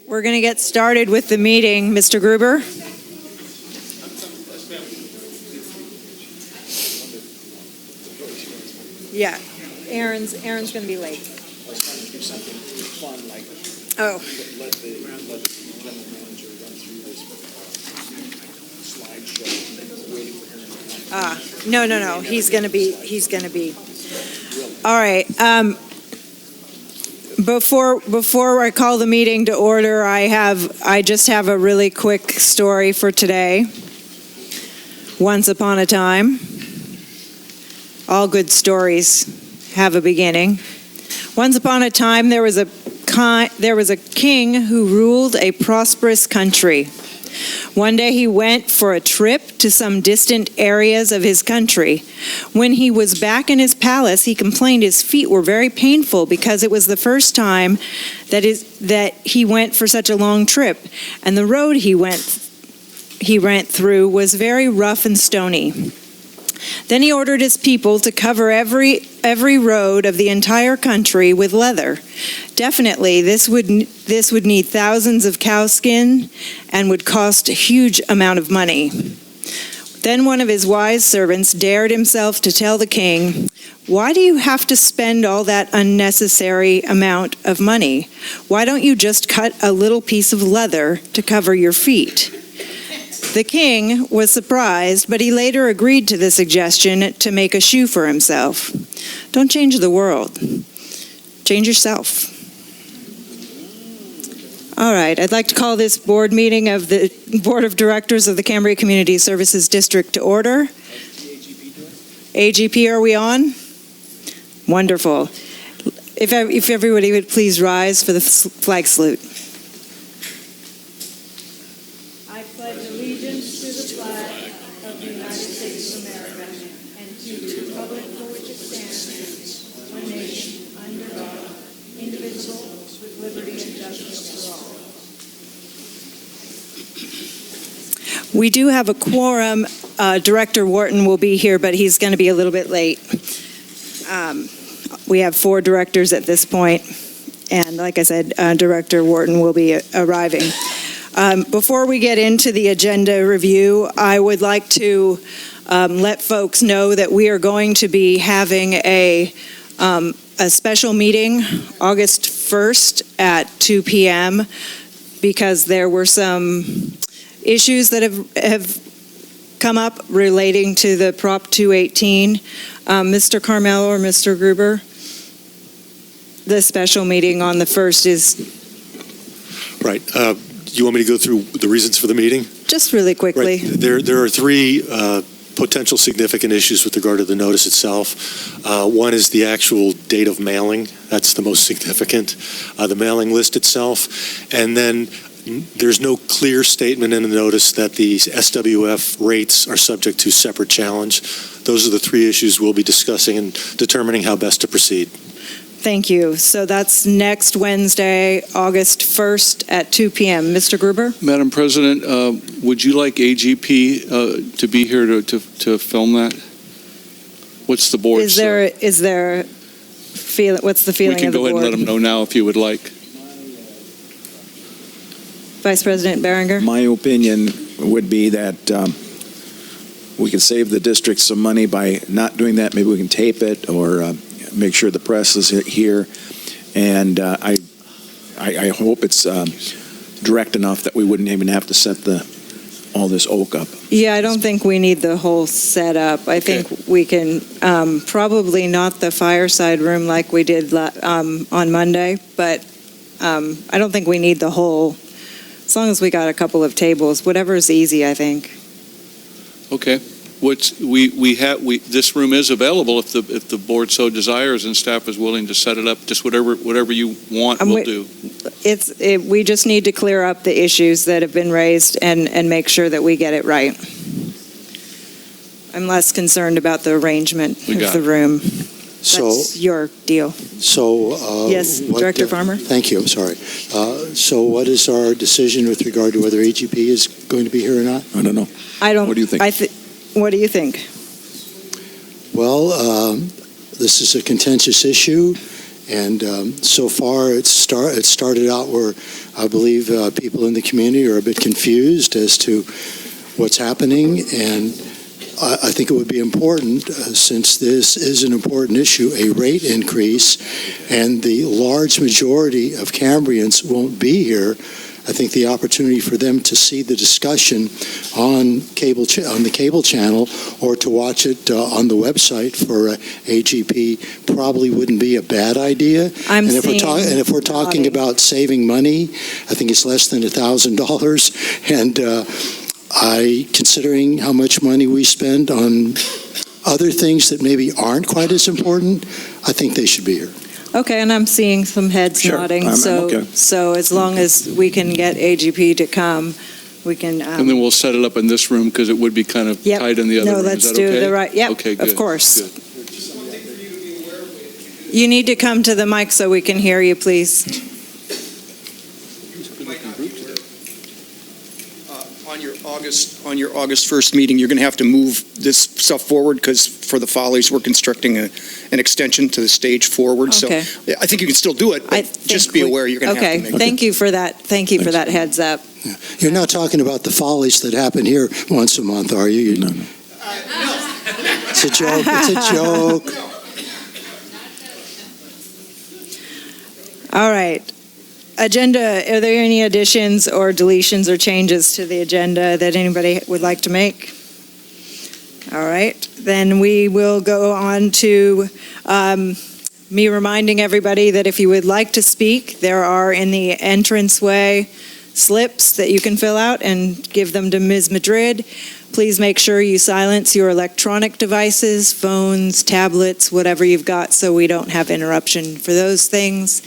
We're going to get started with the meeting. Mr. Gruber? Yeah, Aaron's going to be late. Oh. Let the general manager run through this slideshow. Waiting for him. No. He's going to be. All right. Before I call the meeting to order, I just have a really quick story for today. Once upon a time, all good stories have a beginning. Once upon a time, there was a king who ruled a prosperous country. One day he went for a trip to some distant areas of his country. When he was back in his palace, he complained his feet were very painful because it was the first time that he went for such a long trip, and the road he went through was very rough and stony. Then he ordered his people to cover every road of the entire country with leather. Definitely, this would need thousands of cow skin and would cost a huge amount of money. Then one of his wise servants dared himself to tell the king, "Why do you have to spend all that unnecessary amount of money? Why don't you just cut a little piece of leather to cover your feet?" The king was surprised, but he later agreed to the suggestion to make a shoe for himself. Don't change the world. Change yourself. All right, I'd like to call this board meeting of the Board of Directors of the Cambria Community Services District to order. AGP, are we on? Wonderful. If everybody would please rise for the flag salute. I pledge allegiance to the flag of the United States of America and to the republic for which it stands, one nation, under God, indivisible, with liberty and justice for all. We do have a quorum. Director Wharton will be here, but he's going to be a little bit late. We have 4 directors at this point, and like I said, Director Wharton will be arriving. Before we get into the agenda review, I would like to let folks know that we are going to be having a special meeting August 1st at 2 p.m. because there were some issues that have come up relating to the Prop 218. Mr. Carmel or Mr. Gruber, the special meeting on the 1st is... Right. You want me to go through the reasons for the meeting? Just really quickly. Right. There are 3 potential significant issues with regard to the notice itself. One is the actual date of mailing. That's the most significant. The mailing list itself. And then there's no clear statement in the notice that the SWF rates are subject to separate challenge. Those are the 3 issues we'll be discussing and determining how best to proceed. Thank you. So that's next Wednesday, August 1st at 2 p.m. Mr. Gruber? Madam President, would you like AGP to be here to film that? What's the board's... Is there what's the feeling of the board? We can go ahead and let them know now if you would like. Vice President Berenger? My opinion would be that we can save the district some money by not doing that. Maybe we can tape it or make sure the press is here. And I hope it's direct enough that we wouldn't even have to set all this oak up. Yeah, I don't think we need the whole setup. I think we can probably not the fireside room like we did on Monday, but I don't think we need the whole, as long as we got a couple of tables, whatever is easy, I think. Okay. This room is available if the board so desires and staff is willing to set it up. Just whatever you want, we'll do. We just need to clear up the issues that have been raised and make sure that we get it right. I'm less concerned about the arrangement of the room. That's your deal. Yes, Director Farmer? Thank you. I'm sorry. So what is our decision with regard to whether AGP is going to be here or not? I don't know. What do you think? What do you think? Well, this is a contentious issue, And so far, it started out where I believe people in the community are a bit confused as to what's happening, and I think it would be important, since this is an important issue, a rate increase, and the large majority of Cambrians won't be here. I think the opportunity for them to see the discussion on the cable channel, or to watch it on the website for AGP, probably wouldn't be a bad idea. And if we're talking about saving money, I think it's less than $1,000. And considering how much money we spend on other things that maybe aren't quite as important, I think they should be here. Okay, and I'm seeing some heads Sure, nodding, I'm okay. so as long as we can get AGP to come, we can. And then we'll set it up in this room because it would be kind of Yep. tight in the other room. No, Is let's that do okay? the right, yep, Okay, good. of course. Good. You need to come to the mic so we can hear you, please. On your August 1st meeting, you're going to have to move this stuff forward, because for the Follies, we're constructing an extension to the stage forward. Okay. So I think you can still do it, I but think just be aware you're going to have to Okay, make thank you for that. Thank you for that heads up. You're not talking about the follies that happen here once a month, are you? No. It's a joke. It's a joke. All right. Agenda, are there any additions or deletions or changes to the agenda that anybody would like to make? All right, then we will go on to me reminding everybody that if you would like to speak, there are in the entranceway slips that you can fill out and give them to Ms. Madrid. Please make sure you silence your electronic devices, phones, tablets, whatever you've got, so we don't have interruption for those things.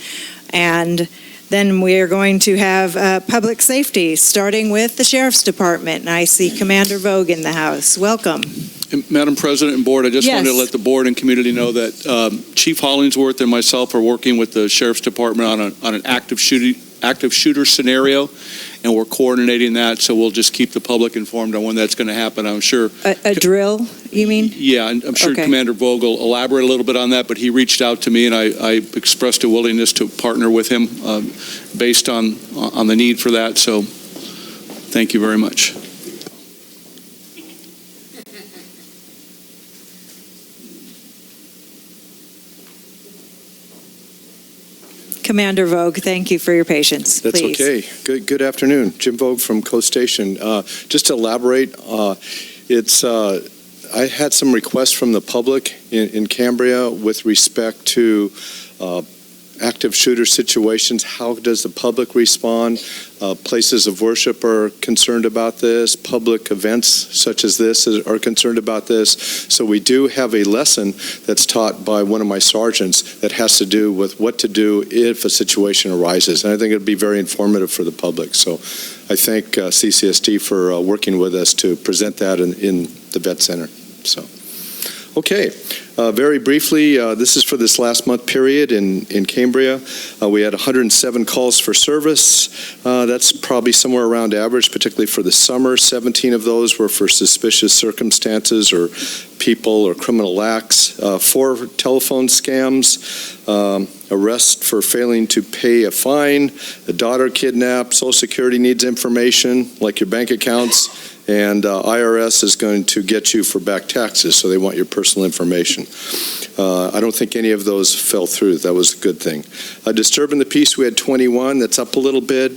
And then we are going to have public safety, starting with the Sheriff's Department. And I see Commander Vogue in the house. Welcome. And Madam President and Board, I just wanted to let the board and community know that Chief Hollingsworth and myself are working with the Sheriff's Department on an active shooter scenario, and we're coordinating that, so we'll just keep the public informed on when that's going to happen. I'm sure. A drill, you mean? Yeah, and I'm sure Okay. Commander Vogel will elaborate a little bit on that, but he reached out to me, and I expressed a willingness to partner with him based on the need for that, so thank you very much. Commander Vogue, thank you for your patience. That's Please. okay. Good afternoon. Jim Vogue from Coast Station. Just to elaborate, I had some requests from the public in Cambria with respect to active shooter situations. How does the public respond? Places of worship are concerned about this. Public events such as this are concerned about this. So we do have a lesson that's taught by one of my sergeants that has to do with what to do if a situation arises. And I think it'll be very informative for the public. So I thank CCSD for working with us to present that in the Vet Center. So, okay. Very briefly, this is for this last month period in Cambria. We had 107 calls for service. That's probably somewhere around average, particularly for the summer. 17 of those were for suspicious circumstances or people or criminal acts. 4 telephone scams, arrest for failing to pay a fine, a daughter kidnapped, Social Security needs information, like your bank accounts, and IRS is going to get you for back taxes, so they want your personal information. I don't think any of those fell through. That was a good thing. Disturbing the peace, we had 21. That's up a little bit.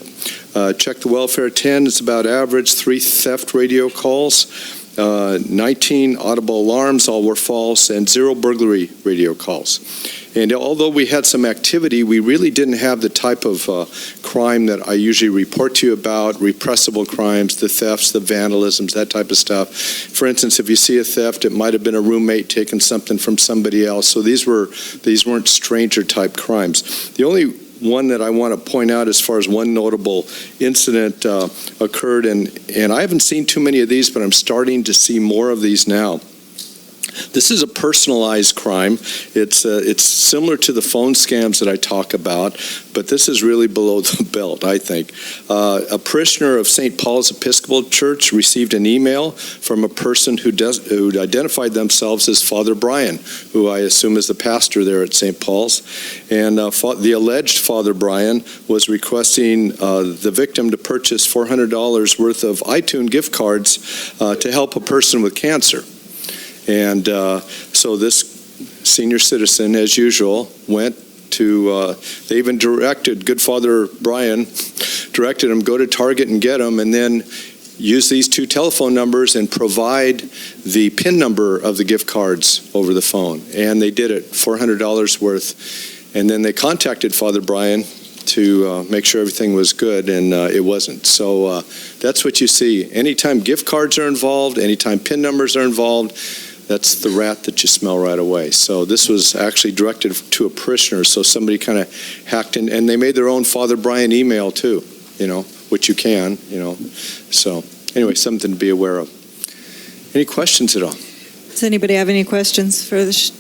Check the welfare, 10. It's about average. 3 theft radio calls. 19 audible alarms, all were false, and 0 burglary radio calls. And although we had some activity, we really didn't have the type of crime that I usually report to you about, repressible crimes, the thefts, the vandalisms, that type of stuff. For instance, if you see a theft, it might have been a roommate taking something from somebody else. So these weren't stranger-type crimes. The only one that I want to point out as far as one notable incident occurred, and I haven't seen too many of these, but I'm starting to see more of these now. This is a personalized crime. It's similar to the phone scams that I talk about, but this is really below the belt, I think. A parishioner of St. Paul's Episcopal Church received an email from a person who identified themselves as Father Brian, who I assume is the pastor there at St. Paul's. And the alleged Father Brian was requesting the victim to purchase $400 worth of iTunes gift cards to help a person with cancer. And so this senior citizen, as usual, went to, they even directed, good Father Brian, directed him, go to Target and get them, and then use these 2 telephone numbers and provide the PIN number of the gift cards over the phone. And they did it, $400 worth. And then they contacted Father Brian to make sure everything was good, and it wasn't. So that's what you see. Anytime gift cards are involved, anytime PIN numbers are involved, that's the rat that you smell right away. So this was actually directed to a parishioner, so somebody kind of hacked in, and they made their own Father Brian email too, which you can, So anyway, something to be aware of. Any questions at all? Does anybody have any questions for the?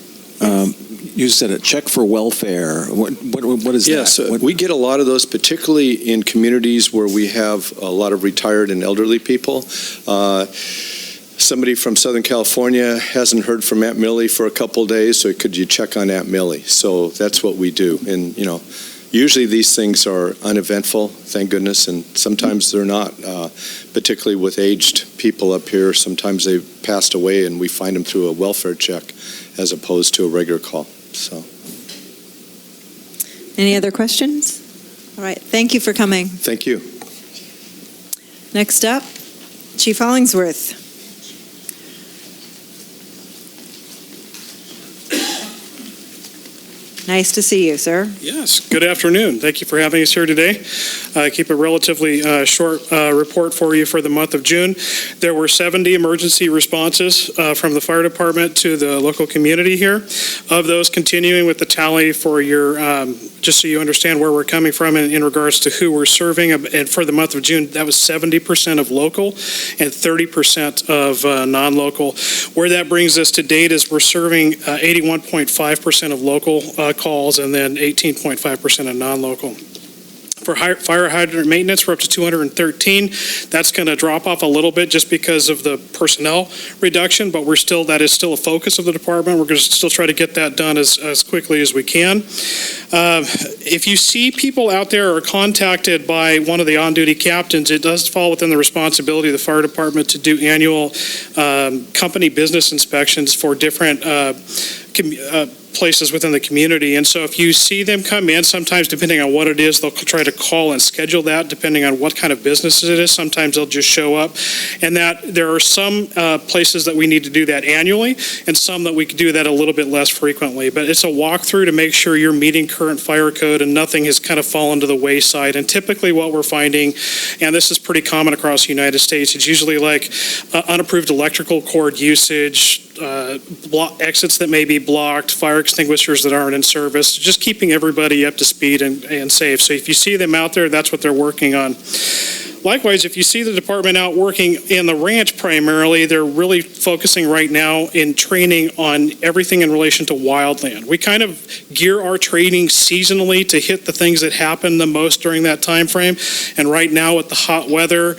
You said a check for welfare. What is that? Yes, we get a lot of those, particularly in communities where we have a lot of retired and elderly people. Somebody from Southern California hasn't heard from Aunt Millie for a couple of days, so could you check on Aunt Millie? So that's what we do. And, usually these things are uneventful, thank goodness, and sometimes they're not, particularly with aged people up here. Sometimes they've passed away and we find them through a welfare check as opposed to a regular call. So, Any other questions? All right, thank you for coming. thank you. Next up, Chief Hollingsworth. Nice to see you, sir. Yes, good afternoon. Thank you for having us here today. Keep a relatively short report for you for the month of June. There were 70 emergency responses from the fire department to the local community here. Of those, continuing with the tally for your, just so you understand where we're coming from in regards to who we're serving, and for the month of June, that was 70% of local and 30% of non-local. Where that brings us to date is we're serving 81.5% of local calls and then 18.5% of non-local. For fire hydrant maintenance, we're up to 213. That's going to drop off a little bit just because of the personnel reduction, but that is still a focus of the department. We're going to still try to get that done as quickly as we can. If you see people out there or contacted by one of the on-duty captains, it does fall within the responsibility of the fire department to do annual company business inspections for different places within the community. And so if you see them come in, sometimes depending on what it is, they'll try to call and schedule that depending on what kind of business it is. Sometimes they'll just show up. And that there are some places that we need to do that annually and some that we could do that a little bit less frequently. But it's a walkthrough to make sure you're meeting current fire code and nothing has kind of fallen to the wayside. And typically what we're finding, and this is pretty common across the United States, it's usually like unapproved electrical cord usage, exits that may be blocked, fire extinguishers that aren't in service, just keeping everybody up to speed and safe. So if you see them out there, that's what they're working on. Likewise, if you see the department out working in the ranch primarily, they're really focusing right now in training on everything in relation to wildland. We kind of gear our training seasonally to hit the things that happen the most during that time frame. And right now with the hot weather,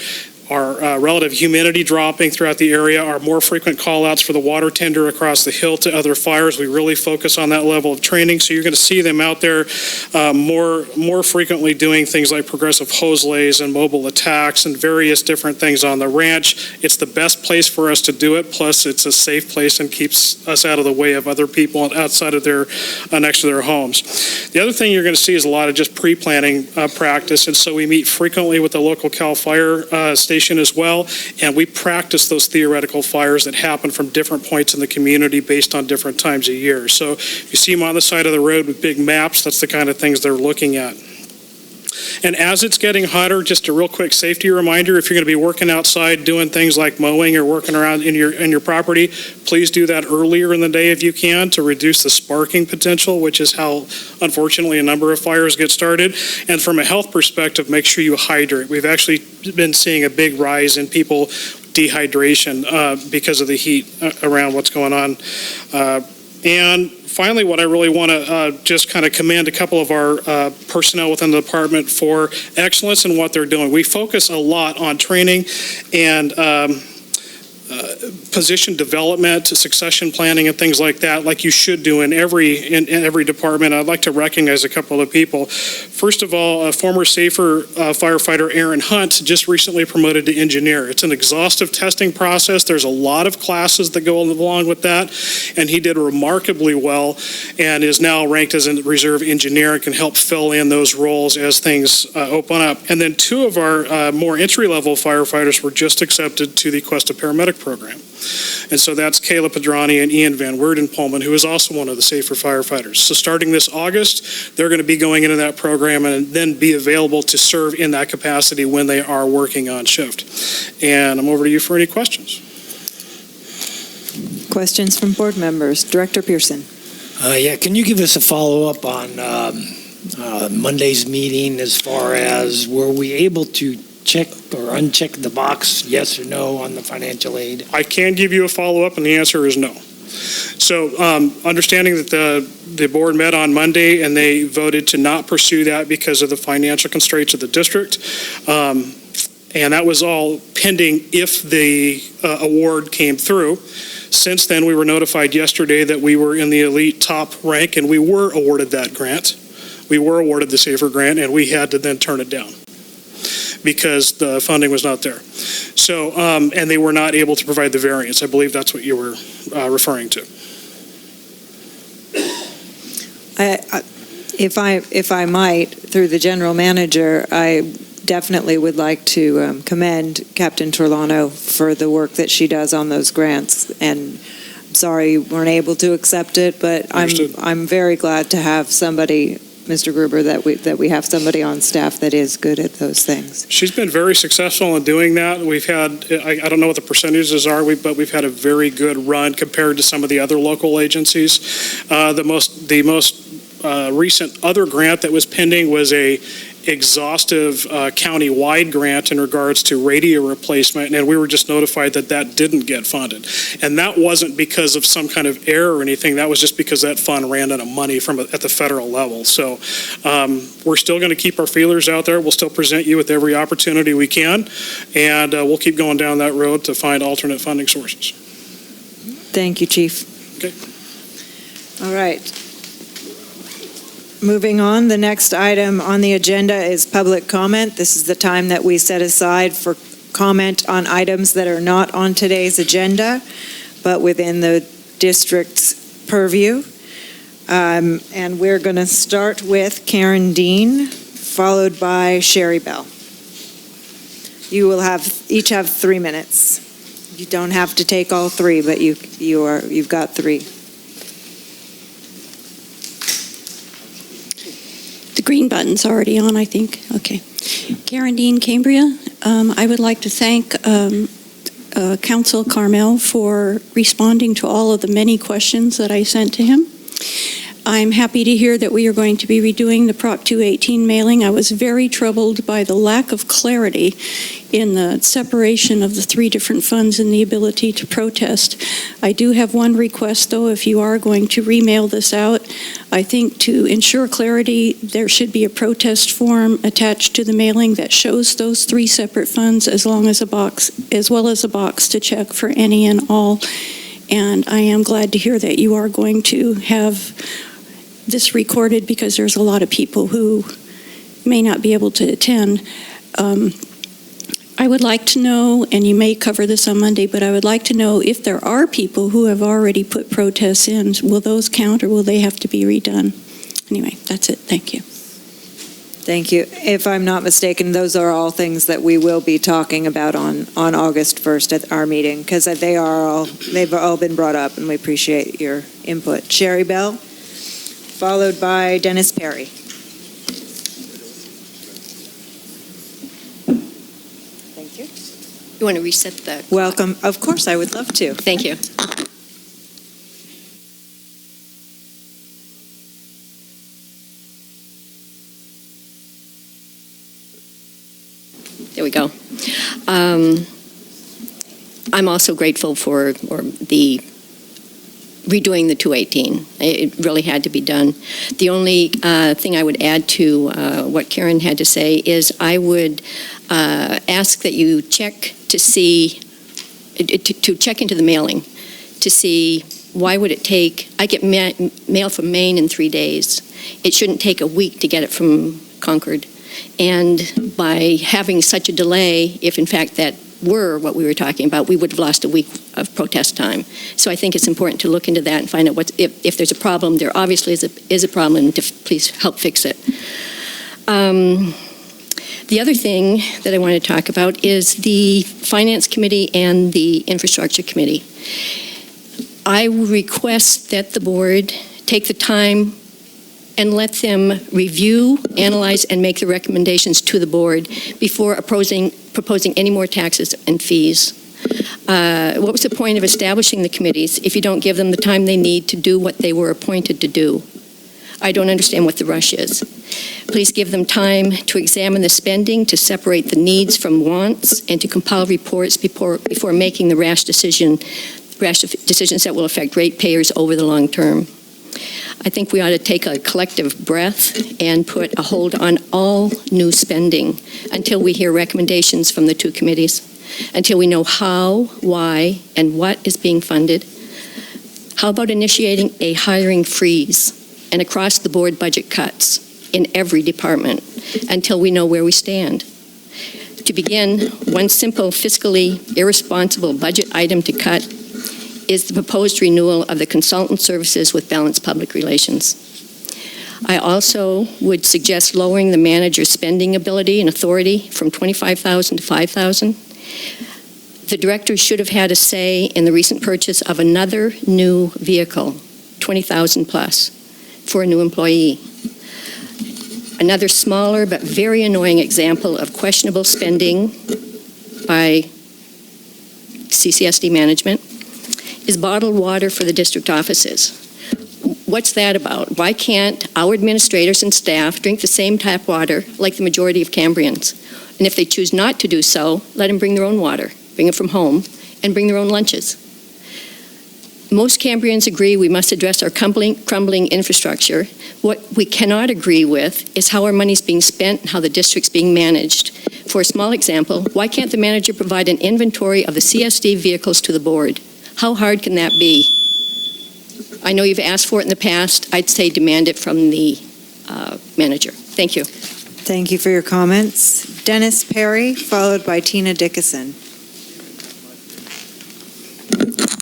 our relative humidity dropping throughout the area, our more frequent call-outs for the water tender across the hill to other fires. We really focus on that level of training. So you're going to see them out there more frequently doing things like progressive hose lays and mobile attacks and various different things on the ranch. It's the best place for us to do it. Plus, it's a safe place and keeps us out of the way of other people outside of their, next to their homes. The other thing you're going to see is a lot of just pre-planning practice. And so we meet frequently with the local CAL FIRE station as well, and we practice those theoretical fires that happen from different points in the community based on different times of year. So if you see them on the side of the road with big maps, that's the kind of things they're looking at. And as it's getting hotter, just a real quick safety reminder, if you're going to be working outside doing things like mowing or working around in your property, please do that earlier in the day if you can to reduce the sparking potential, which is how, unfortunately, a number of fires get started. And from a health perspective, make sure you hydrate. We've actually been seeing a big rise in people dehydration because of the heat around what's going on. And finally, what I really want to just kind of commend a couple of our personnel within the department for excellence in what they're doing. We focus a lot on training and position development, succession planning, and things like that, like you should do in every department. I'd like to recognize a couple of people. First of all, former SAFER firefighter Aaron Hunt just recently promoted to engineer. It's an exhaustive testing process. There's a lot of classes that go along with that, and he did remarkably well and is now ranked as a reserve engineer and can help fill in those roles as things open up. And then two of our more entry-level firefighters were just accepted to the Questa Paramedic program. And so that's Kayla Pedrani and Ian Van Werden Pullman, who is also one of the SAFER firefighters. So starting this August, they're going to be going into that program and then be available to serve in that capacity when they are working on shift. And I'm over to you for any questions. Questions from board members. Director Pearson. Yeah, can you give us a follow-up on Monday's meeting as far as were we able to check or uncheck the box, yes or no, on the financial aid? I can give you a follow-up, and the answer is no. So understanding that the board met on Monday and they voted to not pursue that because of the financial constraints of the district. And that was all pending if the award came through. Since then, we were notified yesterday that we were in the elite top rank and we were awarded that grant. We were awarded the SAFER grant and we had to then turn it down because the funding was not there. So, and they were not able to provide the variance. I believe that's what you were referring to. If I might, through the general manager, I definitely would like to commend Captain Torlano for the work that she does on those grants. And sorry you weren't able to accept it, but I'm very glad to have somebody, Mr. Gruber, that we have somebody on staff that is good at those things. She's been very successful in doing that. We've had, I don't know what the percentages are, but we've had a very good run compared to some of the other local agencies. The most recent other grant that was pending was a exhaustive county-wide grant in regards to radio replacement, and we were just notified that that didn't get funded. And that wasn't because of some kind of error or anything. That was just because that fund ran out of money at the federal level. So we're still going to keep our feelers out there. We'll still present you with every opportunity we can, and we'll keep going down that road to find alternate funding sources. Thank you, Chief. Okay. All right. Moving on, the next item on the agenda is public comment. This is the time that we set aside for comment on items that are not on today's agenda, but within the district's purview. And we're going to start with Karen Dean, followed by Sherry Bell. You will each have 3 minutes. You don't have to take all three, but you've got 3. The green button's already on, I think. Okay. Karen Dean, Cambria. I would like to thank Council Carmel for responding to all of the many questions that I sent to him. I'm happy to hear that we are going to be redoing the Prop 218 mailing. I was very troubled by the lack of clarity in the separation of the 3 different funds and the ability to protest. I do have one request, though, if you are going to remail this out. I think to ensure clarity, there should be a protest form attached to the mailing that shows those 3 separate funds as well as a box to check for any and all. And I am glad to hear that you are going to have this recorded because there's a lot of people who may not be able to attend. I would like to know, and you may cover this on Monday, but I would like to know if there are people who have already put protests in, will those count or will they have to be redone? Anyway, that's it. Thank you. Thank you. If I'm not mistaken, those are all things that we will be talking about on August 1st at our meeting, because they've all been brought up, and we appreciate your input. Sherry Bell, followed by Dennis Perry. Thank you. You want to reset the... Welcome. Of course, I would love to. Thank you. There we go. I'm also grateful for the redoing the 218. It really had to be done. The only thing I would add to what Karen had to say is I would ask that you check to see, to check into the mailing, to see why would it take, I get mail from Maine in 3 days. It shouldn't take a week to get it from Concord. And by having such a delay, if in fact that were what we were talking about, we would have lost a week of protest time. So I think it's important to look into that and find out if there's a problem. There obviously is a problem, and to please help fix it. The other thing that I want to talk about is the Finance Committee and the Infrastructure Committee. I request that the board take the time and let them review, analyze, and make the recommendations to the board before proposing any more taxes and fees. What was the point of establishing the committees if you don't give them the time they need to do what they were appointed to do? I don't understand what the rush is. Please give them time to examine the spending, to separate the needs from wants, and to compile reports before making the rash decisions that will affect ratepayers over the long term. I think we ought to take a collective breath and put a hold on all new spending until we hear recommendations from the two committees, until we know how, why, and what is being funded. How about initiating a hiring freeze and across-the-board budget cuts in every department until we know where we stand? To begin, one simple fiscally irresponsible budget item to cut is the proposed renewal of the consultant services with balanced public relations. I also would suggest lowering the manager's spending ability and authority from $25,000 to $5,000. The director should have had a say in the recent purchase of another new vehicle, $20,000 plus, for a new employee. Another smaller but very annoying example of questionable spending by CSD management is bottled water for the district offices. What's that about? Why can't our administrators and staff drink the same tap water like the majority of Cambrians? And if they choose not to do so, let them bring their own water, bring it from home, and bring their own lunches. Most Cambrians agree we must address our crumbling infrastructure. What we cannot agree with is how our money's being spent and how the district's being managed. For a small example, why can't the manager provide an inventory of the CSD vehicles to the board? How hard can that be? I know you've asked for it in the past. I'd say demand it from the manager. Thank you. Thank you for your comments. Dennis Perry, followed by Tina Dickinson.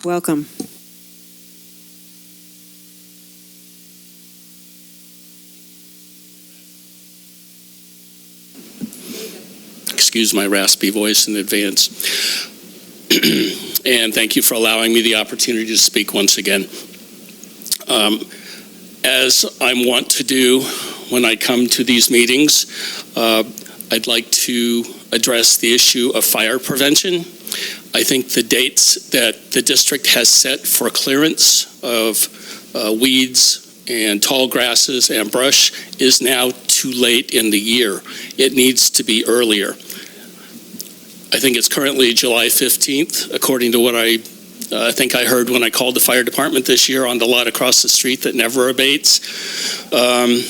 Welcome. Excuse my raspy voice in advance. And thank you for allowing me the opportunity to speak once again. As I'm wont to do when I come to these meetings, I'd like to address the issue of fire prevention. I think the dates that the district has set for clearance of weeds and tall grasses and brush is now too late in the year. It needs to be earlier. I think it's currently July 15th, according to what I think I heard when I called the fire department this year on the lot across the street that never abates. Given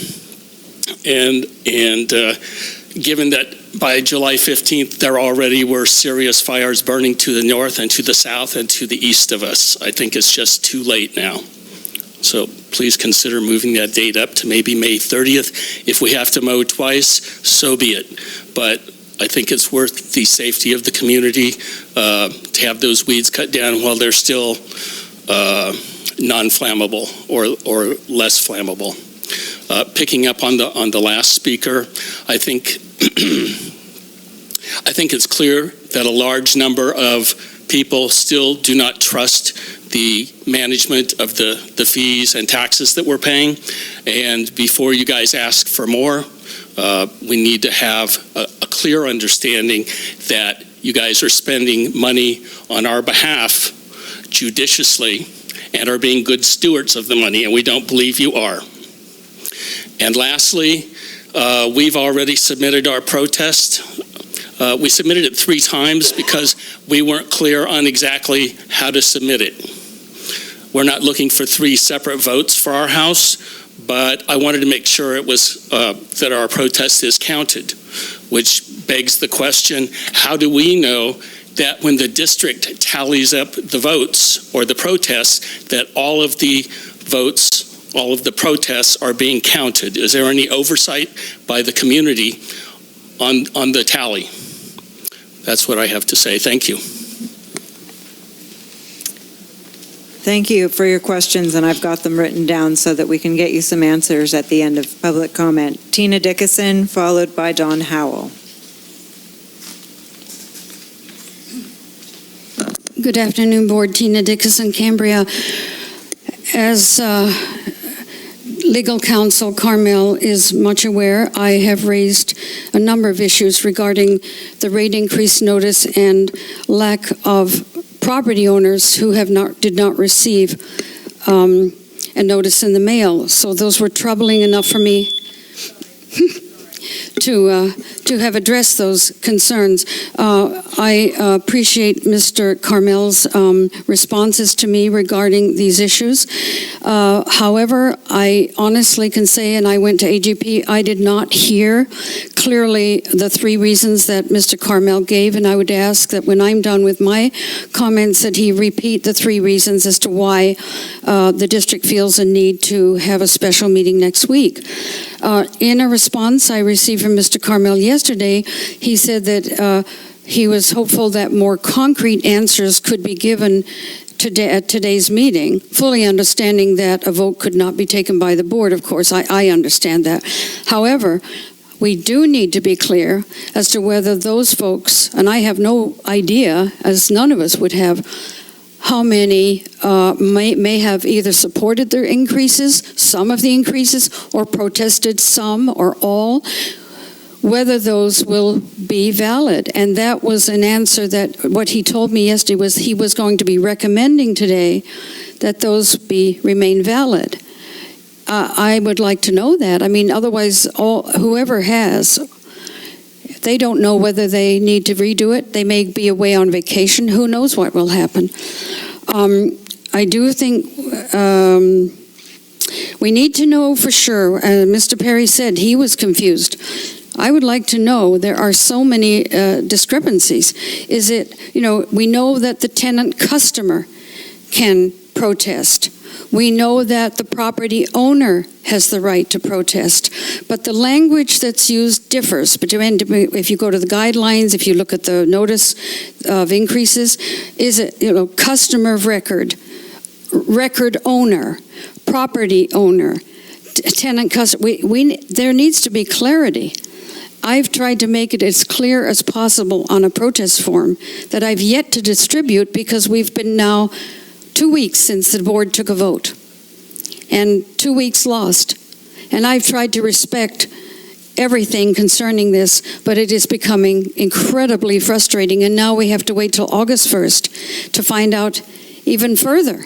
that by July 15th, there already were serious fires burning to the north and to the south and to the east of us, I think it's just too late now. So please consider moving that date up to maybe May 30th. If we have to mow twice, so be it. But I think it's worth the safety of the community to have those weeds cut down while they're still non-flammable or less flammable. Picking up on the last speaker, I think it's clear that a large number of people still do not trust the management of the fees and taxes that we're paying. And before you guys ask for more, we need to have a clear understanding that you guys are spending money on our behalf judiciously and are being good stewards of the money, and we don't believe you are. And lastly, we've already submitted our protest. We submitted it 3 times because we weren't clear on exactly how to submit it. We're not looking for 3 separate votes for our house, but I wanted to make sure it was that our protest is counted, which begs the question, how do we know that when the district tallies up the votes or the protests, that all of the votes, all of the protests are being counted? Is there any oversight by the community on the tally? That's what I have to say. Thank you. Thank you for your questions, and I've got them written down so that we can get you some answers at the end of public comment. Tina Dickinson, followed by Don Howell. Good afternoon, Board. Tina Dickinson, Cambria. As Legal Counsel Carmel is much aware, I have raised a number of issues regarding the rate increase notice and lack of property owners who did not receive a notice in the mail. So those were troubling enough for me to have addressed those concerns. I appreciate Mr. Carmel's responses to me regarding these issues. However, I honestly can say, and I went to AGP, I did not hear clearly the 3 reasons that Mr. Carmel gave, and I would ask that when I'm done with my comments that he repeat the 3 reasons as to why the district feels a need to have a special meeting next week. In a response I received from Mr. Carmel yesterday, he said that he was hopeful that more concrete answers could be given today at today's meeting, fully understanding that a vote could not be taken by the board. Of course, I understand that. However, we do need to be clear as to whether those folks, and I have no idea, as none of us would have, how many may have either supported their increases, some of the increases, or protested some or all, whether those will be valid. And that was an answer that what he told me yesterday was he was going to be recommending today that those remain valid. I would like to know that. I mean, otherwise, whoever has, they don't know whether they need to redo it. They may be away on vacation. Who knows what will happen? I do think we need to know for sure. Mr. Perry said he was confused. I would like to know, there are so many discrepancies. Is it, we know that the tenant customer can protest. We know that the property owner has the right to protest, but the language that's used differs. But if you go to the guidelines, if you look at the notice of increases, is it customer of record, record owner, property owner, tenant customer? There needs to be clarity. I've tried to make it as clear as possible on a protest form that I've yet to distribute because we've been now 2 weeks since the board took a vote, and 2 weeks lost. And I've tried to respect everything concerning this, but it is becoming incredibly frustrating, and now we have to wait till August 1st to find out even further.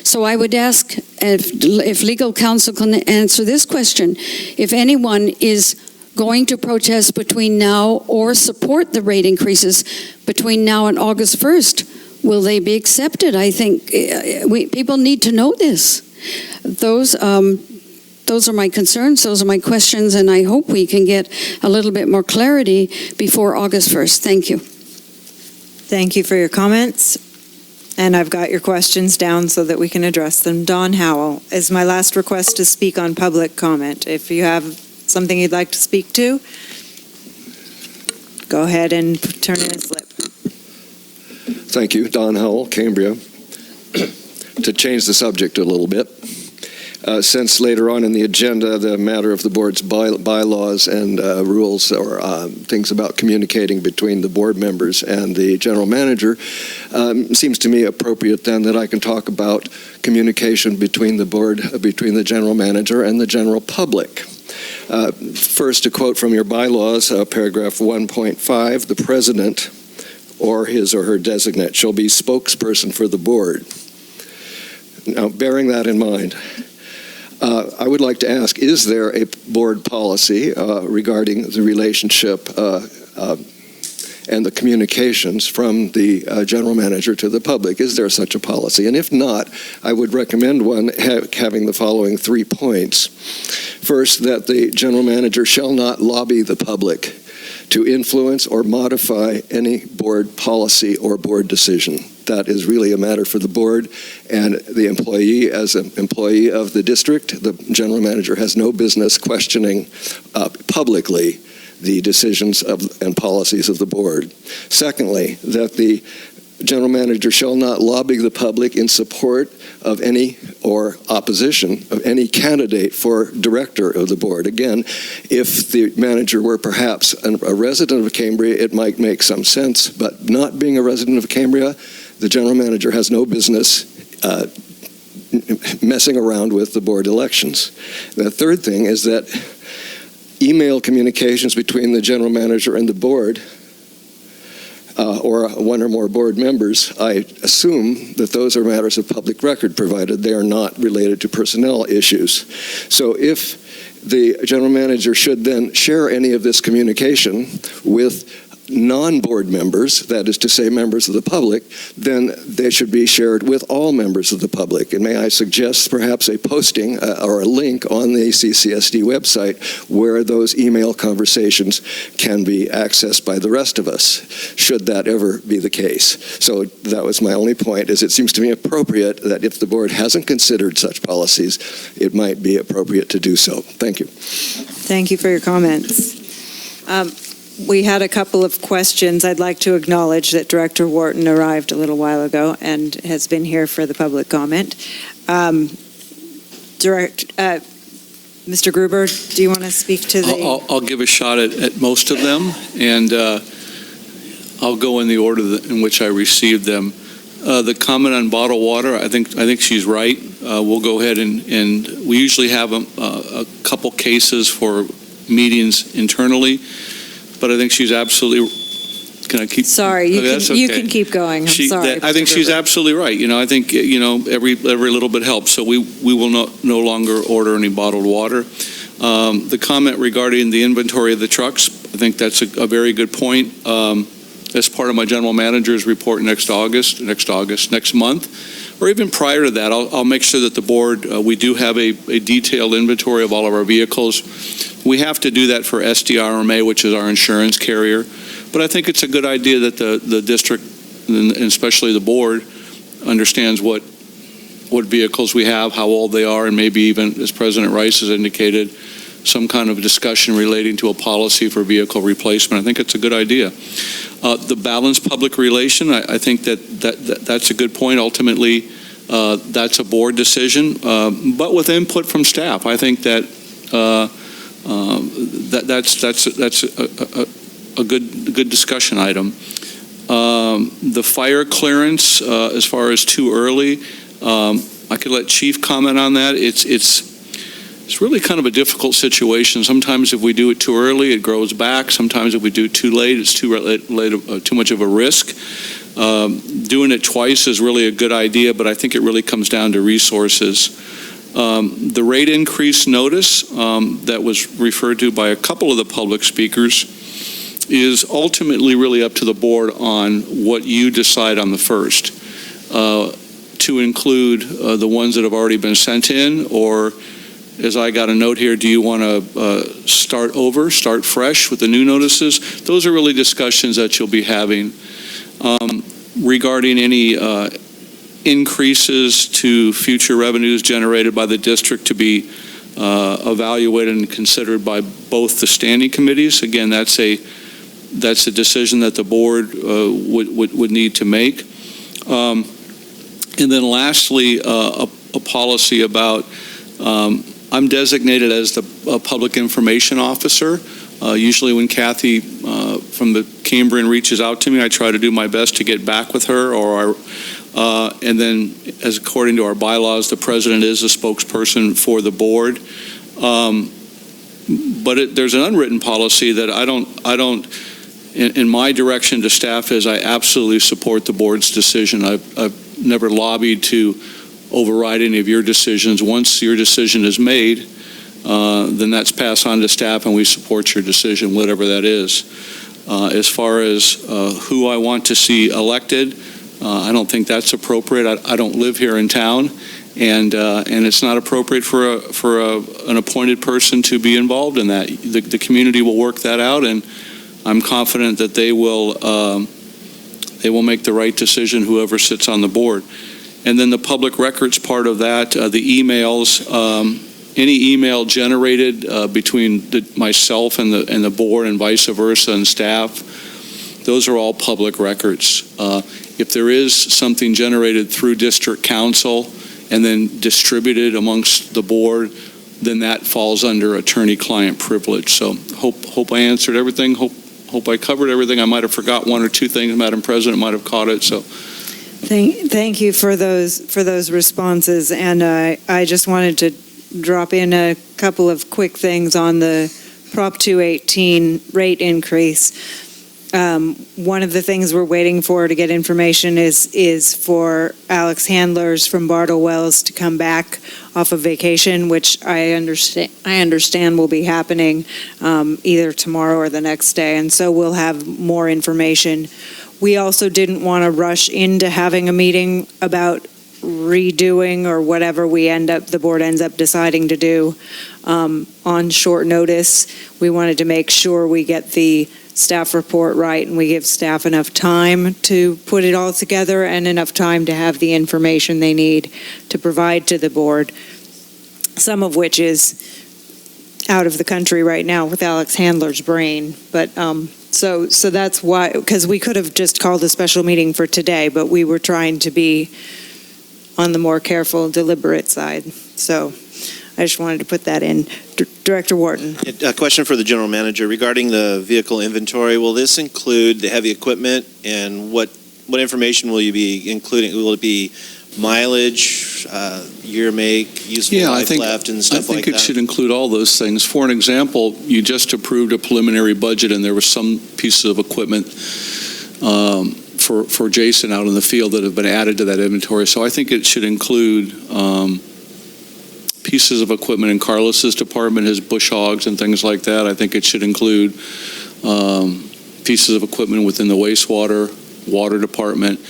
So I would ask if legal counsel can answer this question. If anyone is going to protest between now or support the rate increases between now and August 1st, will they be accepted? I think people need to know this. Those are my concerns, those are my questions, and I hope we can get a little bit more clarity before August 1st. Thank you. Thank you for your comments, and I've got your questions down so that we can address them. Don Howell is my last request to speak on public comment. If you have something you'd like to speak to, go ahead and turn in a slip. Thank you. Don Howell, Cambria. To change the subject a little bit, since later on in the agenda, the matter of the board's bylaws and rules or things about communicating between the board members and the general manager, seems to me appropriate then that I can talk about communication between the board, between the general manager and the general public. First, a quote from your bylaws, paragraph 1.5, the president or his or her designate shall be spokesperson for the board. Now, bearing that in mind, I would like to ask, is there a board policy regarding the relationship and the communications from the general manager to the public. Is there such a policy? And if not, I would recommend one having the following 3 points. First, that the general manager shall not lobby the public to influence or modify any board policy or board decision. That is really a matter for the board and the employee. As an employee of the district, the general manager has no business questioning publicly the decisions and policies of the board. Secondly, that the general manager shall not lobby the public in support of any or opposition of any candidate for director of the board. Again, if the manager were perhaps a resident of Cambria, it might make some sense, but not being a resident of Cambria, the general manager has no business messing around with the board elections. The third thing is that email communications between the general manager and the board or one or more board members, I assume that those are matters of public record, provided they are not related to personnel issues. So if the general manager should then share any of this communication with non-board members, that is to say members of the public, then they should be shared with all members of the public. And may I suggest perhaps a posting or a link on the CCSD website where those email conversations can be accessed by the rest of us, should that ever be the case. So that was my only point, is it seems to me appropriate that if the board hasn't considered such policies, it might be appropriate to do so. Thank you. Thank you for your comments. We had a couple of questions. I'd like to acknowledge that Director Wharton arrived a little while ago and has been here for the public comment. Mr. Gruber, do you want to speak to the... I'll give a shot at most of them, and I'll go in the order in which I received them. The comment on bottled water, I think she's right. We'll go ahead and we usually have a couple cases for meetings internally, but I think she's absolutely. Can I keep? Sorry, you can keep going. I'm sorry. I think she's absolutely right. I think every little bit helps. So we will no longer order any bottled water. The comment regarding the inventory of the trucks, I think that's a very good point. As part of my general manager's report next month, or even prior to that, I'll make sure that the board, we do have a detailed inventory of all of our vehicles. We have to do that for SDRMA, which is our insurance carrier. But I think it's a good idea that the district, and especially the board, understands what vehicles we have, how old they are, and maybe even, as President Rice has indicated, some kind of discussion relating to a policy for vehicle replacement. I think it's a good idea. The balanced public relation, I think that's a good point. Ultimately, that's a board decision, but with input from staff. I think that's a good discussion item. The fire clearance, as far as too early, I could let Chief comment on that. It's really kind of a difficult situation. Sometimes if we do it too early, it grows back. Sometimes if we do it too late, it's too much of a risk. Doing it twice is really a good idea, but I think it really comes down to resources. The rate increase notice that was referred to by a couple of the public speakers is ultimately really up to the board on what you decide on the first, to include the ones that have already been sent in, or as I got a note here, do you want to start fresh with the new notices? Those are really discussions that you'll be having. Regarding any increases to future revenues generated by the district to be evaluated and considered by both the standing committees. Again, that's a decision that the board would need to make. And then lastly, a policy about I'm designated as the public information officer. Usually when Kathy from the Cambrian reaches out to me, I try to do my best to get back with her, and then, as according to our bylaws, the president is a spokesperson for the board. But there's an unwritten policy that I don't. In my direction to staff is I absolutely support the board's decision. I've never lobbied to override any of your decisions. Once your decision is made, then that's passed on to staff, and we support your decision, whatever that is. As far as who I want to see elected, I don't think that's appropriate. I don't live here in town, and it's not appropriate for an appointed person to be involved in that. The community will work that out, and I'm confident that they will make the right decision, whoever sits on the board. And then the public records part of that, the emails, any email generated between myself and the board and vice versa and staff, those are all public records. If there is something generated through district council and then distributed amongst the board, then that falls under attorney-client privilege. So hope I answered everything. Hope I covered everything. I might have forgot one or two things. Madam President might have caught it. So. Thank you for those responses, and I just wanted to drop in a couple of quick things on the Prop 218 rate increase. One of the things we're waiting for to get information is for Alex Handlers from Bartle Wells to come back off of vacation, which I understand will be happening either tomorrow or the next day, and so we'll have more information. We also didn't want to rush into having a meeting about redoing or whatever the board ends up deciding to do on short notice. We wanted to make sure we get the staff report right and we give staff enough time to put it all together and enough time to have the information they need to provide to the board, some of which is out of the country right now with Alex Handler's brain. But so that's why, because we could have just called a special meeting for today, but we were trying to be on the more careful, deliberate side. So I just wanted to put that in. Director Wharton. A question for the general manager regarding the vehicle inventory. Will this include the heavy equipment, and what information will you be including? Will it be mileage, year, make, useful life left, and stuff like that? I think it should include all those things. For an example, you just approved a preliminary budget, and there was some pieces of equipment for Jason out in the field that have been added to that inventory. So I think it should include pieces of equipment in Carlos's department, his bush hogs and things like that. I think it should include pieces of equipment within the water department,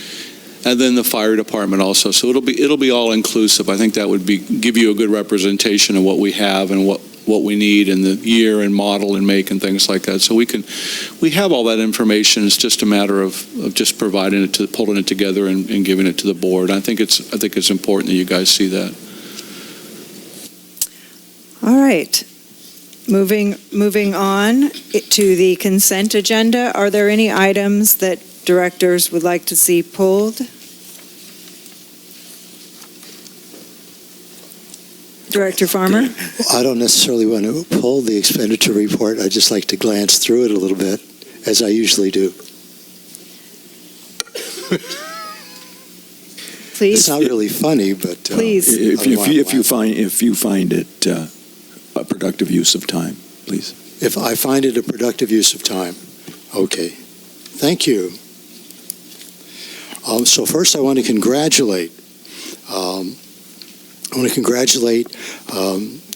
and then the fire department also. So it'll be all inclusive. I think that would give you a good representation of what we have and what we need in the year and model and make and things like that. So we have all that information. It's just a matter of just pulling it together and giving it to the board. I think it's important that you guys see that. All right. Moving on to the consent agenda. Are there any items that directors would like to see pulled? Director Farmer? I don't necessarily want to pull the expenditure report. I'd just like to glance through it a little bit, as I usually do. Please. It's not really funny, but please. If you find it a productive use of time, please. If I find it a productive use of time, okay. Thank you. So first, I want to congratulate.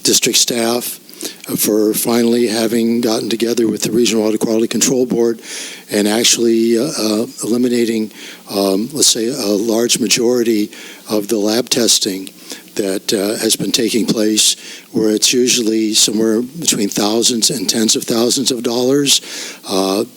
District staff for finally having gotten together with the Regional Water Quality Control Board and actually eliminating, let's say, a large majority of the lab testing that has been taking place, where it's usually somewhere between thousands and tens of thousands of dollars.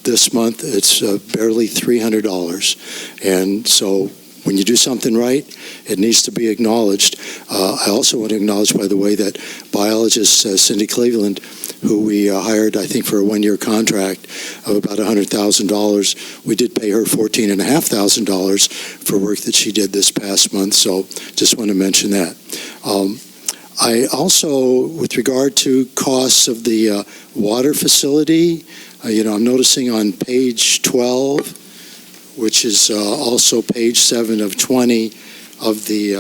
This month, it's barely $300. And so when you do something right, it needs to be acknowledged. I also want to acknowledge, by the way, that biologist Cindy Cleveland, who we hired, I think, for a one-year contract of about $100,000, we did pay her $14,500 for work that she did this past month. So just want to mention that. I also, with regard to costs of the water facility, I'm noticing on page 12, which is also page 7 of 20 of the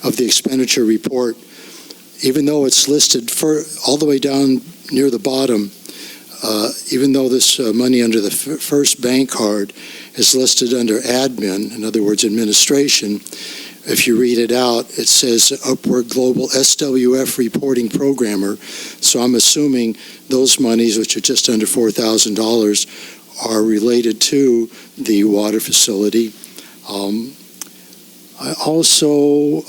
expenditure report, even though it's listed all the way down near the bottom, even though this money under the first bank card is listed under admin, in other words, administration, if you read it out, it says Upward Global SWF Reporting Programmer. So I'm assuming those monies, which are just under $4,000, are related to the water facility. I also...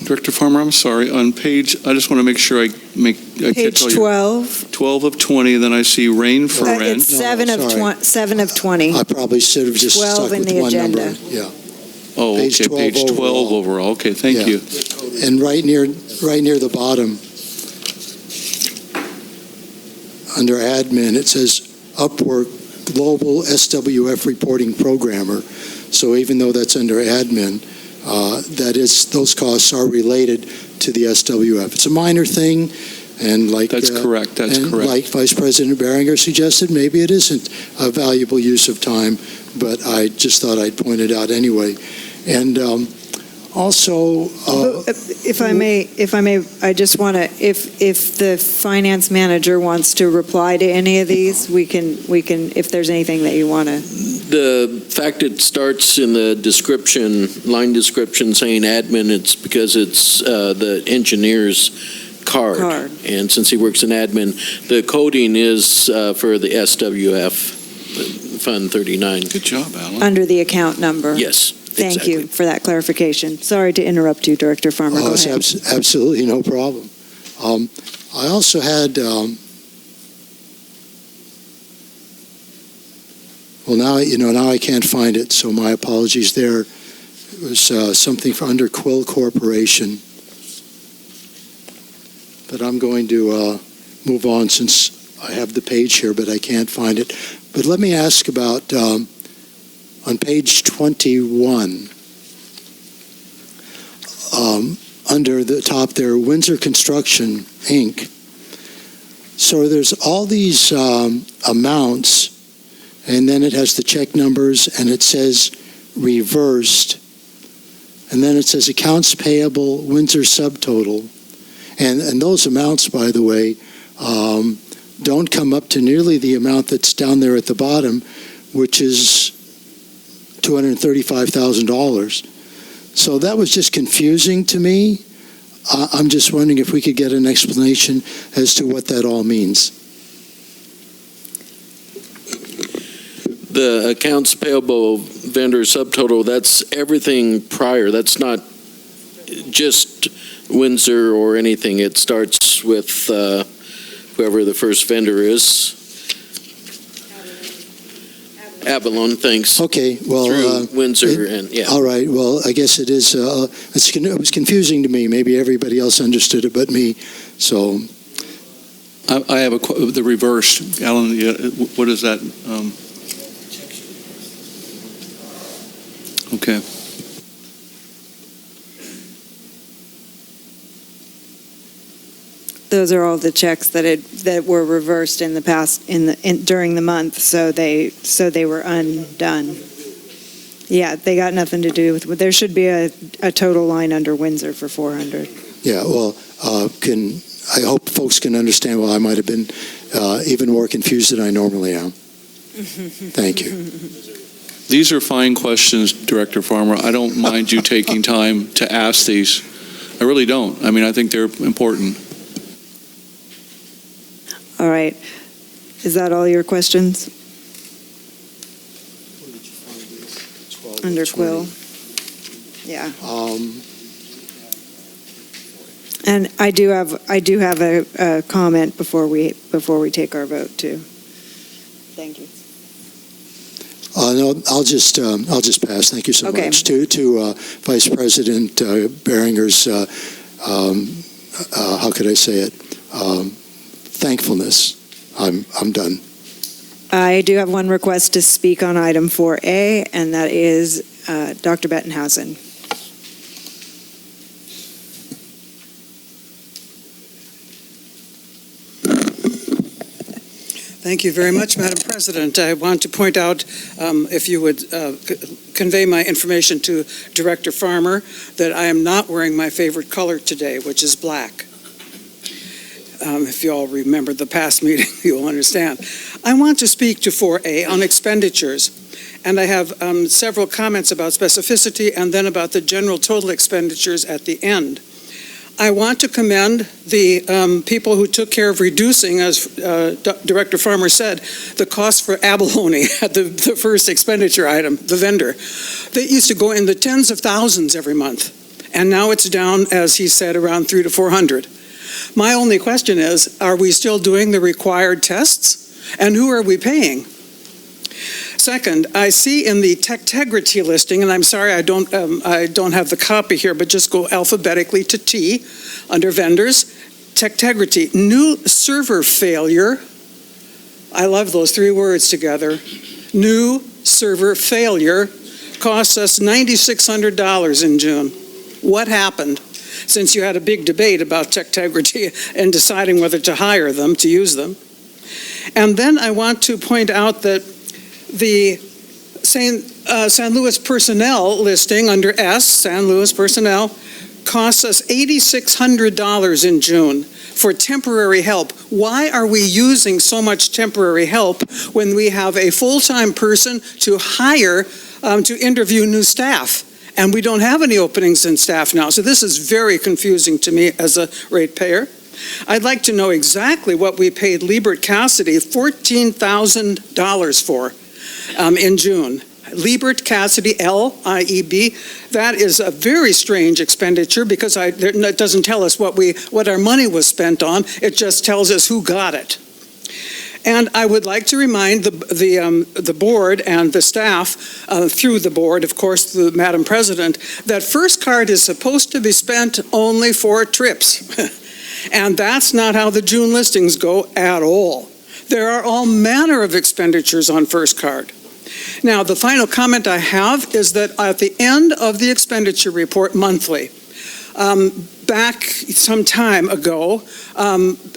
Director Farmer, I'm sorry, on page, I just want to make sure I Page catch all 12. 12 of 20, then I see rain for rent. It's 7 of 20. I probably should have just 12 stuck in with the one agenda. number. Yeah. Oh, Page okay, 12 page 12 overall. Okay, thank Yeah. you. And right near the bottom, under admin, it says Upwork Global SWF Reporting Programmer. So even though that's under admin, those costs are related to the SWF. It's a minor thing, and That's correct, that's correct. Like Vice President Behringer suggested, maybe it isn't a valuable use of time, but I just thought I'd point it out anyway. And also... If I may, I just want to, if the finance manager wants to reply to any of these, we can, if there's anything that you want to. The fact it starts in the description, line description saying admin, it's because it's the engineer's card. And since he works in admin, the coding is for the SWF, Fund 39. Good job, Alan. Under the account number. Yes. Thank you for that clarification. Sorry to interrupt you, Director Farmer. Go it's ahead. absolutely no problem. I also had, well, now I can't find it, so my apologies there. It was something for under Quill Corporation. But I'm going to move on since I have the page here, but I can't find it. But let me ask about... on page 21, under the top there, Windsor Construction, Inc. So there's all these amounts, and then it has the check numbers, and it says reversed, and then it says accounts payable, Windsor subtotal. And those amounts, by the way, don't come up to nearly the amount that's down there at the bottom, which is $235,000. So that was just confusing to me. I'm just wondering if we could get an explanation as to what that all means. The accounts payable vendor subtotal, that's everything prior. That's not just Windsor or anything. It starts with whoever the first vendor is. Avalon, thanks. Okay, well... Through Windsor and, yeah. All right, well, I guess it is... it was confusing to me. Maybe everybody else understood it but me, so... I have the reverse. Alan, what is that? Okay. Those are all the checks that were reversed in the past during the month, so they were undone. Yeah, they got nothing to do with. There should be a total line under Windsor for 400. Yeah, well, I hope folks can understand why I might have been even more confused than I normally am. Thank you. These are fine questions, Director Farmer. I don't mind you taking time to ask these. I really don't. I mean, I think they're important. All right. Is that all your questions? Under Quill? Yeah. And I do have a comment before we take our vote too. Thank you. No, I'll just pass. Thank you so much to Vice President Behringer's. How could I say it? Thankfulness. I'm done. I do have one request to speak on item 4A, and that is Dr. Bettenhausen. Thank you very much, Madam President. I want to point out, if you would convey my information to Director Farmer, that I am not wearing my favorite color today, which is black. if you all remember the past meeting, you'll understand. I want to speak to 4A on expenditures. And I have several comments about specificity and then about the general total expenditures at the end. I want to commend the people who took care of reducing, as Director Farmer said, the cost for abalone at the first expenditure item, the vendor. They used to go in the tens of thousands every month, and now it's down, as he said, around 300 to 400. My only question is, are we still doing the required tests, and who are we paying? Second, I see in the Techtegrity listing, and I'm sorry I don't have the copy here, but just go alphabetically to T under vendors. Techtegrity, new server failure. I love those three words together. New server failure costs us $9,600 in June. What happened? Since you had a big debate about Techtegrity and deciding whether to hire them, to use them. And then I want to point out that the San Luis personnel listing under S, San Luis personnel, costs us $8,600 in June for temporary help. Why are we using so much temporary help when we have a full-time person to hire to interview new staff? And we don't have any openings in staff now. So this is very confusing to me as a ratepayer. I'd like to know exactly what we paid Liebert Cassidy $14,000 for in June. Liebert Cassidy, L-I-E-B, that is a very strange expenditure because it doesn't tell us what our money was spent on. It just tells us who got it. And I would like to remind the board and the staff, through the board, of course, the Madam President, that First Card is supposed to be spent only for trips. And that's not how the June listings go at all. There are all manner of expenditures on First Card. Now, the final comment I have is that at the end of the expenditure report monthly, back some time ago,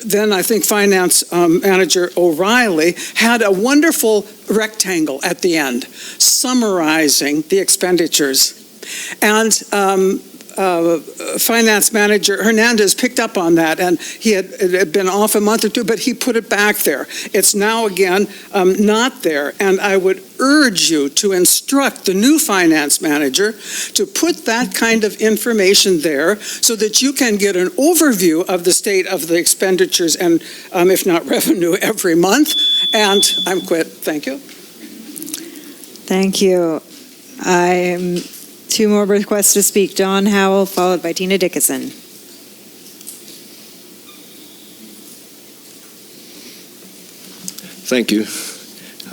then I think Finance Manager O'Reilly had a wonderful rectangle at the end summarizing the expenditures. And Finance Manager Hernandez picked up on that, and it had been off a month or two, but he put it back there. It's now again not there, and I would urge you to instruct the new Finance Manager to put that kind of information there so that you can get an overview of the state of the expenditures and, if not revenue, every month. And I'm quit. Thank you. Thank you. Two more requests to speak. Don Howell, followed by Tina Dickinson. Thank you.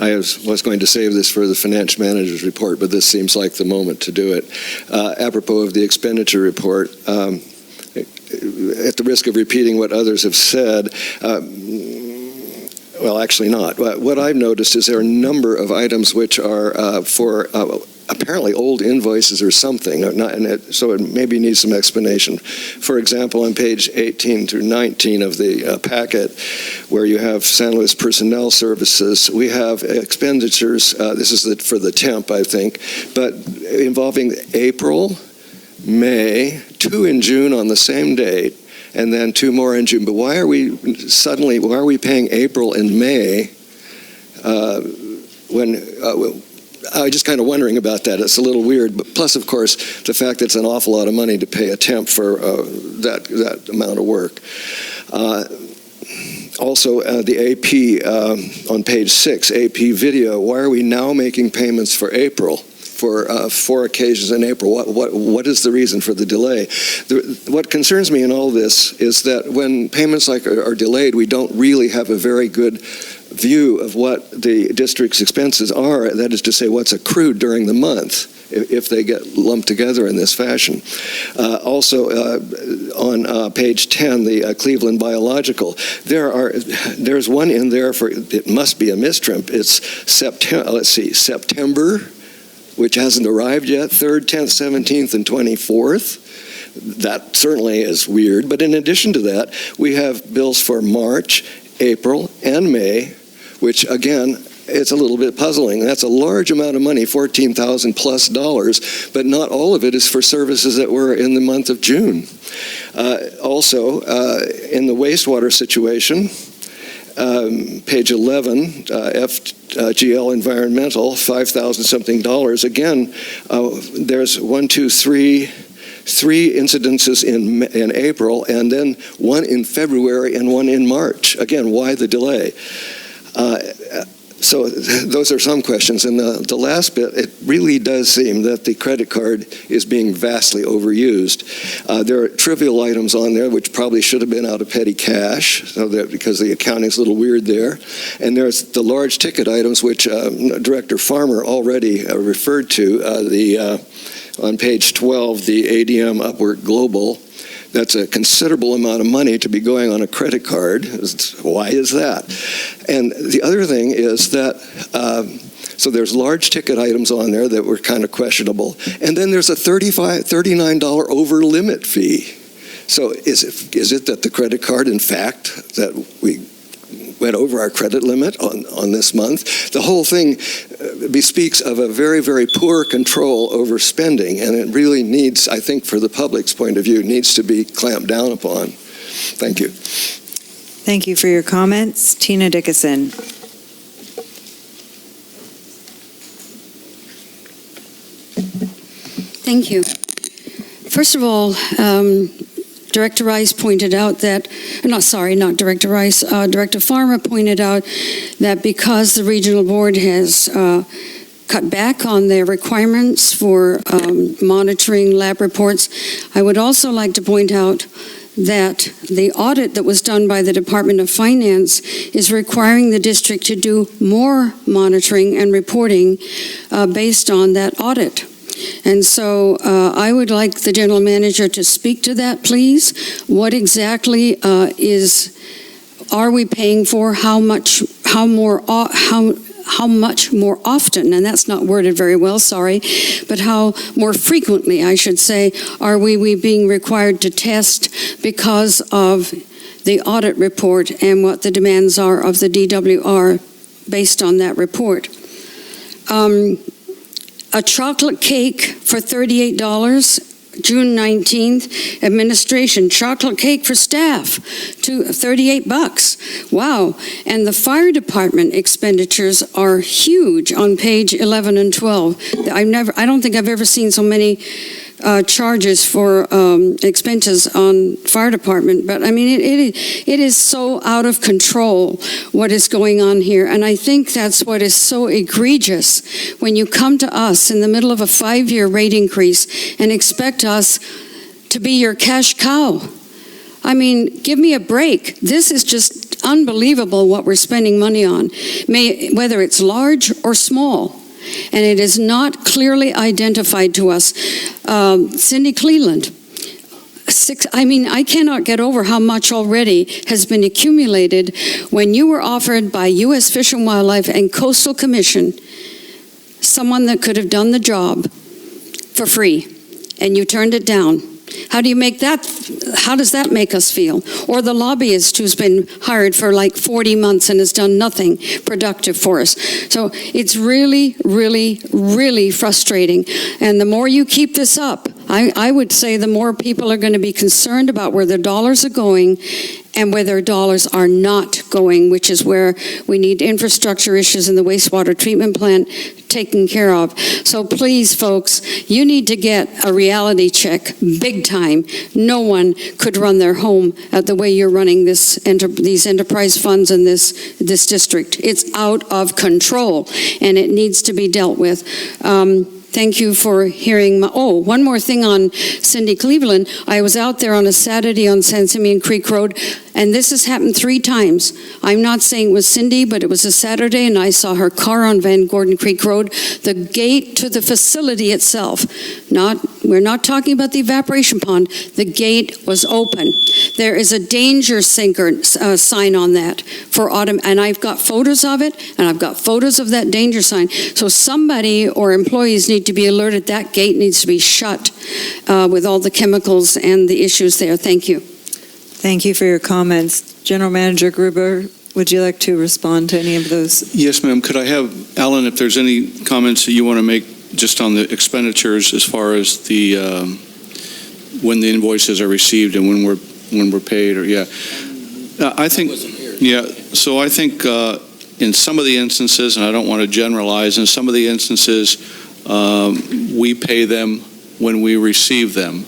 I was going to save this for the finance manager's report, but this seems like the moment to do it. Apropos of the expenditure report, at the risk of repeating what others have said, well, actually not. What I've noticed is there are a number of items which are for apparently old invoices or something, so it maybe needs some explanation. For example, on page 18 through 19 of the packet, where you have San Luis Personnel Services, we have expenditures, this is for the temp, I think, but involving April, May, 2 in June on the same date, and then 2 more in June. But why are we paying April and May when I was just kind of wondering about that. It's a little weird, but plus, of course, the fact that it's an awful lot of money to pay a temp for that amount of work. Also, the AP on page 6, AP video. Why are we now making payments for April? For 4 occasions in April. What is the reason for the delay? What concerns me in all this is that when payments are delayed, we don't really have a very good view of what the district's expenses are, that is to say what's accrued during the month if they get lumped together in this fashion. Also, on page 10, the Cleveland Biological, there's one in there for, it must be a mistrimp. It's September, which hasn't arrived yet, 3rd, 10th, 17th, and 24th. That certainly is weird. But in addition to that, we have bills for March, April, and May, which again it's a little bit puzzling. That's a large amount of money, $14,000 plus, but not all of it is for services that were in the month of June. Also, in the wastewater situation, page 11, FGL Environmental, $5,000 something. Again, there's three incidences in April, and then one in February and one in March. Again, why the delay? So those are some questions. And the last bit, it really does seem that the credit card is being vastly overused. There are trivial items on there which probably should have been out of petty cash, so that, because the accounting's a little weird there. And there's the large ticket items which Director Farmer already referred to, on page 12, the ADM Upwork Global. That's a considerable amount of money to be going on a credit card. Why is that? And the other thing is that, so there's large ticket items on there that were kind of questionable. And then there's a $39 over limit fee. So is it that the credit card, in fact, that we went over our credit limit on this month? The whole thing bespeaks of a very, very poor control over spending, and it really needs, I think, for the public's point of view, needs to be clamped down upon. Thank you. Thank you for your comments. Tina Dickinson. Thank you. First of all, Director Rice pointed out that, not Director Rice, Director Farmer pointed out that because the regional board has cut back on their requirements for monitoring lab reports, I would also like to point out that the audit that was done by the Department of Finance is requiring the district to do more monitoring and reporting based on that audit. And so I would like the general manager to speak to that, please. What exactly are we paying for? How much more often, and that's not worded very well, sorry, but how more frequently, I should say, are we being required to test because of the audit report and what the demands are of the DWR based on that report? A chocolate cake for $38, June 19th. Administration, chocolate cake for staff, $38. Wow. And the fire department expenditures are huge on page 11 and 12. I don't think I've ever seen so many charges for expenses on fire department, but I mean it is so out of control what is going on here, and I think that's what is so egregious when you come to us in the middle of a 5-year rate increase and expect us to be your cash cow. I mean, give me a break. This is just unbelievable what we're spending money on, whether it's large or small. And it is not clearly identified to us. Cindy Cleveland, I cannot get over how much already has been accumulated when you were offered by U.S. Fish and Wildlife and Coastal Commission someone that could have done the job for free, and you turned it down. How does that make us feel? Or the lobbyist who's been hired for like 40 months and has done nothing productive for us. So it's really, really, really frustrating. And the more you keep this up, I would say the more people are going to be concerned about where their dollars are going and where their dollars are not going, which is where we need infrastructure issues in the wastewater treatment plant taken care of. So please, folks, you need to get a reality check, big time. No one could run their home the way you're running these enterprise funds in this district. It's out of control, and it needs to be dealt with. Thank you for hearing one more thing on Cindy Cleveland. I was out there on a Saturday on San Simeon Creek Road, and this has happened 3 times. I'm not saying it was Cindy, but it was a Saturday, and I saw her car on Van Gordon Creek Road. The gate to the facility itself, we're not talking about the evaporation pond, the gate was open. There is a danger sign on that for autumn, and I've got photos of it, and I've got photos of that danger sign. So somebody or employees need to be alerted that gate needs to be shut with all the chemicals and the issues there. Thank you. Thank you for your comments. General Manager Gruber. Would you like to respond to any of those? Yes, ma'am. Could I have, Alan, if there's any comments that you want to make just on the expenditures as far as the, when the invoices are received and when we're paid, or, yeah. I think, yeah, so I think in some of the instances, and I don't want to generalize, in some of the instances, we pay them when we receive them.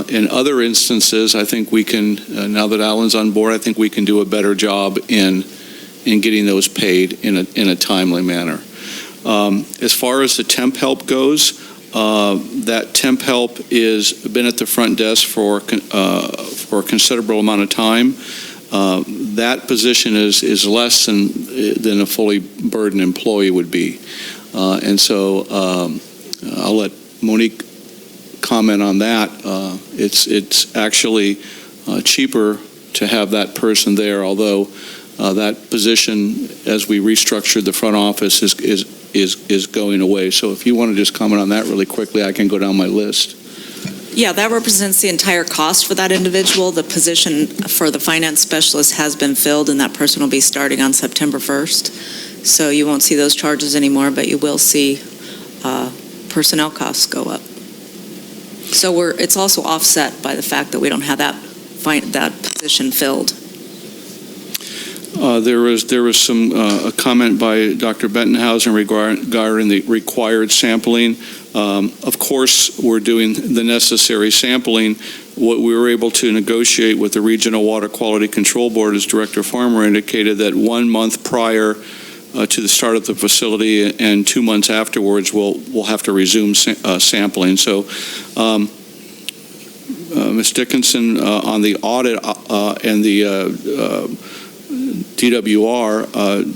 In other instances, I think we can, now that Alan's on board, I think we can do a better job in getting those paid in a timely manner. As far as the temp help goes, that temp help is been at the front desk for a considerable amount of time. That position is less than a fully burdened employee would be. And so I'll let Monique comment on that. It's actually cheaper to have that person there, although that position, as we restructured the front office, is going away. So if you want to just comment on that really quickly, I can go down my list. Yeah, that represents the entire cost for that individual. The position for the finance specialist has been filled, and that person will be starting on September 1st. So you won't see those charges anymore, but you will see personnel costs go up. So it's also offset by the fact that we don't have that position filled. There was some a comment by Dr. Bentenhausen regarding the required sampling. Of course, we're doing the necessary sampling. What we were able to negotiate with the Regional Water Quality Control Board, as Director Farmer indicated, that 1 month prior to the start of the facility and 2 months afterwards, we'll have to resume sampling. So, Ms. Dickinson, on the audit and the DWR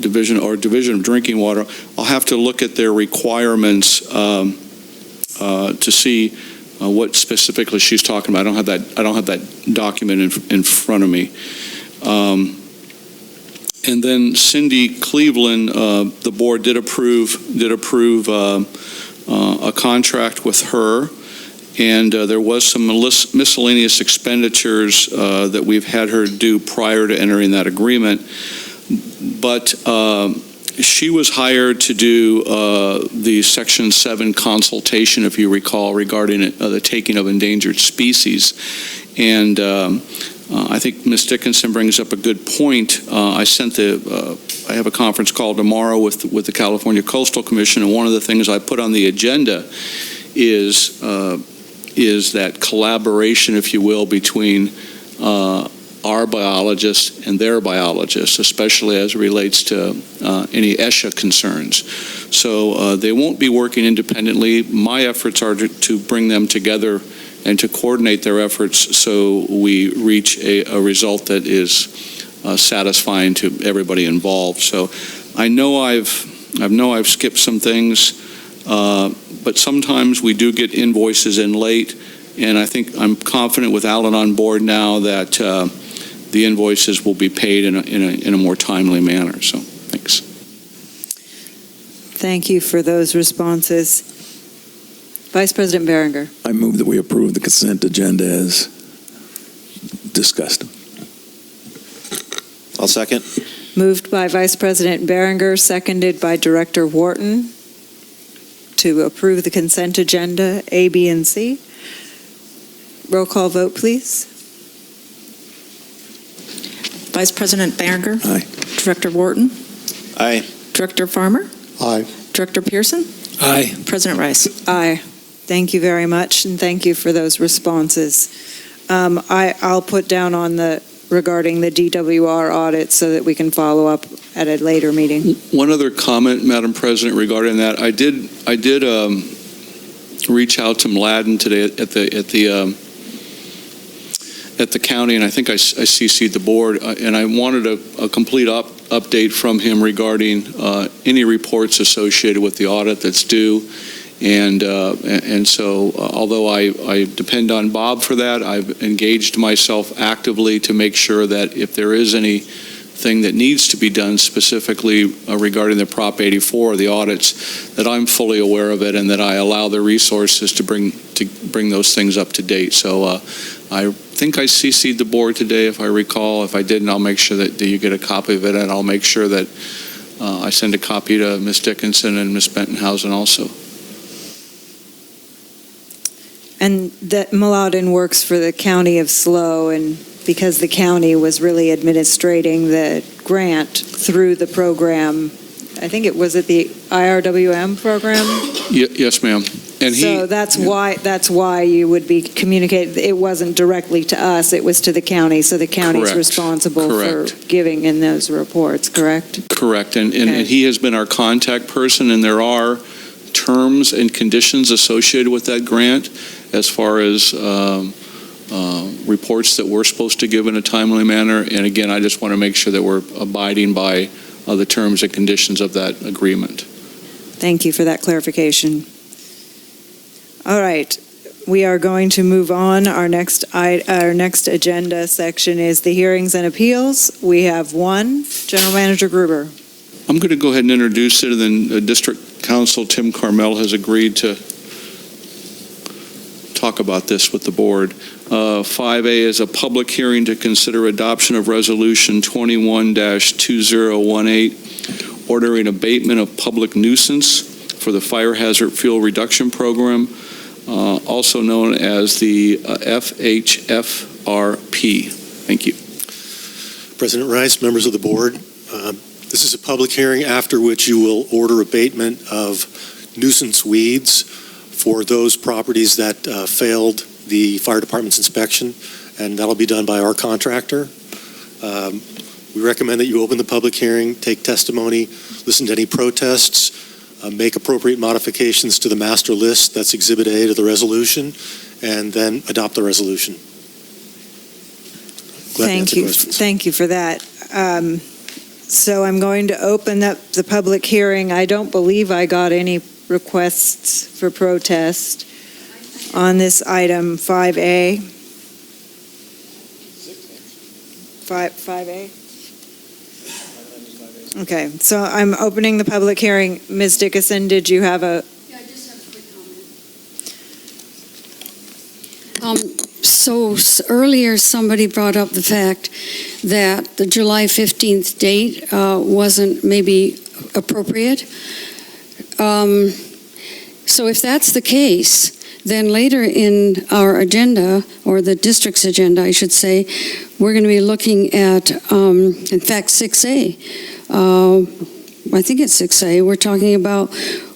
division of drinking water, I'll have to look at their requirements to see what specifically she's talking about. I don't have that document in front of me. And then Cindy Cleveland, the board did approve a contract with her, and there was some miscellaneous expenditures that we've had her do prior to entering that agreement. But she was hired to do the Section 7 consultation, if you recall, regarding the taking of endangered species. And I think Ms. Dickinson brings up a good point. I have a conference call tomorrow with the California Coastal Commission, and one of the things I put on the agenda is that collaboration, if you will, between our biologists and their biologists, especially as it relates to any ESHA concerns. So they won't be working independently. My efforts are to bring them together and to coordinate their efforts so we reach a result that is satisfying to everybody involved. So I know I've skipped some things, but sometimes we do get invoices in late, and I think I'm confident with Alan on board now that the invoices will be paid in a more timely manner. So thanks. Thank you for those responses. Vice President Berenger. I move that we approve the consent agenda as discussed. I'll second. Moved by Vice President Berenger, seconded by Director Wharton to approve the consent agenda A, B, and C. Roll call vote, please. Vice President Berenger. Aye. Director Wharton. Aye. Director Farmer. Aye. Director Pearson. Aye. President Rice. Aye. Thank you very much, and thank you for those responses. I'll put down regarding the DWR audit so that we can follow up at a later meeting. One other comment, Madam President, regarding that. I did reach out to Mladen today at the county, and I think I CC'd the board, and I wanted a complete update from him regarding any reports associated with the audit that's due. And so, although I depend on Bob for that, I've engaged myself actively to make sure that if there is anything that needs to be done specifically regarding the Prop 84, the audits, that I'm fully aware of it and that I allow the resources to bring those things up to date. So I think I CC'd the board today, if I recall. If I didn't, I'll make sure that you get a copy of it, and I'll make sure that I send a copy to Ms. Dickinson and Ms. Bentonhausen also. And that Mladen works for the county of SLO, and because the county was really administrating the grant through the program, I think it was at the IRWM program? Yes, ma'am. And so that's why you would be communicating. It wasn't directly to us, it was to the county, so the county's Correct. responsible Correct. for giving in those reports, correct? Correct, and Okay. he has been our contact person, and there are terms and conditions associated with that grant as far as reports that we're supposed to give in a timely manner. And again, I just want to make sure that we're abiding by the terms and conditions of that agreement. Thank you for that clarification. All right, we are going to move on. Our next agenda section is the hearings and appeals. We have one. General Manager Gruber. I'm going to go ahead and introduce it, and then District Council Tim Carmel has agreed to talk about this with the board. 5A is a public hearing to consider adoption of Resolution 21-2018, ordering abatement of public nuisance for the Fire Hazard Fuel Reduction Program, also known as the FHFRP. Thank you. President Rice, members of the board, this is a public hearing after which you will order abatement of nuisance weeds for those properties that failed the fire department's inspection, and that'll be done by our contractor. We recommend that you open the public hearing, take testimony, listen to any protests, make appropriate modifications to the master list that's Exhibit A to the resolution, and then adopt the resolution. Glad to answer questions. Thank you for that. So I'm going to open up the public hearing. I don't believe I got any requests for protest on this item 5A. 5A? Okay, so I'm opening the public hearing. Ms. Dickinson, did you have a... Yeah, I just have a quick comment. So earlier, somebody brought up the fact that the July 15th date wasn't maybe appropriate. So if that's the case, then later in our agenda, or the district's agenda, I should say, we're going to be looking at, in fact, 6A. I think it's 6A. We're talking about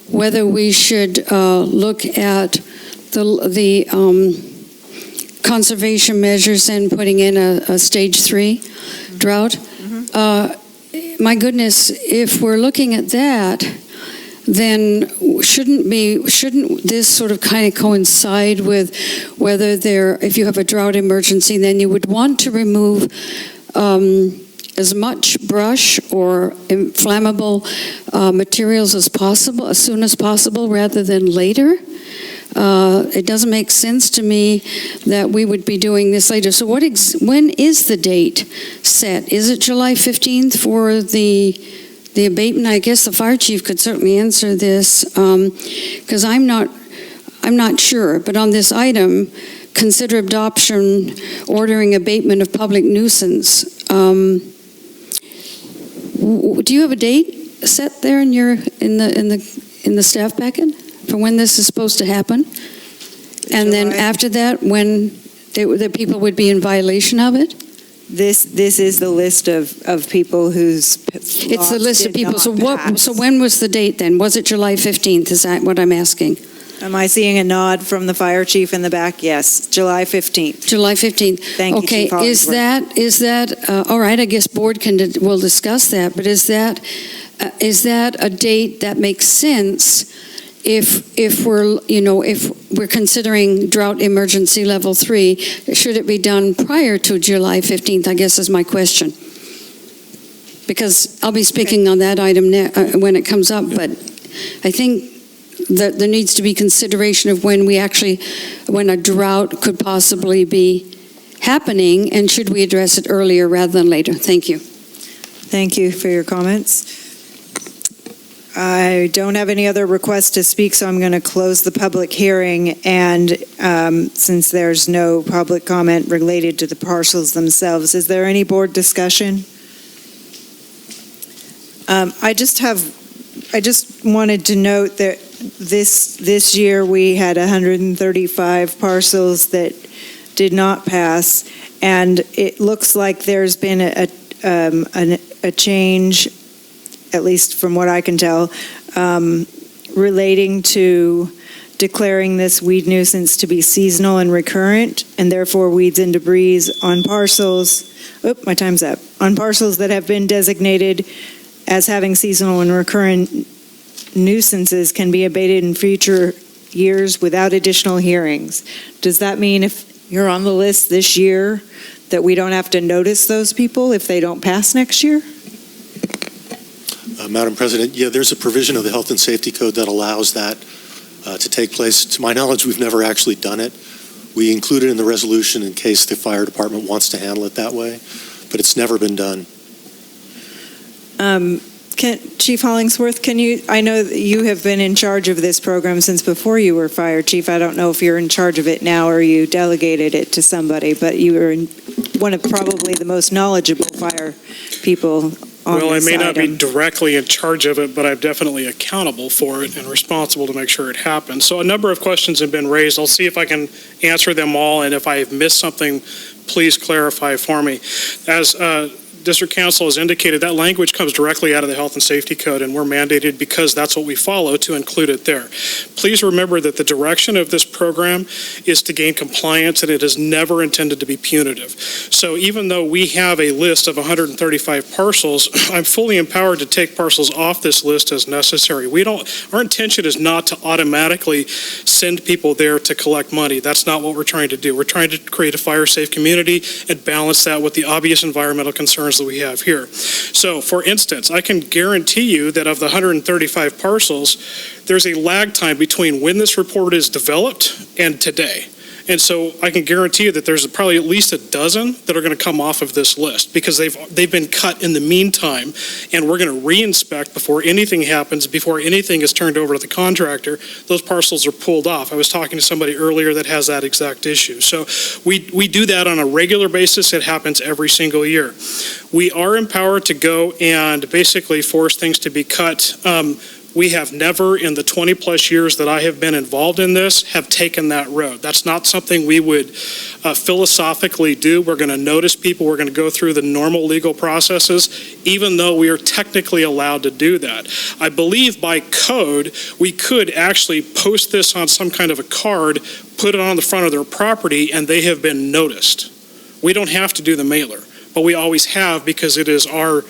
whether we should look at the conservation measures and putting in a stage 3 drought. My goodness, if we're looking at that, then shouldn't this sort of kind of coincide with whether if you have a drought emergency, then you would want to remove as much brush or inflammable materials as possible, as soon as possible, rather than later. It doesn't make sense to me that we would be doing this later. So when is the date set? Is it July 15th for the abatement? I guess the fire chief could certainly answer this, because I'm not sure. But on this item, consider adoption, ordering abatement of public nuisance. Do you have a date set there in the staff packet for when this is supposed to happen? And then after that, when the people would be in violation of it? This is the list of people whose It's the list of people. So when was the date then? Was it July 15th? Is that what I'm asking? Am I seeing a nod from the fire chief in the back? Yes, July 15th. July 15th. Thank you, Chief Hollingsworth. Is that all right? I guess board will discuss that. But is that a date that makes sense if we're considering drought emergency level 3? Should it be done prior to July 15th? I guess is my question. Because I'll be speaking on that item when it comes up. But I think that there needs to be consideration of when a drought could possibly be happening, and should we address it earlier rather than later? Thank you. Thank you for your comments. I don't have any other requests to speak, so I'm going to close the public hearing. And since there's no public comment related to the parcels themselves, is there any board discussion? I just wanted to note that this year we had 135 parcels that did not pass, and it looks like there's been a change, at least from what I can tell, relating to declaring this weed nuisance to be seasonal and recurrent, and therefore weeds and debris on parcels, my time's up, on parcels that have been designated as having seasonal and recurrent nuisances can be abated in future years without additional hearings. Does that mean if you're on the list this year that we don't have to notice those people if they don't pass next year? Madam President, yeah, there's a provision of the Health and Safety Code that allows that to take place. To my knowledge, we've never actually done it. We include it in the resolution in case the fire department wants to handle it that way, but it's never been done. Chief Hollingsworth, I know that you have been in charge of this program since before you were fire chief. I don't know if you're in charge of it now or you delegated it to somebody, but you are one of probably the most knowledgeable fire people on Well, I this may not be item. directly in charge of it, but I'm definitely accountable for it and responsible to make sure it happens. So a number of questions have been raised. I'll see if I can answer them all, and if I have missed something, please clarify for me. As District Council has indicated, that language comes directly out of the Health and Safety Code, and we're mandated because that's what we follow to include it there. Please remember that the direction of this program is to gain compliance, and it is never intended to be punitive. So even though we have a list of 135 parcels, I'm fully empowered to take parcels off this list as necessary. Our intention is not to automatically send people there to collect money. That's not what we're trying to do. We're trying to create a fire-safe community and balance that with the obvious environmental concerns that we have here. So, for instance, I can guarantee you that of the 135 parcels, there's a lag time between when this report is developed and today. And so I can guarantee you that there's probably at least a dozen that are going to come off of this list because they've been cut in the meantime, and we're going to re-inspect before anything happens, before anything is turned over to the contractor. Those parcels are pulled off. I was talking to somebody earlier that has that exact issue. So we do that on a regular basis. It happens every single year. We are empowered to go and basically force things to be cut. We have never, in the 20-plus years that I have been involved in this, have taken that road. That's not something we would philosophically do. We're going to notice people. We're going to go through the normal legal processes, even though we are technically allowed to do that. I believe by code, we could actually post this on some kind of a card, put it on the front of their property, and they have been noticed. We don't have to do the mailer, but we always have because it is our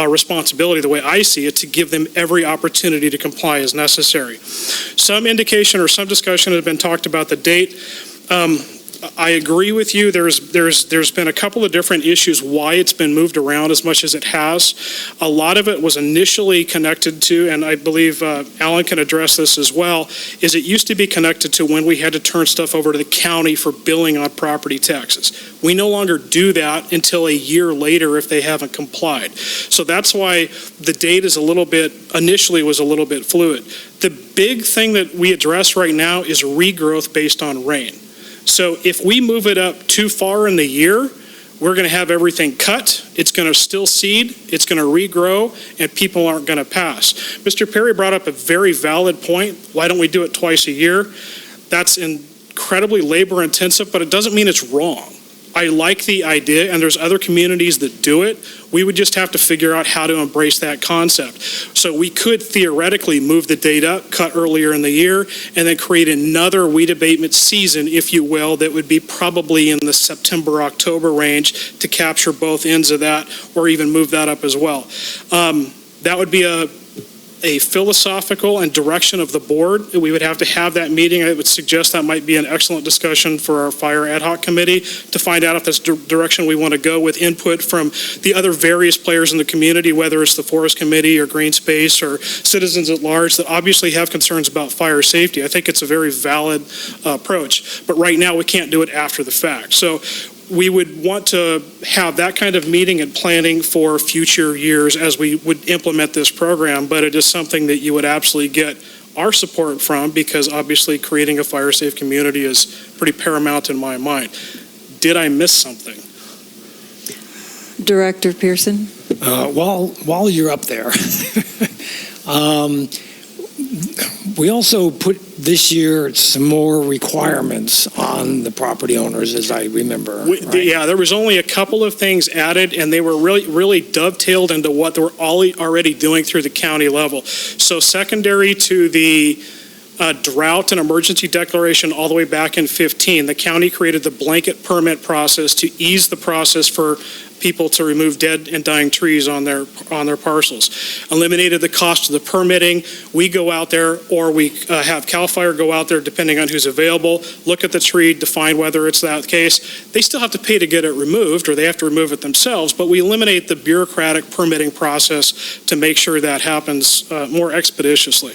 responsibility, the way I see it, to give them every opportunity to comply as necessary. Some indication or some discussion has been talked about the date. I agree with you. There's been a couple of different issues why it's been moved around as much as it has. A lot of it was initially connected to, and I believe Alan can address this as well, is it used to be connected to when we had to turn stuff over to the county for billing on property taxes. We no longer do that until a year later if they haven't complied. So that's why the date is initially was a little bit fluid. The big thing that we address right now is regrowth based on rain. So if we move it up too far in the year, we're going to have everything cut. It's going to still seed. It's going to regrow, and people aren't going to pass. Mr. Perry brought up a very valid point. Why don't we do it twice a year? That's incredibly labor intensive, but it doesn't mean it's wrong. I like the idea, and there's other communities that do it. We would just have to figure out how to embrace that concept. So we could theoretically move the date up, cut earlier in the year, and then create another weed abatement season, if you will, that would be probably in the September-October range to capture both ends of that, or even move that up as well. That would be a philosophical and direction of the board. We would have to have that meeting. I would suggest that might be an excellent discussion for our fire ad hoc committee to find out if that's the direction we want to go, with input from the other various players in the community, whether it's the forest committee or green space or citizens at large that obviously have concerns about fire safety. I think it's a very valid approach, but right now we can't do it after the fact. So we would want to have that kind of meeting and planning for future years as we would implement this program, but it is something that you would absolutely get our support from, because obviously creating a fire-safe community is pretty paramount in my mind. Did I miss something? Director Pearson? While you're up there, we also put this year some more requirements on the property owners, as I remember. Right? Yeah, there was only a couple of things added, and they were really dovetailed into what they were already doing through the county level. So secondary to the drought and emergency declaration all the way back in 2015, the county created the blanket permit process to ease the process for people to remove dead and dying trees on their parcels. Eliminated the cost of the permitting. We go out there, or we have CAL FIRE go out there, depending on who's available, look at the tree, define whether it's that case. They still have to pay to get it removed, or they have to remove it themselves, but we eliminate the bureaucratic permitting process to make sure that happens more expeditiously.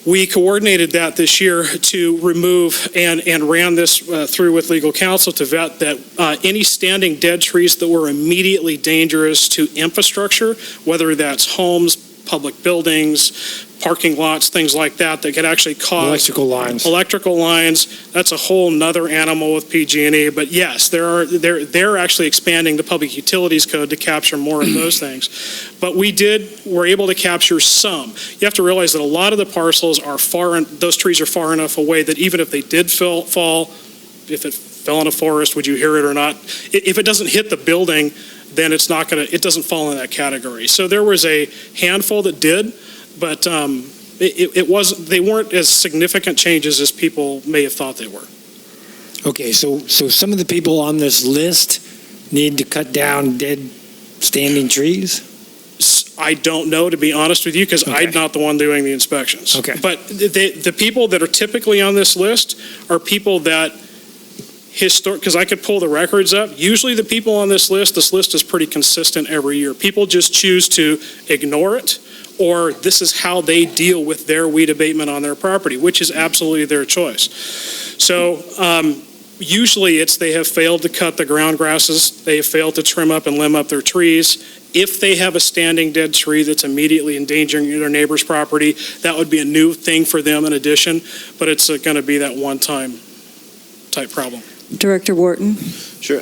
We coordinated that this year to remove and ran this through with legal counsel to vet that any standing dead trees that were immediately dangerous to infrastructure, whether that's homes, public buildings, parking lots, things like that, that could actually cause electrical lines. That's a whole nother animal with PG&E. But yes, they're actually expanding the public utilities code to capture more of those things. But we're able to capture some. You have to realize that a lot of the parcels are those trees are far enough away that even if they did fall, if it fell in a forest, would you hear it or not? If it doesn't hit the building, then it doesn't fall in that category. So there was a handful that did, but they weren't as significant changes as people may have thought they were. Okay, so some of the people on this list need to cut down dead standing trees? I don't know, to be honest with you, because I'm not the one doing the inspections. Okay. But the people that are typically on this list are people that because I could pull the records up. Usually the people on this list is pretty consistent every year. People just choose to ignore it, or this is how they deal with their weed abatement on their property, which is absolutely their choice. So usually they have failed to cut the ground grasses, they have failed to trim up and limb up their trees. If they have a standing dead tree that's immediately endangering their neighbor's property, that would be a new thing for them in addition, but it's going to be that one-time type problem. Director Wharton? Sure.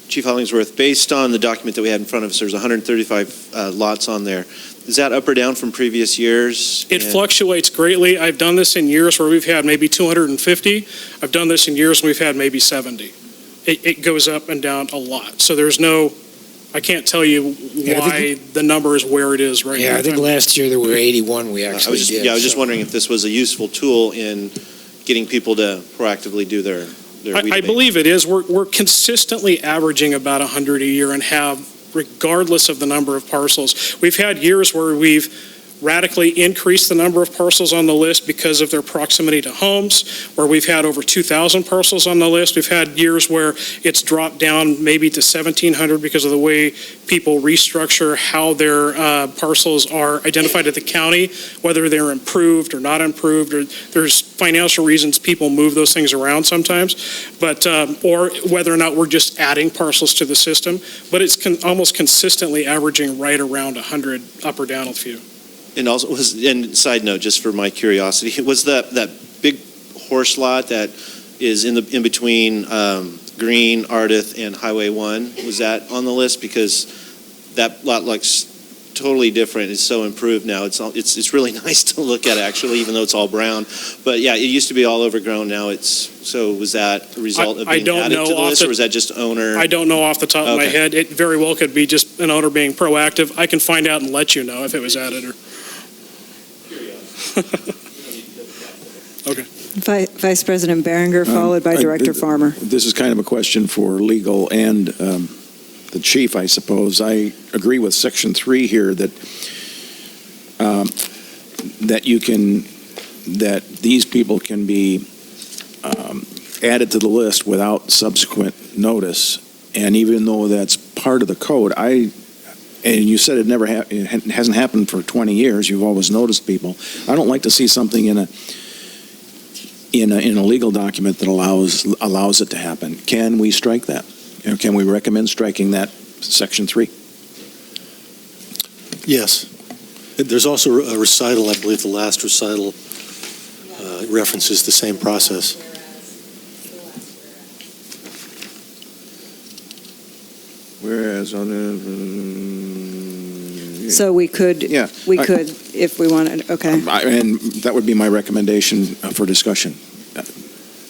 Chief Hollingsworth, based on the document that we had in front of us, there's 135 lots on there. Is that up or down from previous years? It fluctuates greatly. I've done this in years where we've had maybe 250. I've done this in years when we've had maybe 70. It goes up and down a lot. So I can't tell you why the number is where it is right now. Yeah, I think last year there were 81 we actually did. Yeah, I was just wondering if this was a useful tool in getting people to proactively do their I believe it is. We're consistently averaging about 100 a year and have, regardless of the number of parcels. We've had years where we've radically increased the number of parcels on the list because of their proximity to homes, where we've had over 2,000 parcels on the list. We've had years where it's dropped down maybe to 1,700 because of the way people restructure how their parcels are identified at the county, whether they're improved or not improved, or there's financial reasons people move those things around sometimes, but or whether or not we're just adding parcels to the system. But it's almost consistently averaging right around 100, up or down a few. And also, and side note, just for my curiosity, was that big horse lot that is in between Green, Ardith, and Highway 1, was that on the list? Because that lot looks totally different. It's so improved now. It's really nice to look at, actually, even though it's all brown. But yeah, it used to be all overgrown. Now was that a result of being added to the list, or was that just owner? I don't know off the top of my head. It very well could be just an owner being proactive. I can find out and let you know if it was added or. Okay. Vice President Berenger, followed by Director Farmer. This is kind of a question for legal and the chief, I suppose. I agree with Section 3 here that that these people can be added to the list without subsequent notice. And even though that's part of the code, and you said it hasn't happened for 20 years. You've always noticed people. I don't like to see something in a legal document that allows it to happen. Can we strike that? can we recommend striking that section 3? Yes. There's also a recital, I believe the last recital references the same process. Whereas on So we could, if we wanted, okay. and that would be my recommendation for discussion.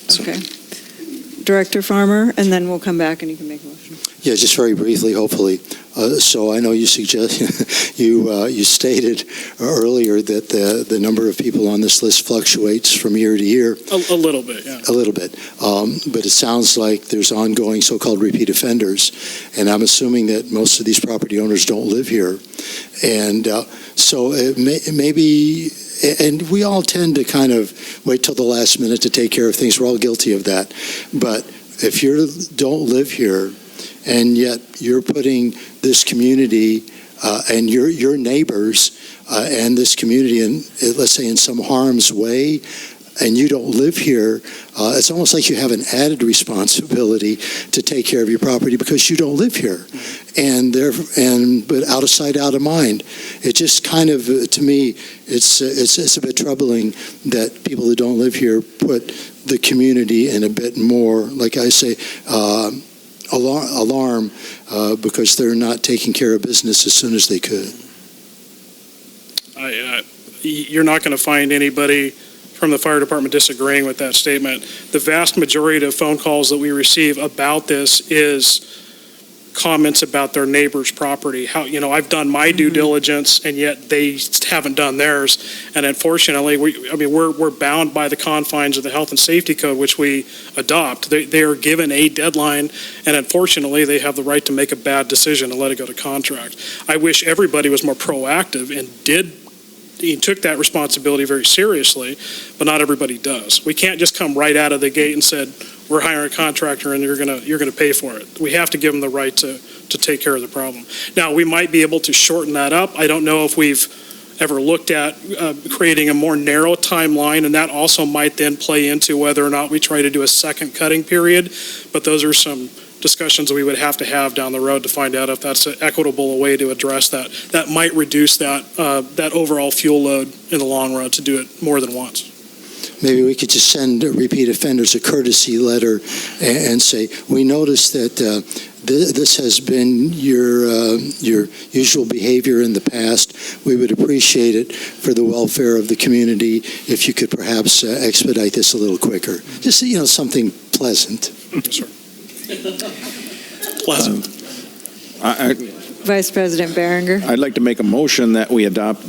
So. Okay. Director Farmer, and then we'll come back and you can make a motion. Yeah, just very briefly, hopefully. So I know you suggest you stated earlier that the number of people on this list fluctuates from year to year. A little bit, yeah. A little bit, but it sounds like there's ongoing so-called repeat offenders, and I'm assuming that most of these property owners don't live here, and so it maybe. And we all tend to kind of wait till the last minute to take care of things. We're all guilty of that. But if you don't live here, and yet you're putting this community and your neighbors and this community in, let's say, in some harm's way, and you don't live here, it's almost like you have an added responsibility to take care of your property because you don't live here. But out of sight, out of mind. It just kind of, to me, it's a bit troubling that people who don't live here put the community in a bit more, like I say, alarm because they're not taking care of business as soon as they could. You're not going to find anybody from the fire department disagreeing with that statement. The vast majority of phone calls that we receive about this is comments about their neighbor's property. How, I've done my due diligence and yet they haven't done theirs. And unfortunately, we're bound by the confines of the health and safety code, which we adopt. They are given a deadline, and unfortunately, they have the right to make a bad decision and let it go to contract. I wish everybody was more proactive and took that responsibility very seriously, but not everybody does. We can't just come right out of the gate and said, we're hiring a contractor and you're gonna pay for it. We have to give them the right to take care of the problem. Now, we might be able to shorten that up. I don't know if we've ever looked at creating a more narrow timeline, and that also might then play into whether or not we try to do a second cutting period, but those are some discussions we would have to have down the road to find out if that's an equitable way to address that. That might reduce that overall fuel load in the long run to do it more than once. Maybe we could just send repeat offenders a courtesy letter and say, we noticed that this has been your usual behavior in the past. We would appreciate it for the welfare of the community if you could perhaps expedite this a little quicker. Just, something pleasant. Sure. Pleasant. Vice President Berenger. I'd like to make a motion that we adopt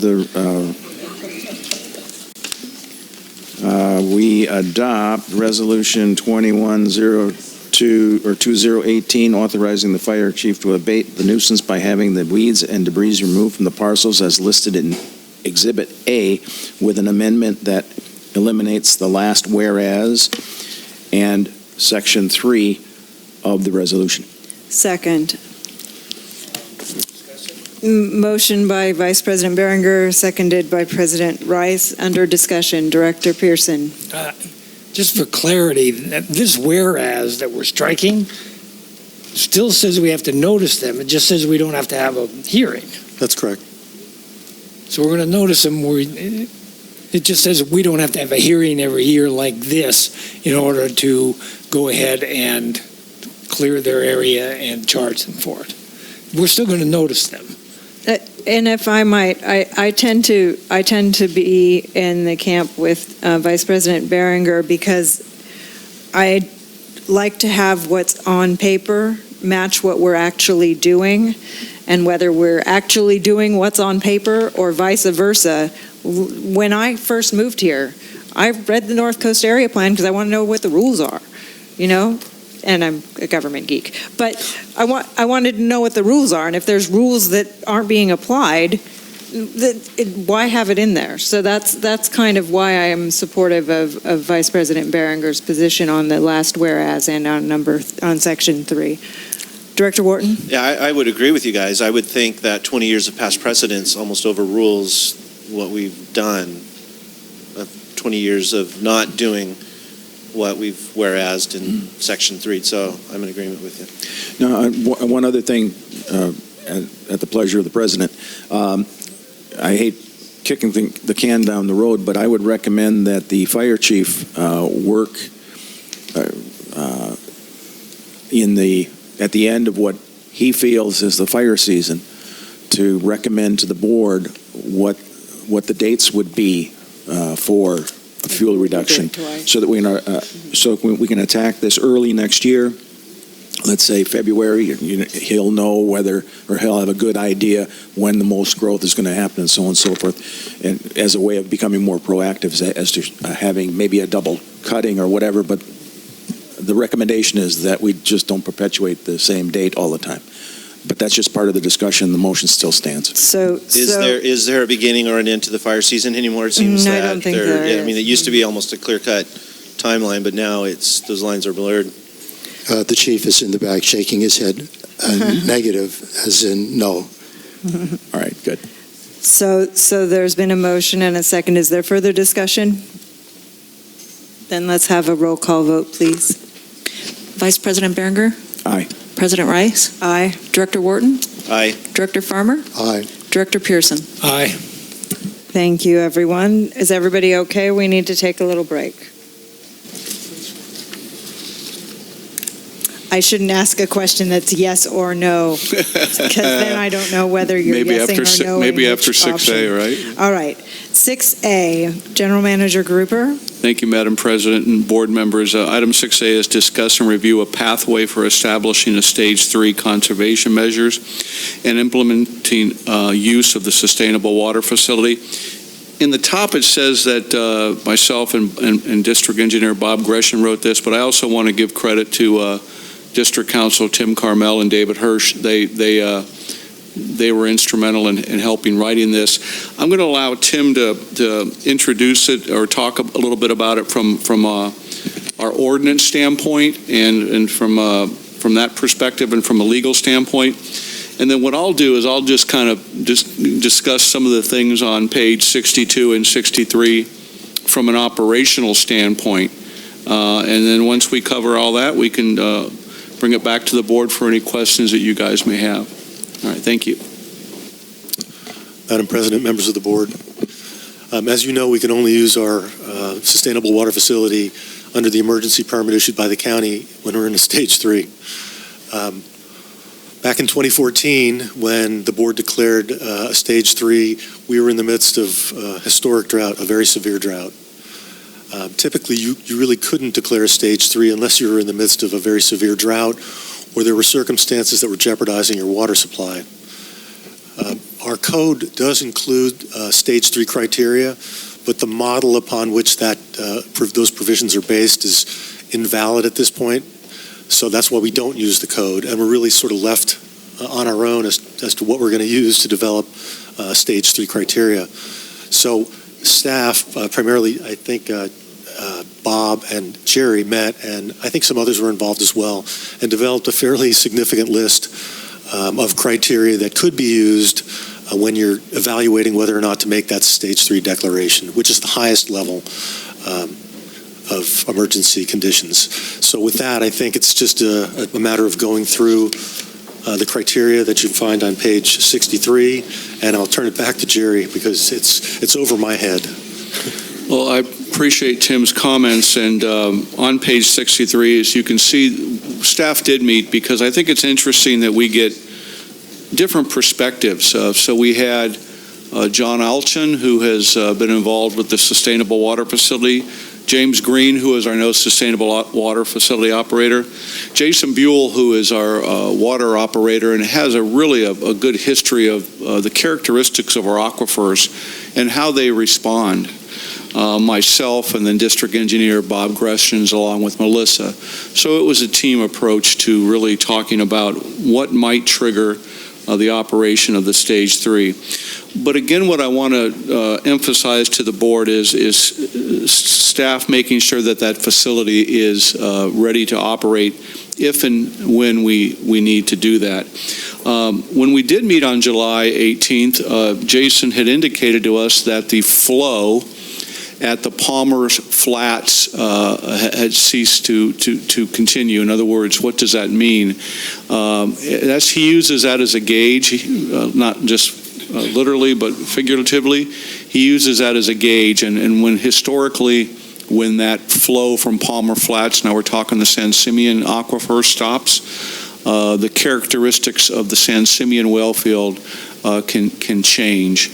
we adopt Resolution 2102 or 2018, authorizing the fire chief to abate the nuisance by having the weeds and debris removed from the parcels as listed in Exhibit A, with an amendment that eliminates the last whereas and Section 3 of the resolution. Second. Motion by Vice President Berenger, seconded by President Rice. Under discussion, Director Pearson. Just for clarity, this whereas that we're striking still says we have to notice them. It just says we don't have to have a hearing. That's correct. So we're going to notice them. It just says we don't have to have a hearing every year like this in order to go ahead and clear their area and charge them for it. We're still going to notice them. And if I might, I tend to be in the camp with Vice President Berenger because I like to have what's on paper match what we're actually doing, and whether we're actually doing what's on paper or vice versa. When I first moved here, I read the North Coast Area Plan because I want to know what the rules are, and I'm a government geek. But I wanted to know what the rules are, and if there's rules that aren't being applied, why have it in there? So that's kind of why I am supportive of Vice President Berenger's position on the last whereas and on Section 3. Director Wharton? Yeah, I would agree with you guys. I would think that 20 years of past precedence almost overrules what we've done. 20 years of not doing what we've whereased in Section 3. So I'm in agreement with you. Now, one other thing, at the pleasure of the president, I hate kicking the can down the road, but I would recommend that the fire chief work at the end of what he feels is the fire season to recommend to the board what the dates would be for fuel reduction, so that we can attack this early next year. Let's say February, he'll know whether, or he'll have a good idea when the most growth is going to happen, and so on and so forth, and as a way of becoming more proactive as to having maybe a double cutting or whatever. But the recommendation is that we just don't perpetuate the same date all the time. But that's just part of the discussion. The motion still stands. Is there a beginning or an end to the fire season anymore? It seems No, I that don't think there is. I mean, it used to be almost a clear-cut timeline, but now those lines are blurred. The chief is in the back shaking his head negative, as in no. All right, good. So there's been a motion and a second. Is there further discussion? Then let's have a roll call vote, please. Vice President Berenger? Aye. President Rice? Aye. Director Wharton? Aye. Director Farmer? Aye. Director Pearson? Aye. Thank you, everyone. Is everybody okay? We need to take a little break. I shouldn't ask a question that's yes or no, because then I don't know whether you're yesing or no. Maybe after 6A, right? All right. 6A, General Manager Gruber. Thank you, Madam President and board members. Item 6A is discuss and review a pathway for establishing a Stage 3 conservation measures and implementing use of the sustainable water facility. In the top, it says that myself and District Engineer Bob Gresham wrote this, but I also want to give credit to District Council Tim Carmel and David Hirsch. They were instrumental in helping writing this. I'm going to allow Tim to introduce it or talk a little bit about it from our ordinance standpoint and from that perspective and from a legal standpoint. And then what I'll do is I'll just kind of discuss some of the things on page 62 and 63 from an operational standpoint. And then once we cover all that, we can bring it back to the board for any questions that you guys may have. All right, thank you. Madam President, members of the board, as you know, we can only use our sustainable water facility under the emergency permit issued by the county when we're in a Stage 3. Back in 2014, when the board declared a Stage 3, we were in the midst of historic drought, a very severe drought. Typically, you really couldn't declare a Stage 3 unless you were in the midst of a very severe drought or there were circumstances that were jeopardizing your water supply. Our code does include Stage 3 criteria, but the model upon which those provisions are based is invalid at this point. So that's why we don't use the code, and we're really sort of left on our own as to what we're going to use to develop Stage 3 criteria. So staff, primarily I think Bob and Jerry met, and I think some others were involved as well, and developed a fairly significant list of criteria that could be used when you're evaluating whether or not to make that Stage 3 declaration, which is the highest level of emergency conditions. So with that, I think it's just a matter of going through the criteria that you find on page 63, and I'll turn it back to Jerry because it's over my head. Well, I appreciate Tim's comments, and on page 63, as you can see, staff did meet because I think it's interesting that we get different perspectives. So we had John Alchin, who has been involved with the Sustainable Water Facility, James Green, who is our No Sustainable Water Facility operator, Jason Buell, who is our water operator and has a good history of the characteristics of our aquifers and how they respond. Myself and then District Engineer Bob Gresham along with Melissa. So it was a team approach to really talking about what might trigger the operation of the Stage 3. But again, what I want to emphasize to the board is staff making sure that facility is ready to operate if and when we need to do that. When we did meet on July 18th, Jason had indicated to us that the flow at the Palmer's Flats had ceased to continue. In other words, what does that mean? He uses that as a gauge, not just literally, but figuratively. He uses that as a gauge, and when that flow from Palmer Flats, now we're talking the San Simeon Aquifer, stops, the characteristics of the San Simeon well field can change.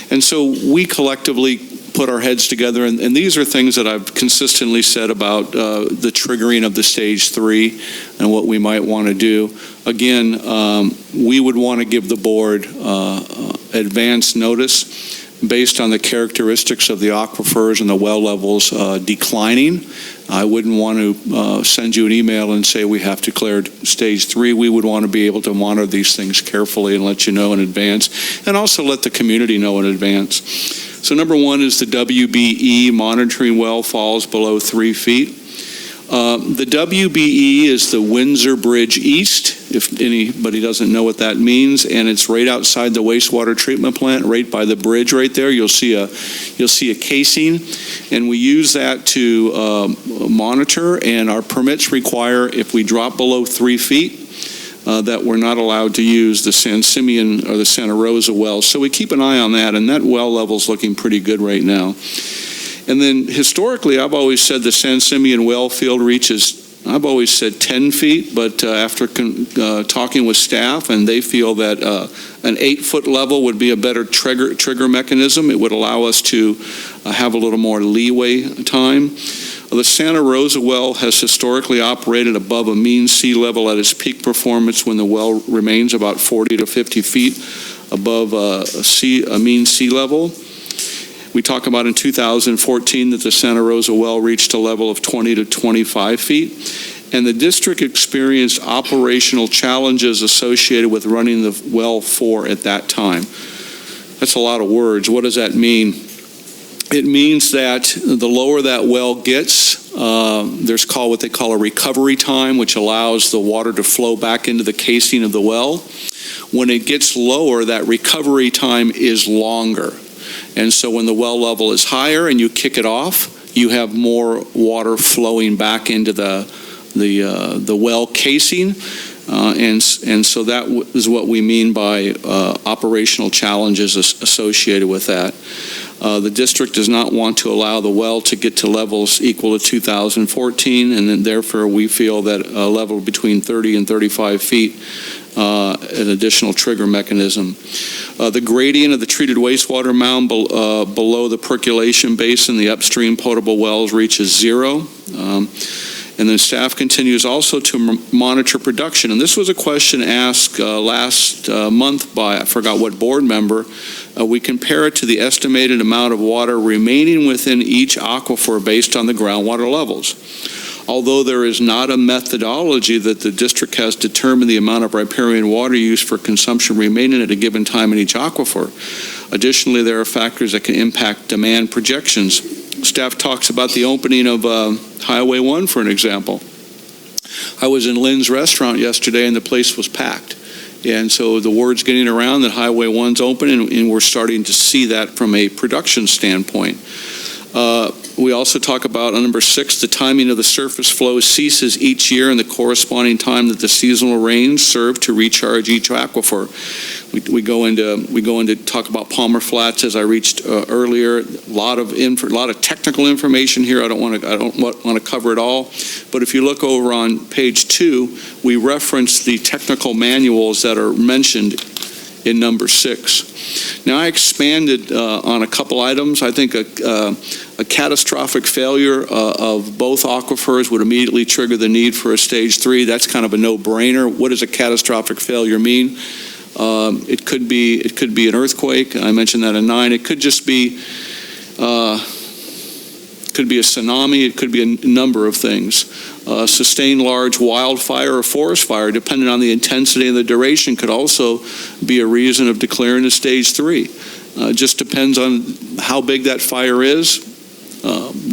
And so we collectively put our heads together, and these are things that I've consistently said about the triggering of the Stage 3 and what we might want to do. Again, we would want to give the board advance notice based on the characteristics of the aquifers and the well levels declining. I wouldn't want to send you an email and say we have declared Stage 3. We would want to be able to monitor these things carefully and let you know in advance, and also let the community know in advance. So number one is the WBE monitoring well falls below 3 feet. The WBE is the Windsor Bridge East, if anybody doesn't know what that means, and it's right outside the wastewater treatment plant, right by the bridge right there. You'll see a casing, and we use that to monitor, and our permits require, if we drop below 3 feet, that we're not allowed to use the San Simeon or the Santa Rosa wells. So we keep an eye on that, and that well level's looking pretty good right now. And then historically, I've always said the San Simeon well field reaches, I've always said 10 feet, but after talking with staff, and they feel that an 8-foot level would be a better trigger mechanism. It would allow us to have a little more leeway time. The Santa Rosa well has historically operated above a mean sea level at its peak performance when the well remains about 40 to 50 feet above a mean sea level. We talk about in 2014 that the Santa Rosa well reached a level of 20 to 25 feet, and the district experienced operational challenges associated with running the well 4 at that time. That's a lot of words. What does that mean? It means that the lower that well gets, there's what they call a recovery time, which allows the water to flow back into the casing of the well. When it gets lower, that recovery time is longer. And so when the well level is higher and you kick it off, you have more water flowing back into the well casing. And so that is what we mean by operational challenges associated with that. The district does not want to allow the well to get to levels equal to 2014, and then therefore we feel that a level between 30 and 35 feet, an additional trigger mechanism. The gradient of the treated wastewater mound below the percolation basin, the upstream potable wells, reaches 0. And then staff continues also to monitor production. And this was a question asked last month by, I forgot what board member. We compare it to the estimated amount of water remaining within each aquifer based on the groundwater levels. Although there is not a methodology that the district has determined the amount of riparian water use for consumption remaining at a given time in each aquifer. Additionally, there are factors that can impact demand projections. Staff talks about the opening of Highway 1, for an example. I was in Lynn's restaurant yesterday, and the place was packed. And so the word's getting around that Highway 1's open, and we're starting to see that from a production standpoint. We also talk about, on number 6, the timing of the surface flow ceases each year and the corresponding time that the seasonal rains serve to recharge each aquifer. We go into talk about Palmer Flats, as I reached earlier. A lot of technical information here. I don't want to cover it all. But if you look over on page 2, we reference the technical manuals that are mentioned in number 6. Now, I expanded on a couple items. I think a catastrophic failure of both aquifers would immediately trigger the need for a Stage 3. That's kind of a no-brainer. What does a catastrophic failure mean? It could be an earthquake. I mentioned that in 9. It could just be could be a tsunami. It could be a number of things. Sustained large wildfire or forest fire, depending on the intensity and the duration, could also be a reason of declaring a Stage 3. Just depends on how big that fire is,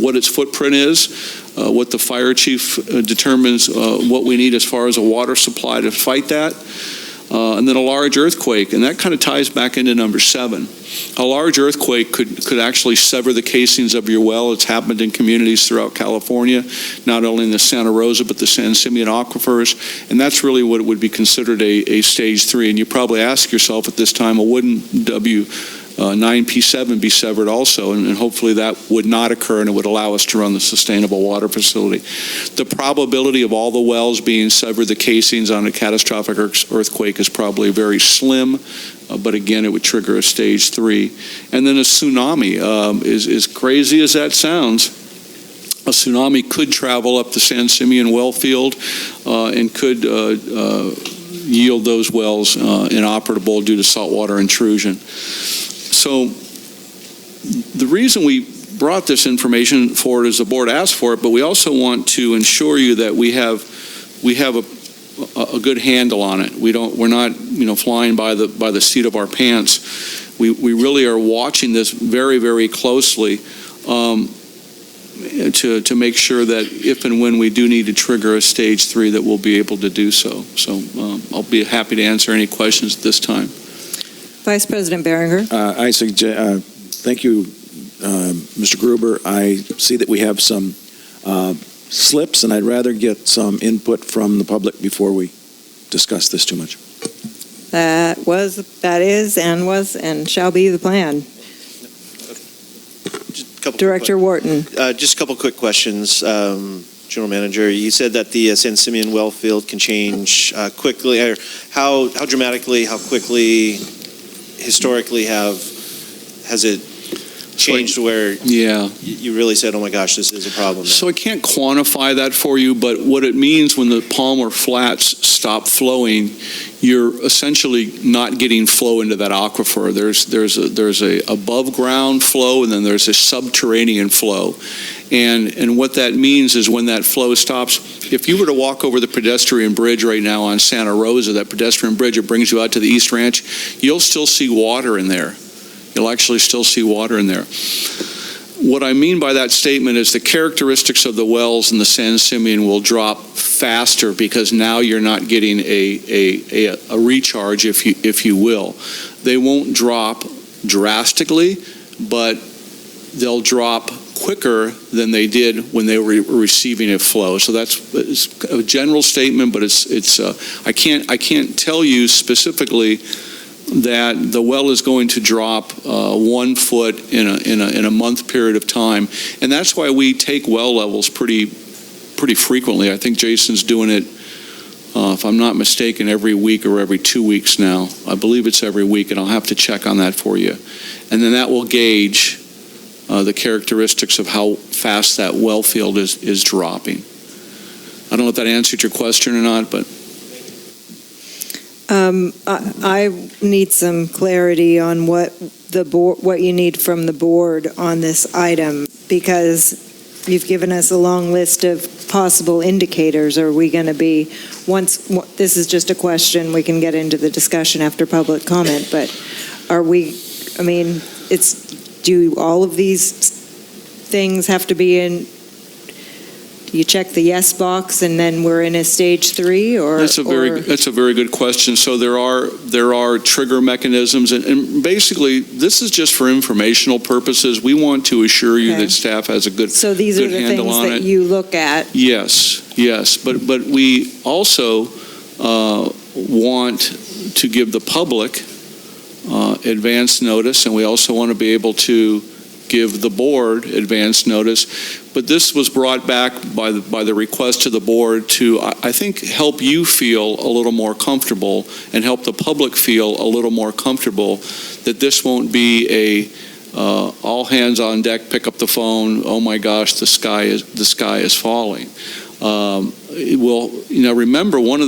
what its footprint is, what the fire chief determines what we need as far as a water supply to fight that. and then a large earthquake, and that kind of ties back into number 7. A large earthquake could actually sever the casings of your well. It's happened in communities throughout California, not only in the Santa Rosa, but the San Simeon aquifers, and that's really what would be considered a stage 3. And you probably ask yourself at this time, well, wouldn't W9P7 be severed also? And hopefully that would not occur, and it would allow us to run the sustainable water facility. The probability of all the wells being severed, the casings on a catastrophic earthquake, is probably very slim, but again, it would trigger a stage 3. And then a tsunami, as crazy as that sounds, a tsunami could travel up the San Simeon well field and could yield those wells inoperable due to saltwater intrusion. So the reason we brought this information forward is the board asked for it, but we also want to ensure you that we have a good handle on it. We're not flying by the seat of our pants. We really are watching this very, very closely to make sure that if and when we do need to trigger a stage 3, that we'll be able to do so. So I'll be happy to answer any questions at this time. Vice President Behringer. I suggest, thank you, Mr. Gruber. I see that we have some slips, and I'd rather get some input from the public before we discuss this too much. That is, and shall be the plan. Director Wharton. Just a couple quick questions. General Manager, you said that the San Simeon well field can change quickly. Or how dramatically, how quickly, historically has it changed where you really said, oh my gosh, this is a problem now? So I can't quantify that for you, but what it means when the Palmer Flats stop flowing, you're essentially not getting flow into that aquifer. There's a above ground flow, and then there's a subterranean flow. And what that means is when that flow stops, if you were to walk over the pedestrian bridge right now on Santa Rosa, that pedestrian bridge that brings you out to the East Ranch, you'll still see water in there. You'll actually still see water in there. What I mean by that statement is the characteristics of the wells in the San Simeon will drop faster because now you're not getting a recharge, if you will. They won't drop drastically, but they'll drop quicker than they did when they were receiving a flow. So it's a general statement, but I can't tell you specifically that the well is going to drop 1 foot in a month period of time, and that's why we take well levels pretty frequently. I think Jason's doing it, if I'm not mistaken, every week or every 2 weeks now. I believe it's every week, and I'll have to check on that for you. And then that will gauge the characteristics of how fast that well field is dropping. I don't know if that answered your question or not, but. I need some clarity on what you need from the board on this item, because you've given us a long list of possible indicators. Are we going to be, this is just a question, we can get into the discussion after public comment, but do all of these things have to be in? You check the yes box and then we're in a stage 3, or that's a very good question. So there are trigger mechanisms, and basically this is just for informational purposes. We want to assure you that staff has a good So these are the things that you look at. Yes, but we also want to give the public advance notice, and we also want to be able to give the board advance notice. But this was brought back by the request to the board to, I think, help you feel a little more comfortable and help the public feel a little more comfortable that this won't be a all hands on deck, pick up the phone, oh my gosh, the sky is falling. Remember, one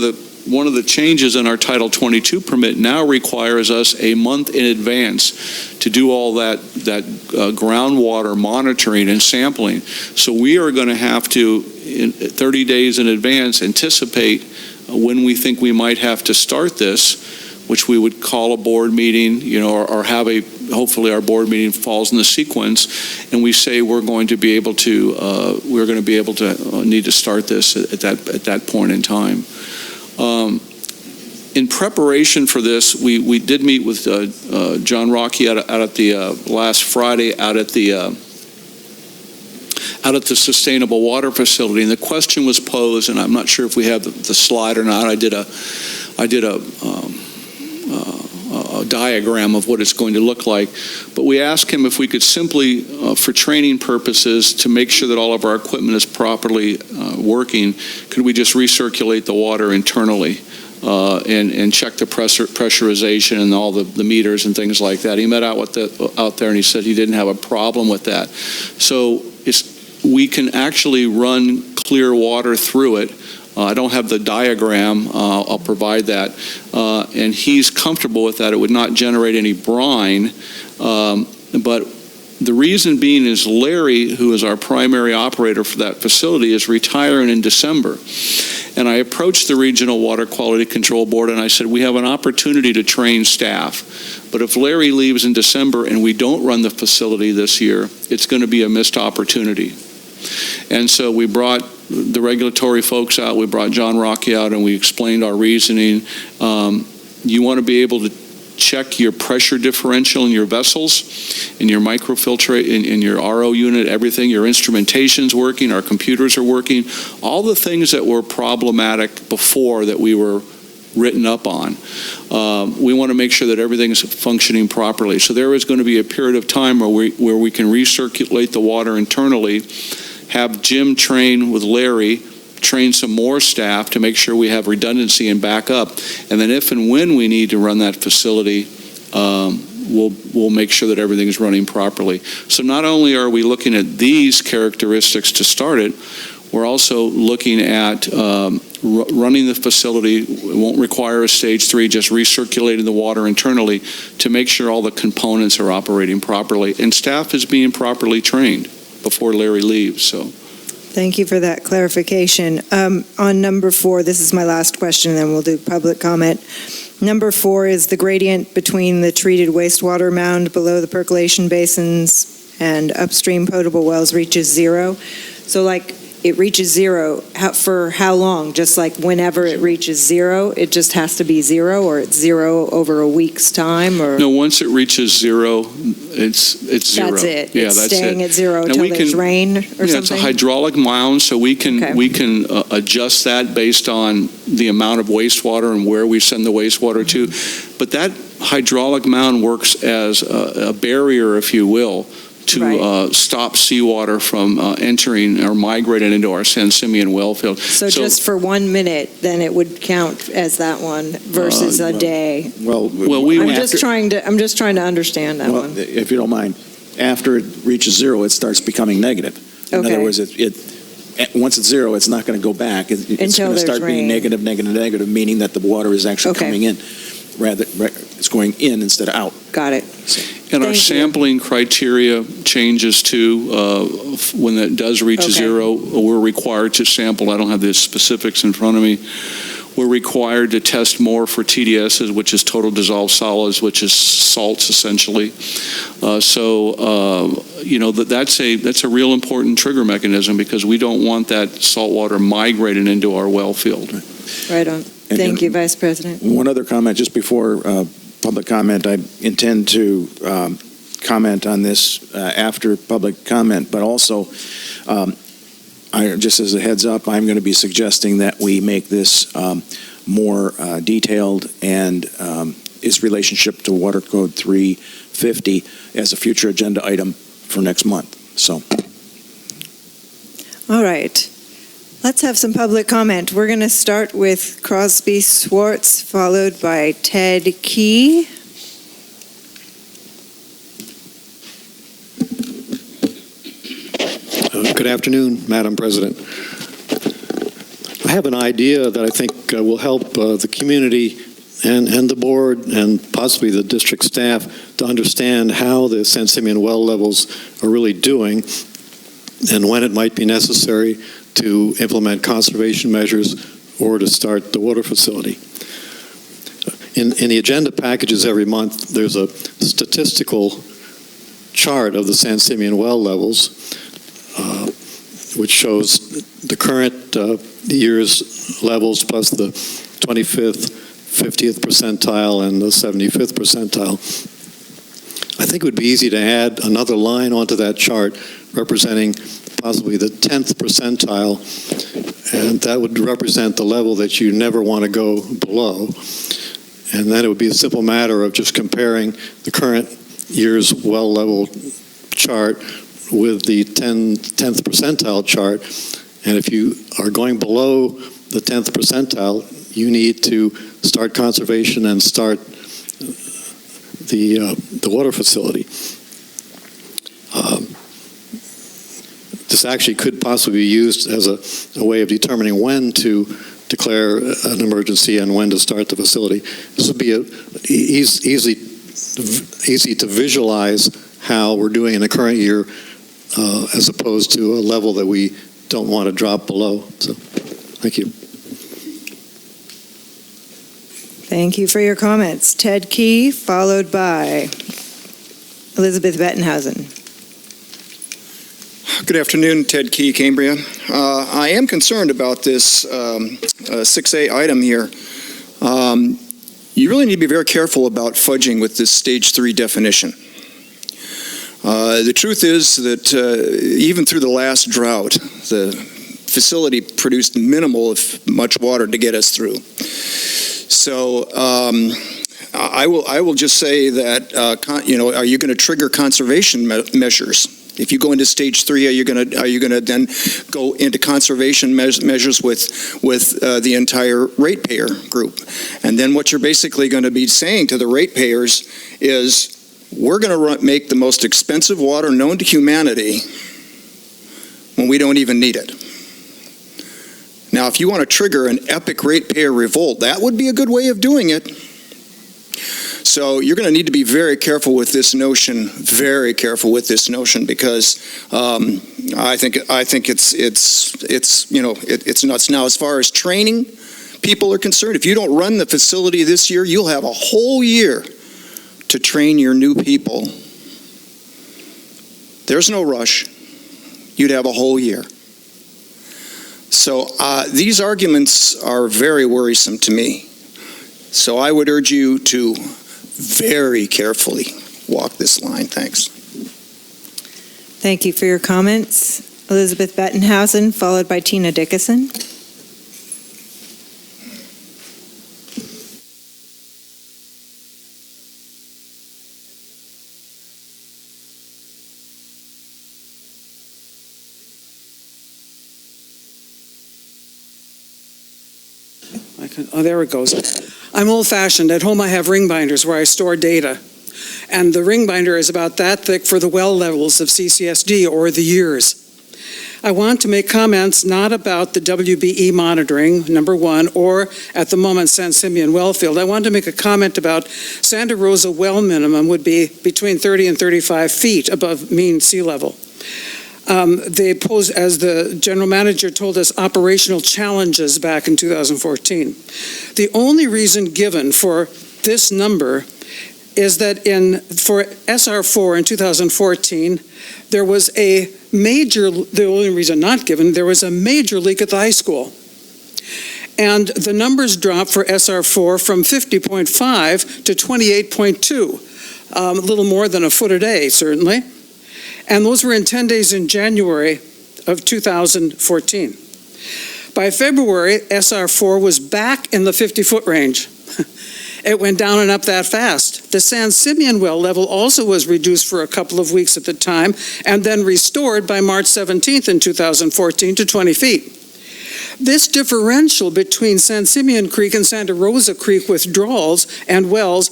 of the changes in our Title 22 permit now requires us a month in advance to do all that groundwater monitoring and sampling. So we are going to have to, 30 days in advance, anticipate when we think we might have to start this, which we would call a board meeting, or have hopefully our board meeting falls in the sequence, and we say we're going to be able to need to start this at that point in time. In preparation for this, we did meet with John Rocky out at the last Friday out at the Sustainable Water Facility, and the question was posed, and I'm not sure if we have the slide or not. I did a diagram of what it's going to look like, but we asked him if we could simply, for training purposes, to make sure that all of our equipment is properly working, could we just recirculate the water internally and check the pressurization and all the meters and things like that. He met out there and he said he didn't have a problem with that. So we can actually run clear water through it. I don't have the diagram. I'll provide that. And he's comfortable with that. It would not generate any brine. But the reason being is Larry, who is our primary operator for that facility, is retiring in December. And I approached the Regional Water Quality Control Board and I said, we have an opportunity to train staff. But if Larry leaves in December and we don't run the facility this year, it's going to be a missed opportunity. And so we brought the regulatory folks out, we brought John Rocky out, and we explained our reasoning. You want to be able to check your pressure differential in your vessels, in your microfiltrate, in your RO unit, everything, your instrumentation's working, our computers are working, all the things that were problematic before that we were written up on. We want to make sure that everything is functioning properly. So there is going to be a period of time where we can recirculate the water internally, have Jim train with Larry, train some more staff to make sure we have redundancy and backup. And then if and when we need to run that facility, we'll make sure that everything is running properly. So not only are we looking at these characteristics to start it, we're also looking at running the facility. It won't require a stage 3, just recirculating the water internally to make sure all the components are operating properly. And staff is being properly trained before Larry leaves. So. Thank you for that clarification. On number 4, this is my last question, and then we'll do public comment. Number 4 is the gradient between the treated wastewater mound below the percolation basins and upstream potable wells reaches 0. So it reaches 0 for how long? Just like whenever it reaches 0, it just has to be 0, or it's 0 over a week's time? Or? No, once it reaches 0, it's 0. That's it. Yeah, it's that's staying it. at 0 until there's rain or something? It's a hydraulic mound, so we can adjust that based on the amount of wastewater and where we send the wastewater to. But that hydraulic mound works as a barrier, if you will, to stop seawater from entering or migrating into our San Simeon well field. So just for 1 minute, then it would count as that one versus a day. I'm just trying to understand that one. If you don't mind, after it reaches 0, it starts becoming negative. In other words, once it's 0, it's not going to go back. It's going to start being negative, meaning that the water is actually coming in. Rather, it's going in instead of out. Got it. And our sampling criteria changes too. When it does reach 0, we're required to sample. I don't have the specifics in front of me. We're required to test more for TDSs, which is total dissolved solids, which is salts essentially. That's a real important trigger mechanism because we don't want that salt water migrating into our well field. Right on. Thank you, Vice President. One other comment just before public comment. I intend to comment on this after public comment, but also, just as a heads up, I'm going to be suggesting that we make this more detailed and its relationship to Water Code 350 as a future agenda item for next month. So. All right. Let's have some public comment. We're going to start with Crosby Swartz, followed by Ted Key. Good afternoon, Madam President. I have an idea that I think will help the community and the board and possibly the district staff to understand how the San Simeon well levels are really doing and when it might be necessary to implement conservation measures or to start the water facility. In the agenda packages every month, there's a statistical chart of the San Simeon well levels, which shows the current year's levels plus the 25th, 50th percentile and the 75th percentile. I think it would be easy to add another line onto that chart representing possibly the 10th percentile, and that would represent the level that you never want to go below. And then it would be a simple matter of just comparing the current year's well level chart with the 10th percentile chart. And if you are going below the 10th percentile, you need to start conservation and start the water facility. This actually could possibly be used as a way of determining when to declare an emergency and when to start the facility. This would be easy to visualize how we're doing in the current year as opposed to a level that we don't want to drop below. So, thank you. Thank you for your comments. Ted Key, followed by Elizabeth Bettenhausen. Good afternoon, Ted Key, Cambria. I am concerned about this 6A item here. You really need to be very careful about fudging with this stage 3 definition. The truth is that even through the last drought, the facility produced minimal, if much, water to get us through. So I will just say that, are you going to trigger conservation measures? If you go into stage 3, are you going to then go into conservation measures with the entire ratepayer group? And then what you're basically going to be saying to the ratepayers is, we're going to make the most expensive water known to humanity when we don't even need it. Now, if you want to trigger an epic ratepayer revolt, that would be a good way of doing it. So you're going to need to be very careful with this notion, because I think it's nuts. Now, as far as training people are concerned, if you don't run the facility this year, you'll have a whole year to train your new people. There's no rush. You'd have a whole year. So these arguments are very worrisome to me. So I would urge you to very carefully walk this line. Thanks. Thank you for your comments. Elizabeth Bettenhausen, followed by Tina Dickinson. Oh, there it goes. I'm old-fashioned. At home I have ring binders where I store data. And the ring binder is about that thick for the well levels of CCSD, or the years. I want to make comments not about the WBE monitoring, number one, or at the moment San Simeon Wellfield. I want to make a comment about Santa Rosa well minimum would be between 30 and 35 feet above mean sea level. They pose, as the general manager told us, operational challenges back in 2014. The only reason given for this number is that for SR4 in 2014, there was a major, the only reason not given, there was a major leak at the high school. And the numbers dropped for SR4 from 50.5 to 28.2, a little more than a foot a day, certainly. And those were in 10 days in January of 2014. By February, SR4 was back in the 50-foot range. It went down and up that fast. The San Simeon well level also was reduced for a couple of weeks at the time, and then restored by March 17th in 2014 to 20 feet. This differential between San Simeon Creek and Santa Rosa Creek withdrawals and wells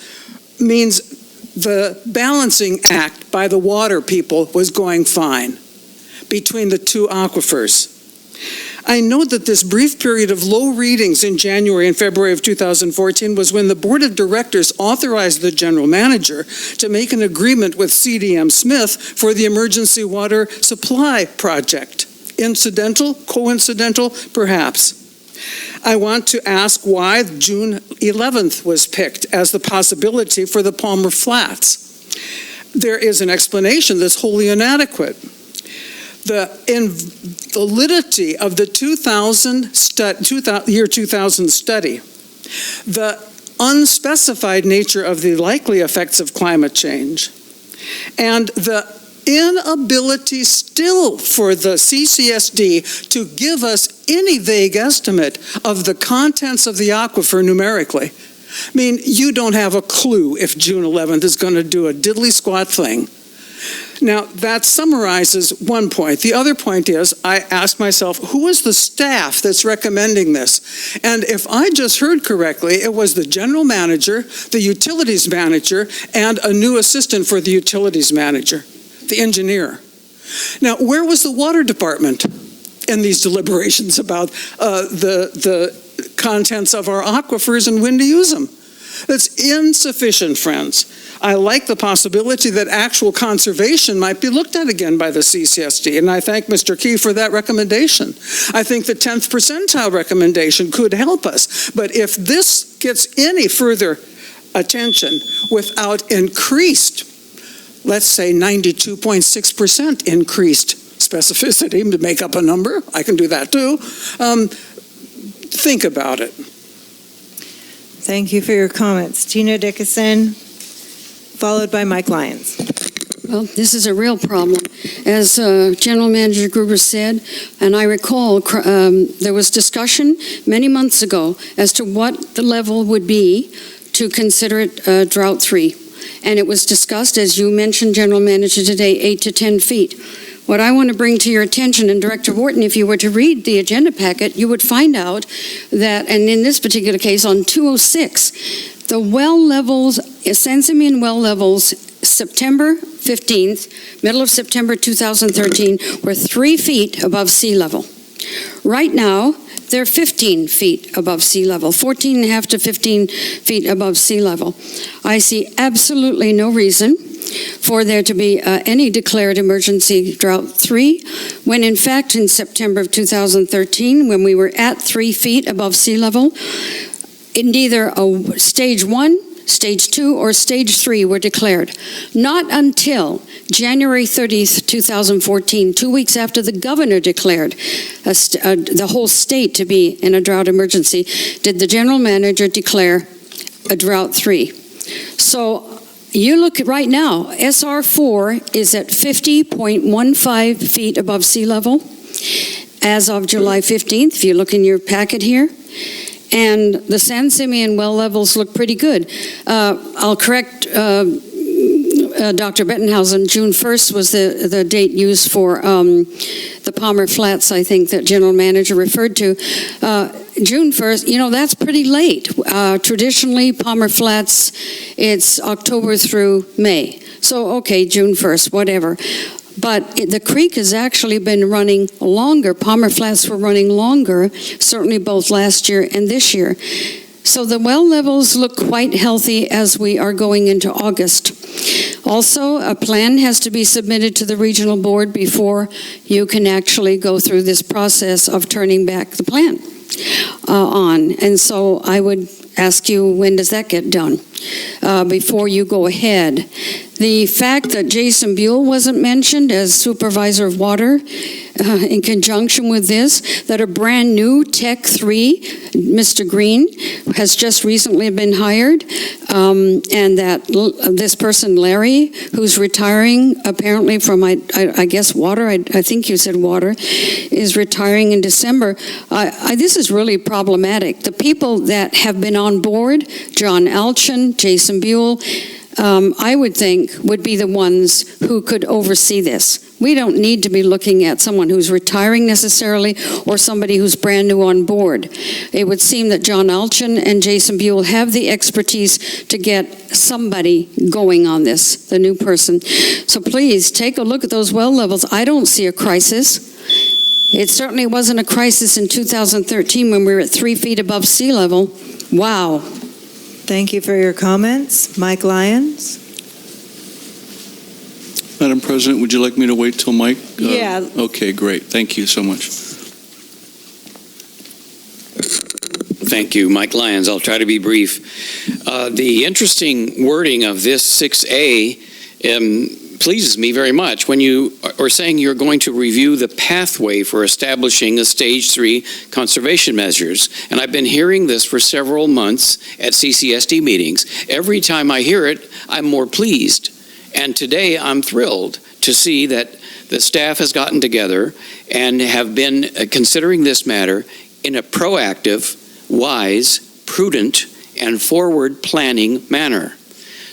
means the balancing act by the water people was going fine between the two aquifers. I note that this brief period of low readings in January and February of 2014 was when the Board of Directors authorized the General Manager to make an agreement with CDM Smith for the emergency water supply project. Incidental, coincidental, perhaps. I want to ask why June 11th was picked as the possibility for the Palmer Flats. There is an explanation that's wholly inadequate. The invalidity of the year 2000 study, the unspecified nature of the likely effects of climate change, and the inability still for the CCSD to give us any vague estimate of the contents of the aquifer numerically. I mean, you don't have a clue if June 11th is going to do a diddly squat thing. Now, that summarizes one point. The other point is, I asked myself, who is the staff that's recommending this? And if I just heard correctly, it was the general manager, the utilities manager, and a new assistant for the utilities manager, the engineer. Now, where was the water department in these deliberations about the contents of our aquifers and when to use them? That's insufficient, friends. I like the possibility that actual conservation might be looked at again by the CCSD, and I thank Mr. Key for that recommendation. I think the 10th percentile recommendation could help us, but if this gets any further attention without increased, let's say 92.6% increased specificity to make up a number, I can do that too, think about it. Thank you for your comments. Tina Dickinson, followed by Mike Lyons. Well, this is a real problem. As General Manager Gruber said, and I recall there was discussion many months ago as to what the level would be to consider it drought 3. And it was discussed, as you mentioned, General Manager, today, 8 to 10 feet. What I want to bring to your attention, and Director Wharton, if you were to read the agenda packet, you would find out that, and in this particular case, on 206, the well levels, Sansamian well levels, September 15th, middle of September 2013, were 3 feet above sea level. Right now, they're 15 feet above sea level, 14.5 to 15 feet above sea level. I see absolutely no reason for there to be any declared emergency drought 3, when in fact in September of 2013, when we were at 3 feet above sea level, in either a stage 1, stage 2, or stage 3 were declared. Not until January 30th, 2014, 2 weeks after the governor declared the whole state to be in a drought emergency, did the general manager declare a drought 3. So you look at right now, SR4 is at 50.15 feet above sea level as of July 15th, if you look in your packet here. And the San Simeon well levels look pretty good. I'll correct Dr. Bettenhausen. June 1st was the date used for the Palmer Flats, I think, that General Manager referred to. June 1st, that's pretty late. Traditionally, Palmer Flats, it's October through May. So, okay, June 1st, whatever. But the creek has actually been running longer. Palmer Flats were running longer, certainly both last year and this year. So the well levels look quite healthy as we are going into August. Also, a plan has to be submitted to the regional board before you can actually go through this process of turning back the plan on. And so I would ask you, when does that get done before you go ahead? The fact that Jason Buell wasn't mentioned as supervisor of water in conjunction with this, that a brand new Tech 3, Mr. Green, has just recently been hired, and that this person, Larry, who's retiring apparently from, I guess, water, I think you said water, is retiring in December. This is really problematic. The people that have been on board, John Alchin, Jason Buell, I would think would be the ones who could oversee this. We don't need to be looking at someone who's retiring necessarily or somebody who's brand new on board. It would seem that John Alchin and Jason Buell have the expertise to get somebody going on this, the new person. So please take a look at those well levels. I don't see a crisis. It certainly wasn't a crisis in 2013 when we were at 3 feet above sea level. Wow. Thank you for your comments. Mike Lyons. Madam President, would you like me to wait till Mike? Yeah. Okay, great. Thank you so much. Thank you, Mike Lyons. I'll try to be brief. The interesting wording of this 6A pleases me very much. When you or saying you're going to review the pathway for establishing a Stage 3 conservation measures. And I've been hearing this for several months at CCSD meetings. Every time I hear it, I'm more pleased. And today I'm thrilled to see that the staff has gotten together and have been considering this matter in a proactive, wise, prudent, and forward planning manner.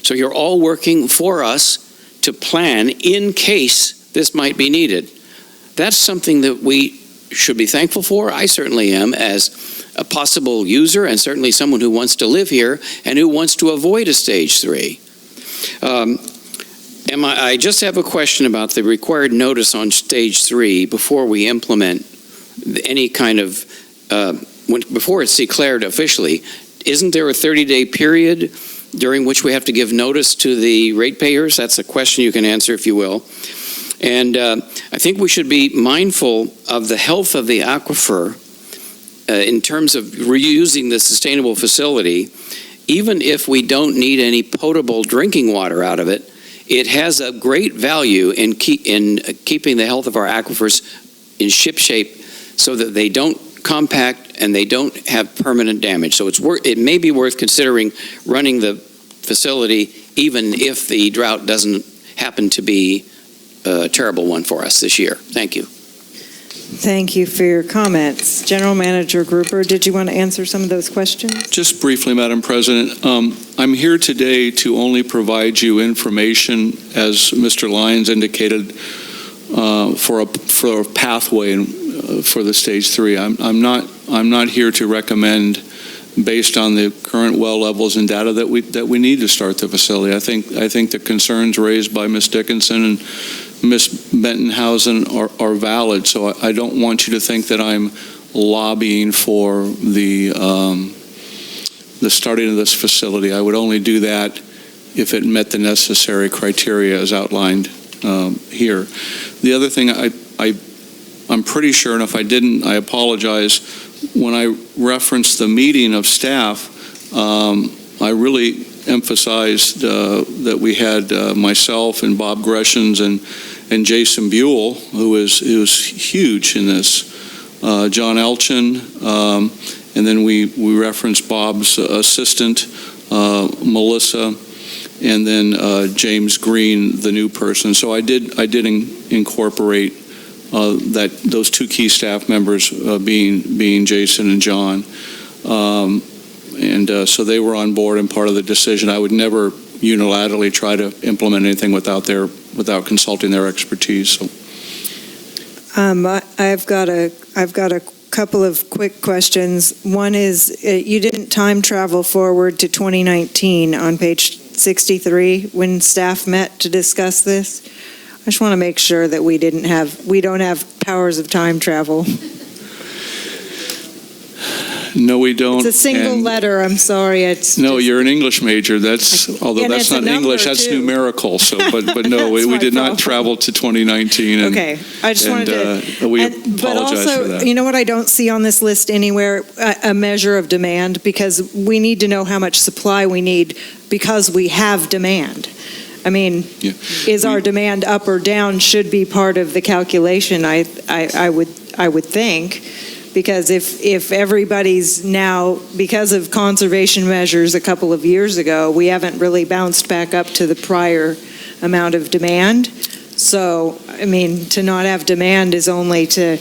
So you're all working for us to plan in case this might be needed. That's something that we should be thankful for. I certainly am, as a possible user and certainly someone who wants to live here and who wants to avoid a Stage 3. I just have a question about the required notice on Stage 3 before we implement any kind of, before it's declared officially. Isn't there a 30-day period during which we have to give notice to the ratepayers? That's a question you can answer, if you will. And I think we should be mindful of the health of the aquifer in terms of reusing the sustainable facility. Even if we don't need any potable drinking water out of it, it has a great value in keeping the health of our aquifers in shipshape so that they don't compact and they don't have permanent damage. So it may be worth considering running the facility even if the drought doesn't happen to be a terrible one for us this year. Thank you. Thank you for your comments. General Manager Gruber, did you want to answer some of those questions? Just briefly, Madam President, I'm here today to only provide you information, as Mr. Lyons indicated, for a pathway for the Stage 3. I'm not here to recommend, based on the current well levels and data, that we need to start the facility. I think the concerns raised by Ms. Dickinson and Ms. Bentonhausen are valid. So I don't want you to think that I'm lobbying for the starting of this facility. I would only do that if it met the necessary criteria as outlined here. The other thing I'm pretty sure, and if I didn't, I apologize, when I referenced the meeting of staff, I really emphasized that we had myself and Bob Greshams and Jason Buell, who is huge in this, John Elchin, and then we referenced Bob's assistant, Melissa, and then James Green, the new person. So I did incorporate those two key staff members being Jason and John. So they were on board and part of the decision. I would never unilaterally try to implement anything without consulting their expertise. So. I've got a couple of quick questions. One is, you didn't time travel forward to 2019 on page 63 when staff met to discuss this. I just want to make sure that we don't have powers of time travel. No, we don't. It's a single letter. I'm sorry. You're an English major. Although that's not English, that's numerical. So, but no, we did not travel to 2019. Okay, I just wanted to. We apologize but also, for that. You know what? I don't see on this list anywhere a measure of demand, because we need to know how much supply we need because we have demand. I mean, is our demand up or down should be part of the calculation. I would think. Because if everybody's now, because of conservation measures a couple of years ago, we haven't really bounced back up to the prior amount of demand. So, I mean, to not have demand is only to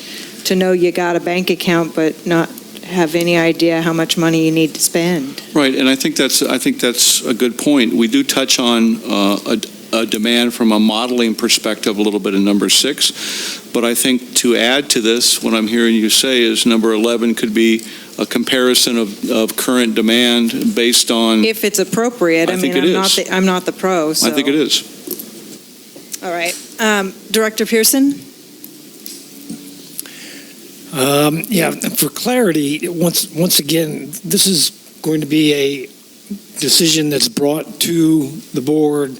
know you got a bank account, but not have any idea how much money you need to spend. Right, and I think that's a good point. We do touch on a demand from a modeling perspective a little bit in number 6. But I think to add to this, what I'm hearing you say is number 11 could be a comparison of current demand based on... If it's appropriate. I mean, I'm not the pro, so... I think it is. All right. Director Pearson? For clarity, once again, this is going to be a decision that's brought to the board,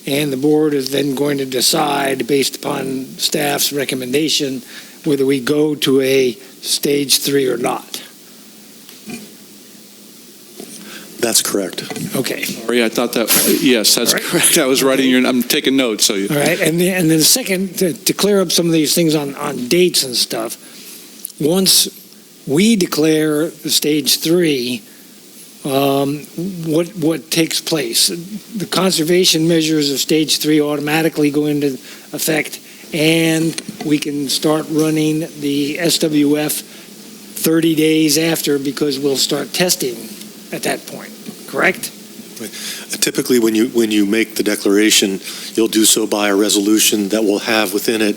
and the board is then going to decide, based upon staff's recommendation, whether we go to a Stage 3 or not. That's correct. Okay. Sorry, I thought that, yes, that's All right. correct. I was writing I'm taking notes, so you. All right, and then the second, to clear up some of these things on dates and stuff, once we declare the stage 3, what takes place? The conservation measures of stage 3 automatically go into effect, and we can start running the SWF 30 days after, because we'll start testing at that point, correct? Typically, when you make the declaration, you'll do so by a resolution that will have within it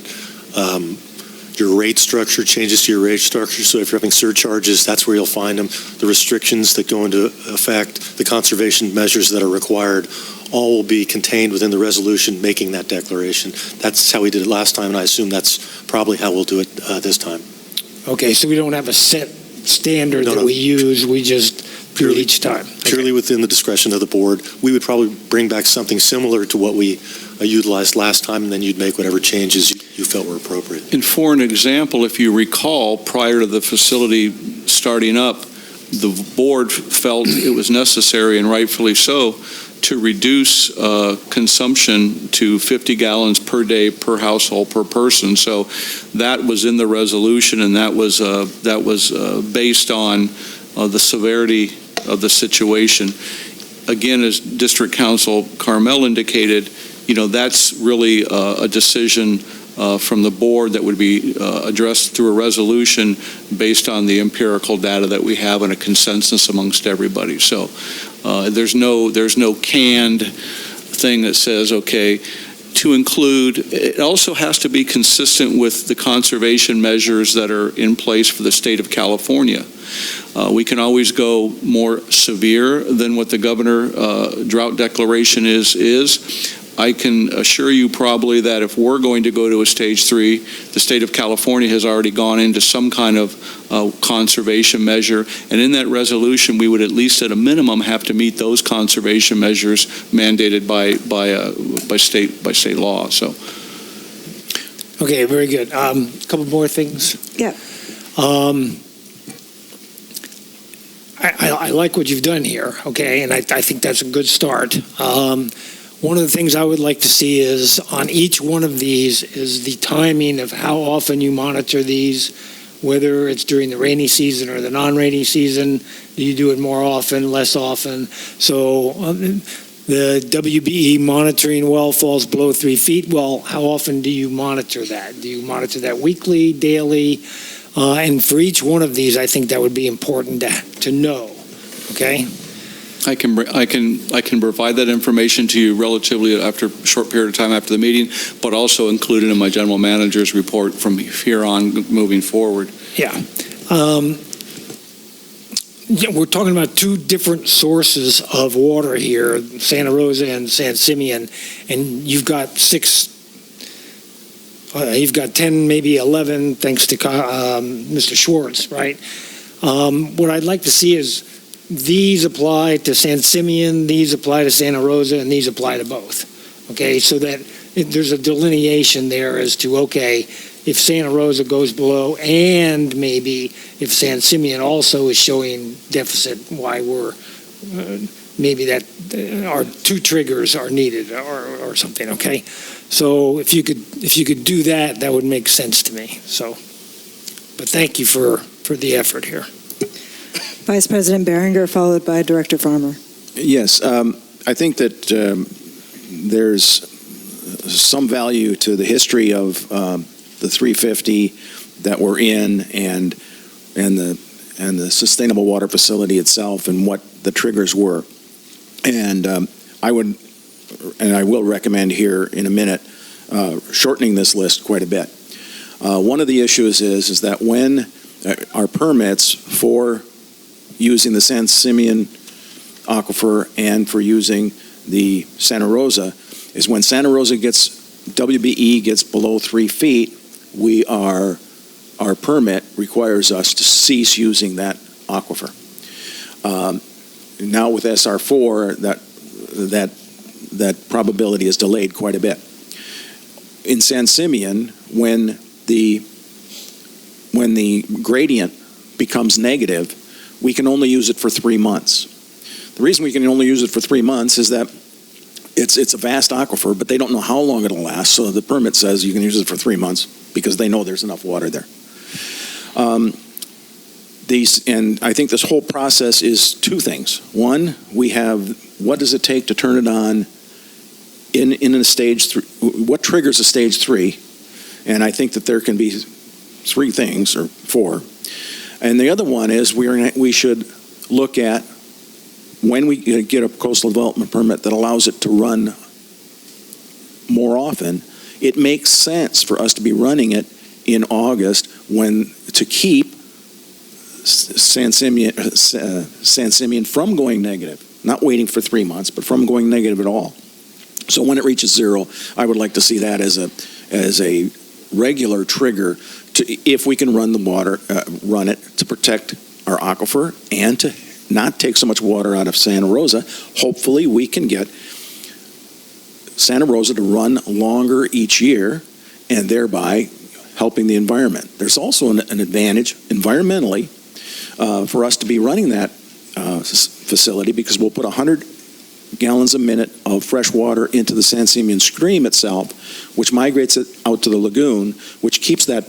your rate structure, changes to your rate structure. So if you're having surcharges, that's where you'll find them. The restrictions that go into effect, the conservation measures that are required, all will be contained within the resolution making that declaration. That's how we did it last time, and I assume that's probably how we'll do it this time. Okay, so we don't have a set standard that we use, we just do it each time. Purely within the discretion of the board. We would probably bring back something similar to what we utilized last time, and then you'd make whatever changes you felt were appropriate. And for an example, if you recall, prior to the facility starting up, the board felt it was necessary, and rightfully so, to reduce consumption to 50 gallons per day per household per person. So that was in the resolution, and that was based on the severity of the situation. Again, as District Council Carmel indicated, that's really a decision from the board that would be addressed through a resolution based on the empirical data that we have and a consensus amongst everybody. So there's no canned thing that says, okay, to include, it also has to be consistent with the conservation measures that are in place for the state of California. We can always go more severe than what the governor drought declaration is. I can assure you probably that if we're going to go to a stage 3, the state of California has already gone into some kind of conservation measure, and in that resolution we would at least at a minimum have to meet those conservation measures mandated by state law. So Okay, very good. A couple more things. Yeah. I like what you've done here, okay, and I think that's a good start. One of the things I would like to see is on each one of these is the timing of how often you monitor these, whether it's during the rainy season or the non-rainy season. Do you do it more often, less often? So the WBE monitoring well falls below 3 feet. Well, how often do you monitor that? Do you monitor that weekly, daily? And for each one of these, I think that would be important to know, okay? I can provide that information to you relatively after a short period of time after the meeting, but also include it in my general manager's report from here on moving forward. Yeah. We're talking about 2 different sources of water here, Santa Rosa and San Simeon, and you've got 10, maybe 11, thanks to Mr. Schwartz, right? What I'd like to see is these apply to San Simeon, these apply to Santa Rosa, and these apply to both, okay? So that there's a delineation there as to, okay, if Santa Rosa goes below and maybe if San Simeon also is showing deficit, why we're, maybe that our 2 triggers are needed or something, okay? So if you could do that, that would make sense to me. So, but thank you for the effort here. Vice President Behringer, followed by Director Farmer. Yes, I think that there's some value to the history of the 350 that we're in and the sustainable water facility itself and what the triggers were. And I will recommend here in a minute shortening this list quite a bit. One of the issues is that when our permits for using the San Simeon aquifer and for using the Santa Rosa is when Santa Rosa WBE gets below 3 feet, our permit requires us to cease using that aquifer. Now with SR4, that probability is delayed quite a bit. In San Simeon, when the gradient becomes negative, we can only use it for 3 months. The reason we can only use it for 3 months is that it's a vast aquifer, but they don't know how long it'll last. So the permit says you can use it for 3 months because they know there's enough water there. And I think this whole process is two things. One, we have what does it take to turn it on in a stage 3? What triggers a stage 3? And I think that there can be 3 things or 4. And the other one is we should look at when we get a coastal development permit that allows it to run more often, it makes sense for us to be running it in August to keep San Simeon from going negative, not waiting for 3 months, but from going negative at all. So when it reaches 0, I would like to see that as a regular trigger if we can run it to protect our aquifer and to not take so much water out of Santa Rosa. Hopefully we can get Santa Rosa to run longer each year and thereby helping the environment. There's also an advantage environmentally for us to be running that facility because we'll put 100 gallons a minute of fresh water into the San Simeon stream itself, which migrates it out to the lagoon, which keeps that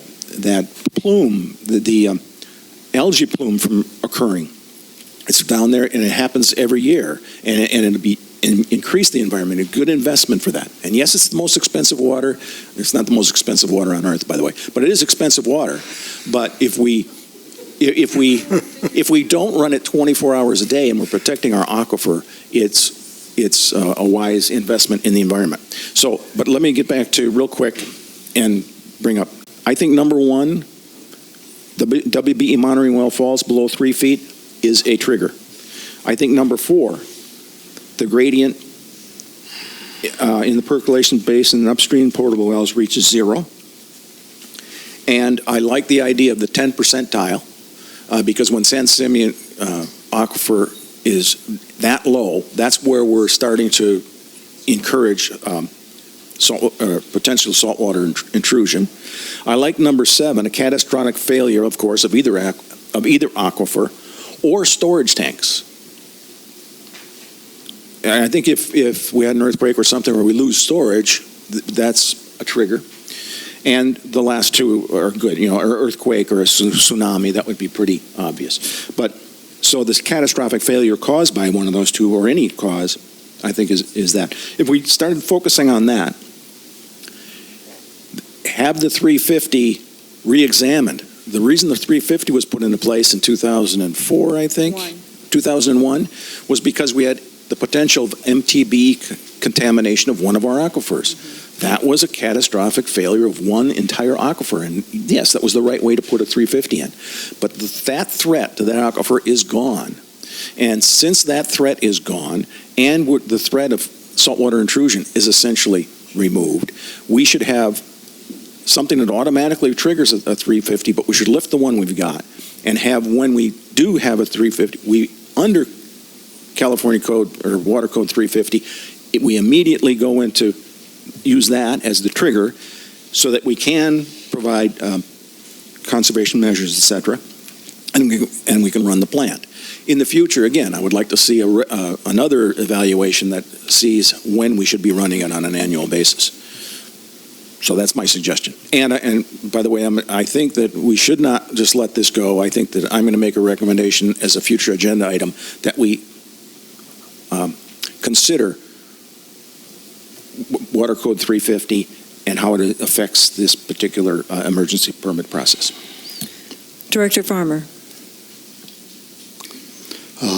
plume, the algae plume from occurring. It's down there, and it happens every year, and it'll be increase the environment, a good investment for that. And yes, it's the most expensive water. It's not the most expensive water on earth, by the way, but it is expensive water. But if we don't run it 24 hours a day and we're protecting our aquifer, it's a wise investment in the environment. So, but let me get back to real quick and bring up. I think number 1, the WBE monitoring well falls below 3 feet is a trigger. I think number 4, the gradient in the percolation basin and upstream portable wells reaches 0. And I like the idea of the 10 percentile because when San Simeon aquifer is that low, that's where we're starting to encourage potential saltwater intrusion. I like number 7, a catastrophic failure, of course, of either aquifer or storage tanks. And I think if we had an earthquake or something where we lose storage, that's a trigger. And the last 2 are good, an earthquake or a tsunami, that would be pretty obvious. But so this catastrophic failure caused by one of those 2 or any cause, I think is that. If we started focusing on that, have the 350 re-examined. The reason the 350 was put into place in 2004, I think, 2001, was because we had the potential of MTBE contamination of one of our aquifers. That was a catastrophic failure of one entire aquifer, and yes, that was the right way to put a 350 in. But that threat to that aquifer is gone. And since that threat is gone, and the threat of saltwater intrusion is essentially removed, we should have something that automatically triggers a 350, but we should lift the one we've got and have, when we do have a 350, we under California Code or Water Code 350, we immediately go into use that as the trigger so that we can provide conservation measures, etc., and we can run the plant. In the future, again, I would like to see another evaluation that sees when we should be running it on an annual basis. So that's my suggestion. And by the way, I think that we should not just let this go. I think that I'm going to make a recommendation as a future agenda item that we consider Water Code 350 and how it affects this particular emergency permit process. Director Farmer.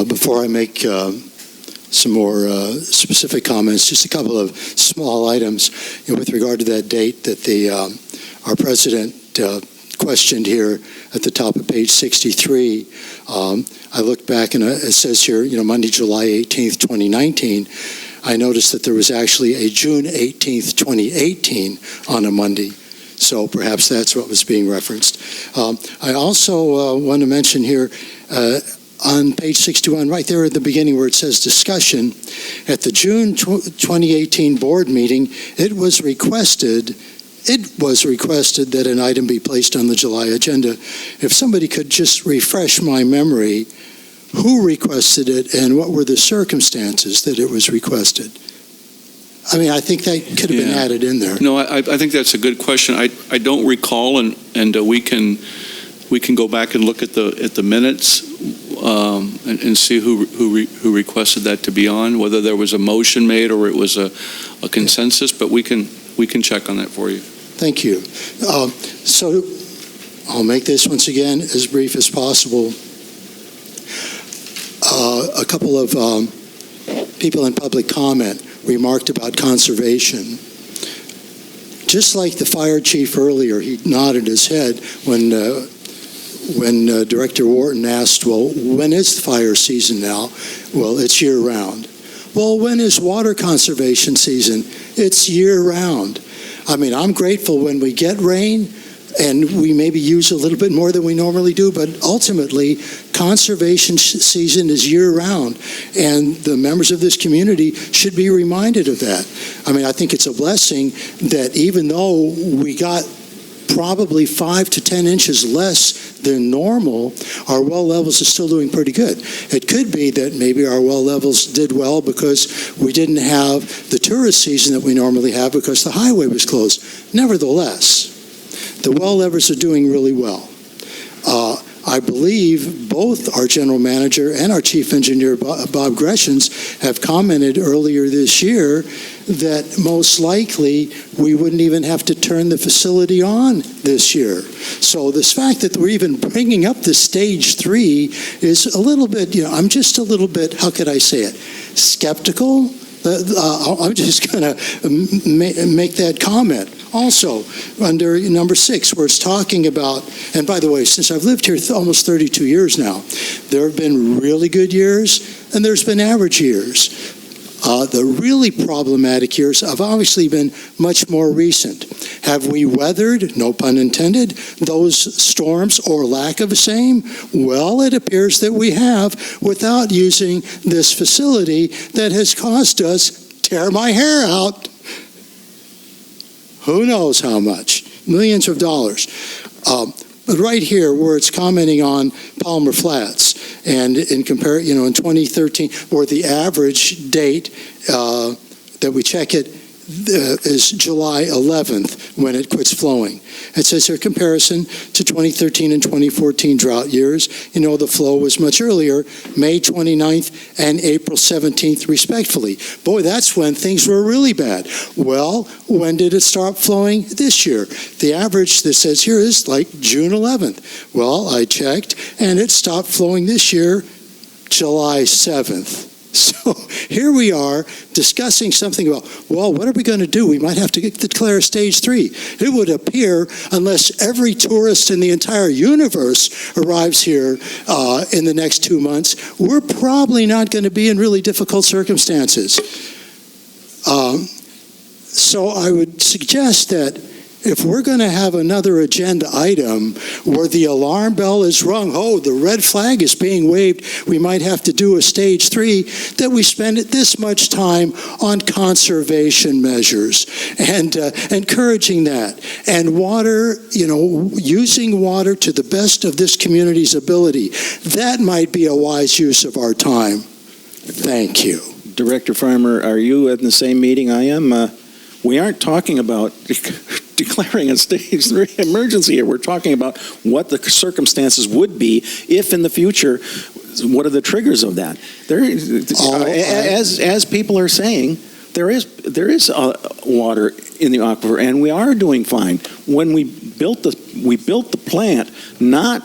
Before I make some more specific comments, just a couple of small items with regard to that date that our president questioned here at the top of page 63. I looked back and it says here, Monday, July 18th, 2019. I noticed that there was actually a June 18th, 2018 on a Monday. So perhaps that's what was being referenced. I also want to mention here on page 61, right there at the beginning where it says discussion, at the June 2018 board meeting, it was requested that an item be placed on the July agenda. If somebody could just refresh my memory, who requested it and what were the circumstances that it was requested? I mean, I think that could have been added in there. No, I think that's a good question. I don't recall, and we can go back and look at the minutes and see who requested that to be on, whether there was a motion made or it was a consensus. But we can check on that for you. Thank you. So I'll make this once again as brief as possible. A couple of people in public comment remarked about conservation. Just like the fire chief earlier, he nodded his head when Director Wharton asked, well, when is the fire season now? Well, it's year-round. Well, when is water conservation season? It's year-round. I mean, I'm grateful when we get rain and we maybe use a little bit more than we normally do, but ultimately, conservation season is year-round, and the members of this community should be reminded of that. I mean, I think it's a blessing that even though we got probably 5 to 10 inches less than normal, our well levels are still doing pretty good. It could be that maybe our well levels did well because we didn't have the tourist season that we normally have because the highway was closed. Nevertheless, the well levels are doing really well. I believe both our general manager and our chief engineer, Bob Greshams, have commented earlier this year that most likely we wouldn't even have to turn the facility on this year. So this fact that we're even bringing up the stage 3 is a little bit, I'm just a little bit, how could I say it, skeptical. I'm just going to make that comment. Also, under number 6, where it's talking about, and by the way, since I've lived here almost 32 years now, there have been really good years and there's been average years. The really problematic years have obviously been much more recent. Have we weathered, no pun intended, those storms or lack of the same? Well, it appears that we have, without using this facility that has caused us tear my hair out. Who knows how much? Millions of dollars. But right here, where it's commenting on Palmer Flats, and in 2013, where the average date that we check it is July 11th when it quits flowing. It says here comparison to 2013 and 2014 drought years. The flow was much earlier, May 29th and April 17th respectively. Boy, that's when things were really bad. Well, when did it start flowing this year? The average that says here is like June 11th. Well, I checked and it stopped flowing this year, July 7th. So here we are discussing something about, well, what are we going to do? We might have to declare stage 3. It would appear, unless every tourist in the entire universe arrives here in the next 2 months, we're probably not going to be in really difficult circumstances. So I would suggest that if we're going to have another agenda item where the alarm bell is rung, oh, the red flag is being waved, we might have to do a stage 3, that we spend this much time on conservation measures and encouraging that. And water, using water to the best of this community's ability, that might be a wise use of our time. Thank you. Director Farmer, are you in the same meeting I am? We aren't talking about declaring a stage 3 emergency here. We're talking about what the circumstances would be if in the future, what are the triggers of that? As people are saying, there is water in the aquifer, and we are doing fine. When we built the plant not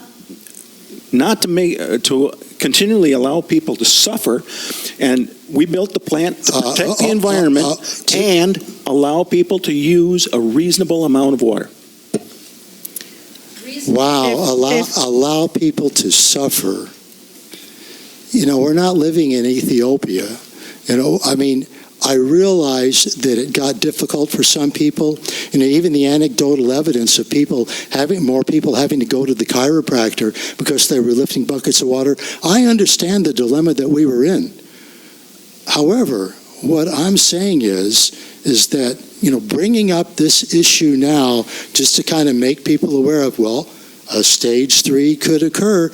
to continually allow people to suffer, and we built the plant to protect the environment and allow people to use a reasonable amount of water. Wow, allow people to suffer. We're not living in Ethiopia. I realize that it got difficult for some people. Even the anecdotal evidence of more people having to go to the chiropractor because they were lifting buckets of water. I understand the dilemma that we were in. However, what I'm saying is that, bringing up this issue now just to kind of make people aware of, well, a stage 3 could occur.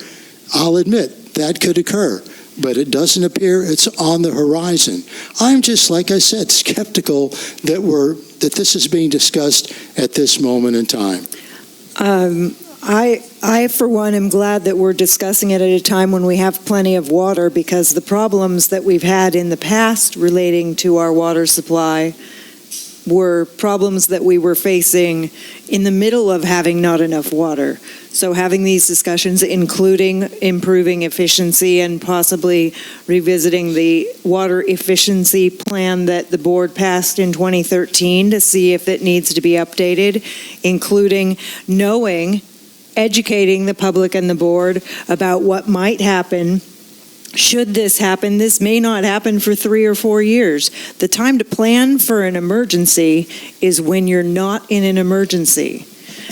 I'll admit, that could occur, but it doesn't appear it's on the horizon. I'm just, like I said, skeptical that this is being discussed at this moment in time. I, for one, am glad that we're discussing it at a time when we have plenty of water, because the problems that we've had in the past relating to our water supply were problems that we were facing in the middle of having not enough water. So having these discussions, including improving efficiency and possibly revisiting the water efficiency plan that the board passed in 2013 to see if it needs to be updated, including educating the public and the board about what might happen. Should this happen, this may not happen for 3 or 4 years. The time to plan for an emergency is when you're not in an emergency.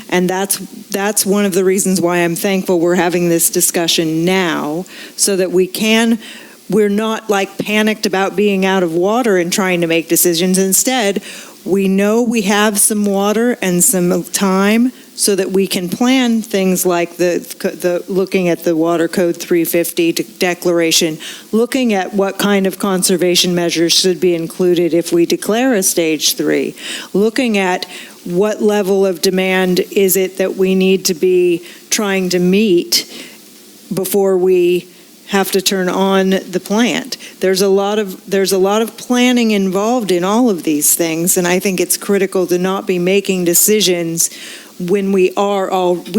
And that's one of the reasons why I'm thankful we're having this discussion now, so that we're not like panicked about being out of water and trying to make decisions. Instead, we know we have some water and some time, so that we can plan things like the looking at the Water Code 350 declaration, looking at what kind of conservation measures should be included if we declare a stage 3, looking at what level of demand is it that we need to be trying to meet before we have to turn on the plant. There's a lot of planning involved in all of these things, and I think it's critical to not be making decisions when we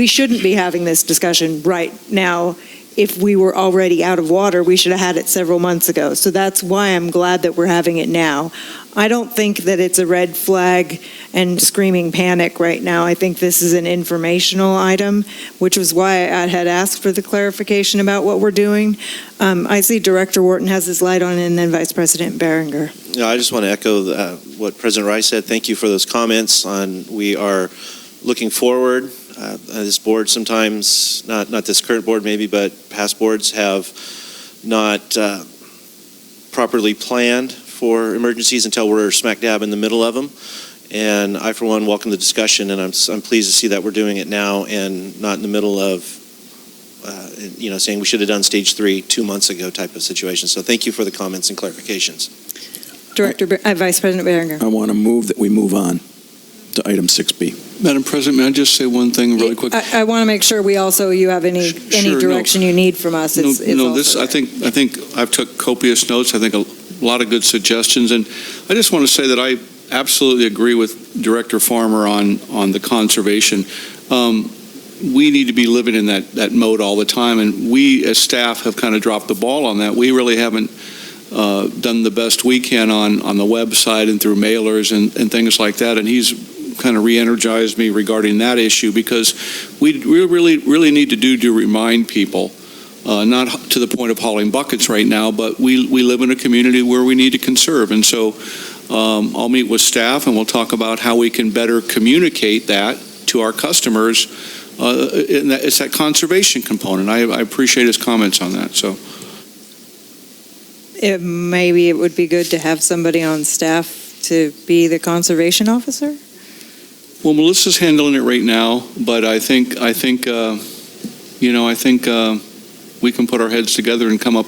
shouldn't be having this discussion right now. If we were already out of water, we should have had it several months ago. So that's why I'm glad that we're having it now. I don't think that it's a red flag and screaming panic right now. I think this is an informational item, which was why I had asked for the clarification about what we're doing. I see Director Wharton has his light on, and then Vice President Berenger. Yeah, I just want to echo what President Rice said. Thank you for those comments. We are looking forward. This board sometimes, not this current board maybe, but past boards have not properly planned for emergencies until we're smack dab in the middle of them. And I, for one, welcome the discussion, and I'm pleased to see that we're doing it now and not in the middle of, saying we should have done stage 3 2 months ago type of situation. So thank you for the comments and clarifications. Vice President Berenger. I want to move that we move on to item 6B. Madam President, may I just say one thing really quick? I want to make sure you have any direction you need from us. I think I've took copious notes. I think a lot of good suggestions, and I just want to say that I absolutely agree with Director Farmer on the conservation. We need to be living in that mode all the time, and we as staff have kind of dropped the ball on that. We really haven't done the best we can on the website and through mailers and things like that, and he's kind of re-energized me regarding that issue, because we really need to remind people, not to the point of hauling buckets right now, but we live in a community where we need to conserve. And so I'll meet with staff and we'll talk about how we can better communicate that to our customers. It's that conservation component. I appreciate his comments on that. So maybe it would be good to have somebody on staff to be the conservation officer? Well, Melissa's handling it right now, but I think we can put our heads together and come up.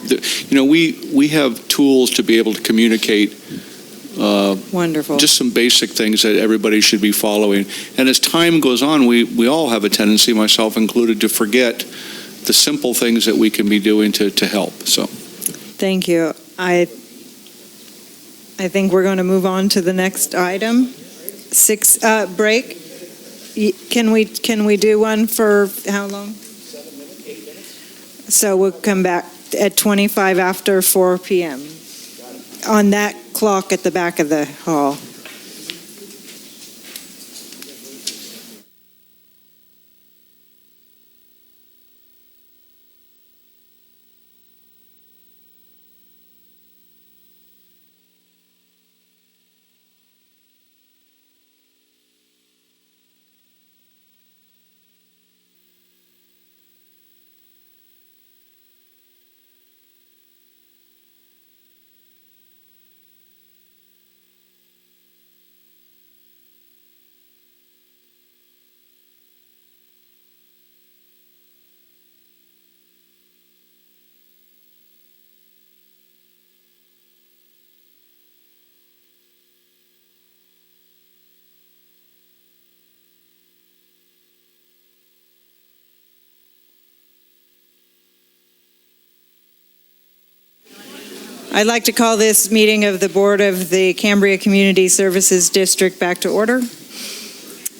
We have tools to be able to communicate. Wonderful. Just some basic things that everybody should be following. And as time goes on, we all have a tendency, myself included, to forget the simple things that we can be doing to help. So, thank you. I think we're going to move on to the next item. 6 break. Can we do one for how long? 7 minutes, 8 minutes. So we'll come back at 25 after 4 p.m. on that clock at the back of the hall. I'd like to call this meeting of the Board of the Cambria Community Services District back to order.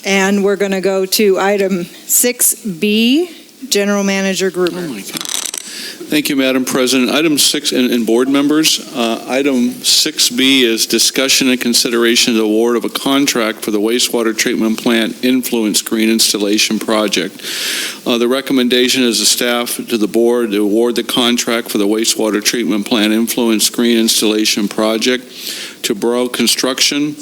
And we're going to go to item 6B, General Manager Group. Oh my God. Thank you, Madam President. Item 6, and board members, item 6B is discussion and consideration of the award of a contract for the wastewater treatment plant influence screen installation project. The recommendation is the staff to the board to award the contract for the wastewater treatment plant influence screen installation project to Borough Construction.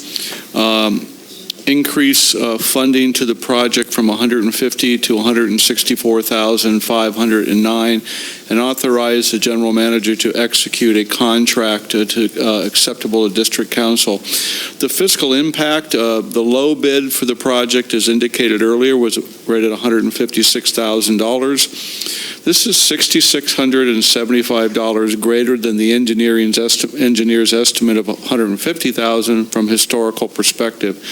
Increase funding to the project from $150,000 to $164,509, and authorize the general manager to execute a contract acceptable to District Council. The fiscal impact, the low bid for the project, as indicated earlier, was rated at $156,000. This is $6,675 greater than the engineer's estimate of $150,000 from historical perspective.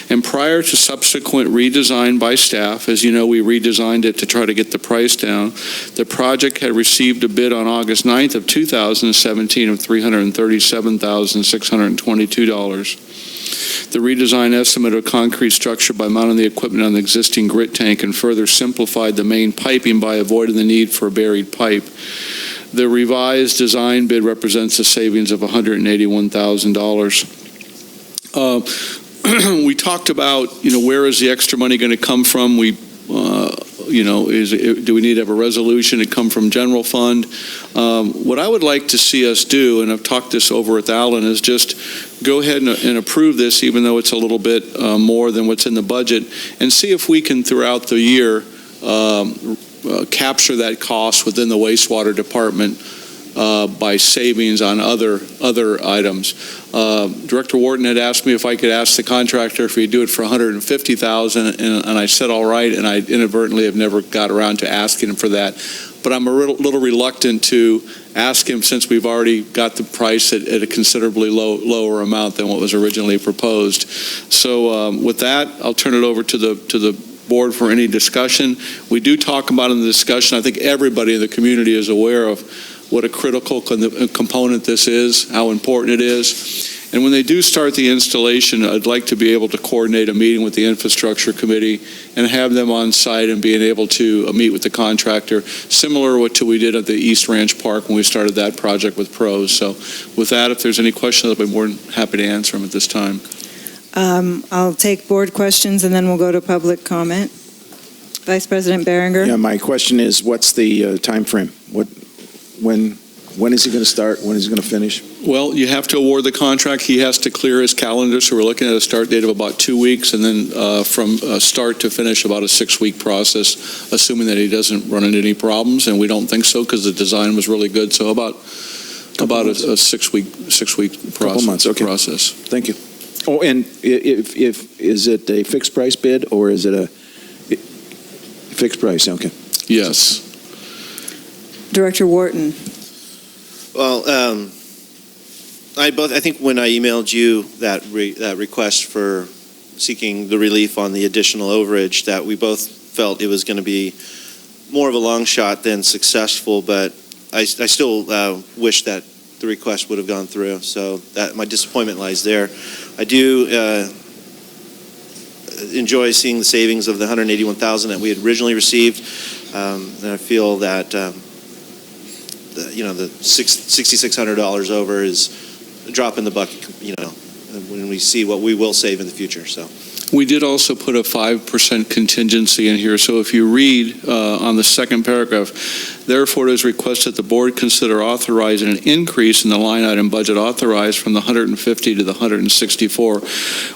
And prior to subsequent redesign by staff, as you know, we redesigned it to try to get the price down, the project had received a bid on August 9th of 2017 of $337,622. The redesign estimate of concrete structure by mounting the equipment on the existing grit tank and further simplified the main piping by avoiding the need for a buried pipe. The revised design bid represents a savings of $181,000. We talked about, where is the extra money going to come from? Do we need to have a resolution to come from general fund? What I would like to see us do, and I've talked this over with Alan, is just go ahead and approve this, even though it's a little bit more than what's in the budget, and see if we can, throughout the year, capture that cost within the wastewater department by savings on other items. Director Wharton had asked me if I could ask the contractor if he'd do it for $150,000, and I said all right, and I inadvertently have never got around to asking him for that. But I'm a little reluctant to ask him since we've already got the price at a considerably lower amount than what was originally proposed. So with that, I'll turn it over to the board for any discussion. We do talk about in the discussion, I think everybody in the community is aware of what a critical component this is, how important it is. And when they do start the installation, I'd like to be able to coordinate a meeting with the infrastructure committee and have them on site and being able to meet with the contractor, similar to what we did at the East Ranch Park when we started that project with pros. So with that, if there's any questions, I'll be more than happy to answer them at this time. I'll take board questions and then we'll go to public comment. Vice President Berenger. Yeah, my question is, what's the time frame? When is he going to start? When is he going to finish? Well, you have to award the contract. He has to clear his calendar, so we're looking at a start date of about 2 weeks, and then from start to finish, about a 6-week process, assuming that he doesn't run into any problems, and we don't think so because the design was really good. So about a 6-week process. Thank you. Oh, and if is it a fixed price bid or is it a fixed price? Okay. Yes. Director Wharton. Well, I think when I emailed you that request for seeking the relief on the additional overage, that we both felt it was going to be more of a long shot than successful, but I still wish that the request would have gone through. So that my disappointment lies there. I do enjoy seeing the savings of the $181,000 that we had originally received, and I feel that the $6,600 over is a drop in the bucket, when we see what we will save in the future. So we did also put a 5% contingency in here. So if you read on the second paragraph, therefore it is requested the board consider authorizing an increase in the line item budget authorized from the 150 to the 164,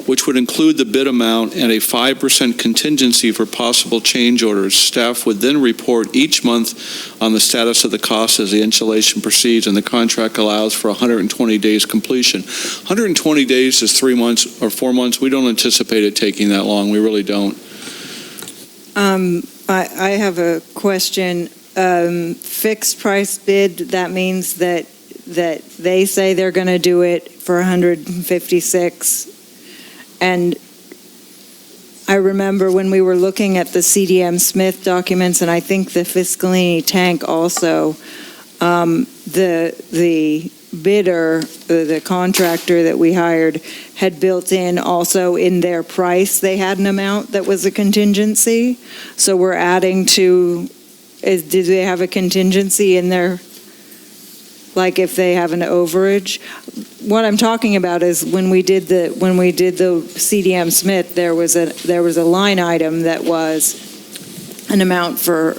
which would include the bid amount and a 5% contingency for possible change orders. Staff would then report each month on the status of the cost as the installation proceeds, and the contract allows for 120 days completion. 120 days is 3 months or 4 months. We don't anticipate it taking that long. We really don't. I have a question. Fixed price bid, that means that they say they're going to do it for 156. And I remember when we were looking at the CDM Smith documents, and I think the Fiscalini tank also, the bidder, the contractor that we hired, had built in also in their price, they had an amount that was a contingency. So we're adding to, do they have a contingency in their, like if they have an overage? What I'm talking about is when we did the CDM Smith, there was a line item that was an amount for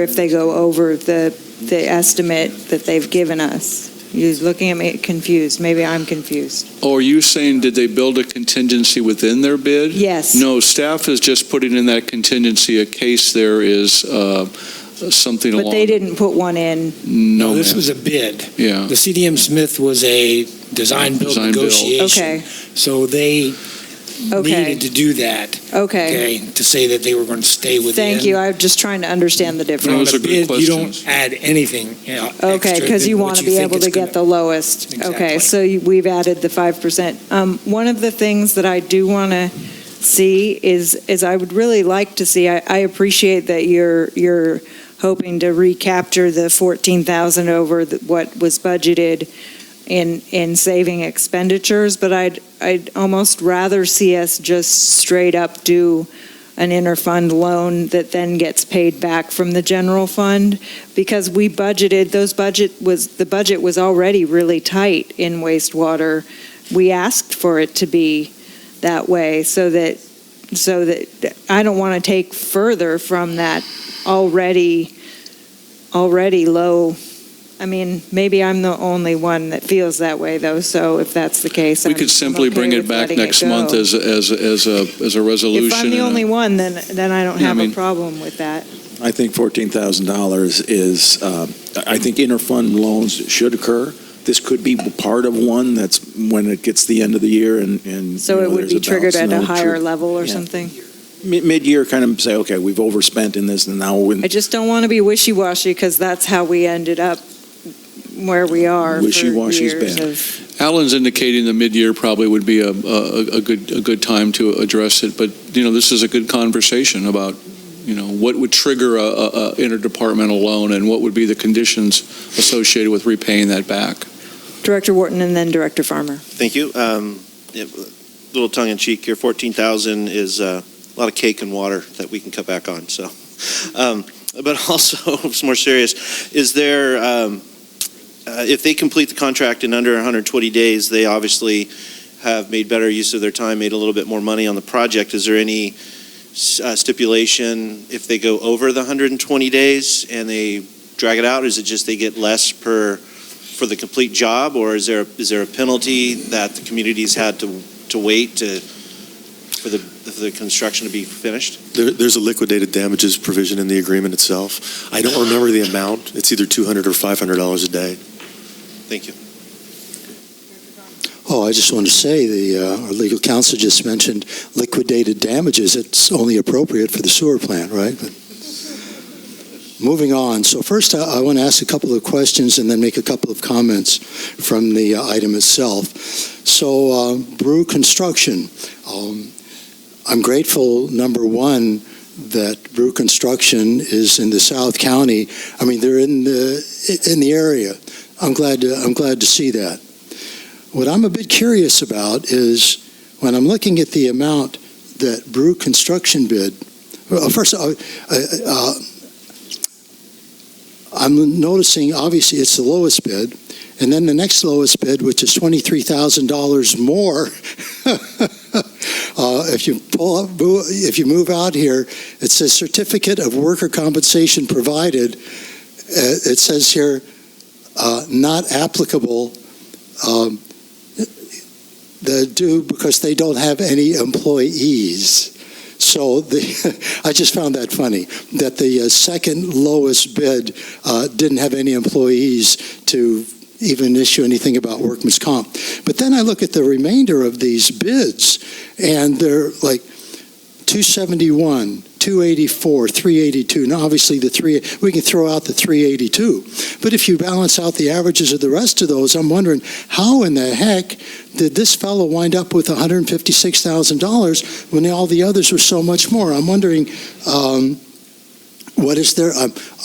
if they go over the estimate that they've given us. You're looking at me confused. Maybe I'm confused. Oh, are you saying, did they build a contingency within their bid? Yes. No, staff is just putting in that contingency in case there is something along. But they didn't put one in. No, this ma'am. was a bid. Yeah. The CDM Smith was a design-build negotiation. Okay. So they needed to do that. Okay. To say that they were going to stay within. Thank you. I'm just trying to understand the difference. Those are good bid, you questions. don't add anything. Okay, because you want to be able to get the lowest. Exactly. Okay, so we've added the 5%. One of the things that I do want to see is I would really like to see, I appreciate that you're hoping to recapture the 14,000 over what was budgeted in saving expenditures, but I'd almost rather see us just straight up do an interfund loan that then gets paid back from the general fund, because we budgeted, the budget was already really tight in wastewater. We asked for it to be that way so that I don't want to take further from that already low. I mean, maybe I'm the only one that feels that way, though. So if that's the case, We could simply bring it back next month as a resolution. If I'm the only one, then I don't have a problem with that. I think $14,000 is, I think interfund loans should occur. This could be part of one that's when it gets the end of the year and So it would be triggered at a higher level or Yeah. something? Mid-year kind of say, okay, we've overspent in this and now I just don't want to be wishy-washy, because that's how we ended up where we are. Wishy-washy's for years bad. of- Alan's indicating the mid-year probably would be a good time to address it, but, this is a good conversation about, what would trigger a interdepartmental loan and what would be the conditions associated with repaying that back. Director Wharton and then Director Farmer. Thank you. Little tongue-in-cheek here, 14,000 is a lot of cake and water that we can cut back on. So, but also, it's more serious. Is there, if they complete the contract in under 120 days, they obviously have made better use of their time, made a little bit more money on the project. Is there any stipulation if they go over the 120 days and they drag it out? Is it just they get less for the complete job, or is there a penalty that the communities had to wait for the construction to be finished? There's a liquidated damages provision in the agreement itself. I don't remember the amount. It's either $200 or $500 a day. Thank you. Oh, I just want to say our legal counsel just mentioned liquidated damages. It's only appropriate for the sewer plant, right? But moving on. So first, I want to ask a couple of questions and then make a couple of comments from the item itself. So, Brew Construction. I'm grateful, number one, that Brew Construction is in the South County. I mean, they're in the area. I'm glad to see that. What I'm a bit curious about is when I'm looking at the amount that Brew Construction bid. Well, first, I'm noticing obviously it's the lowest bid, and then the next lowest bid, which is $23,000 more. If you move out here, it says certificate of worker compensation provided. It says here not applicable. Due because they don't have any employees. So I just found that funny, that the second lowest bid didn't have any employees to even issue anything about workman's comp. But then I look at the remainder of these bids, and they're like 271, 284, 382. Now, obviously, we can throw out the 382. But if you balance out the averages of the rest of those, I'm wondering, how in the heck did this fellow wind up with $156,000 when all the others were so much more? I'm wondering, What is their?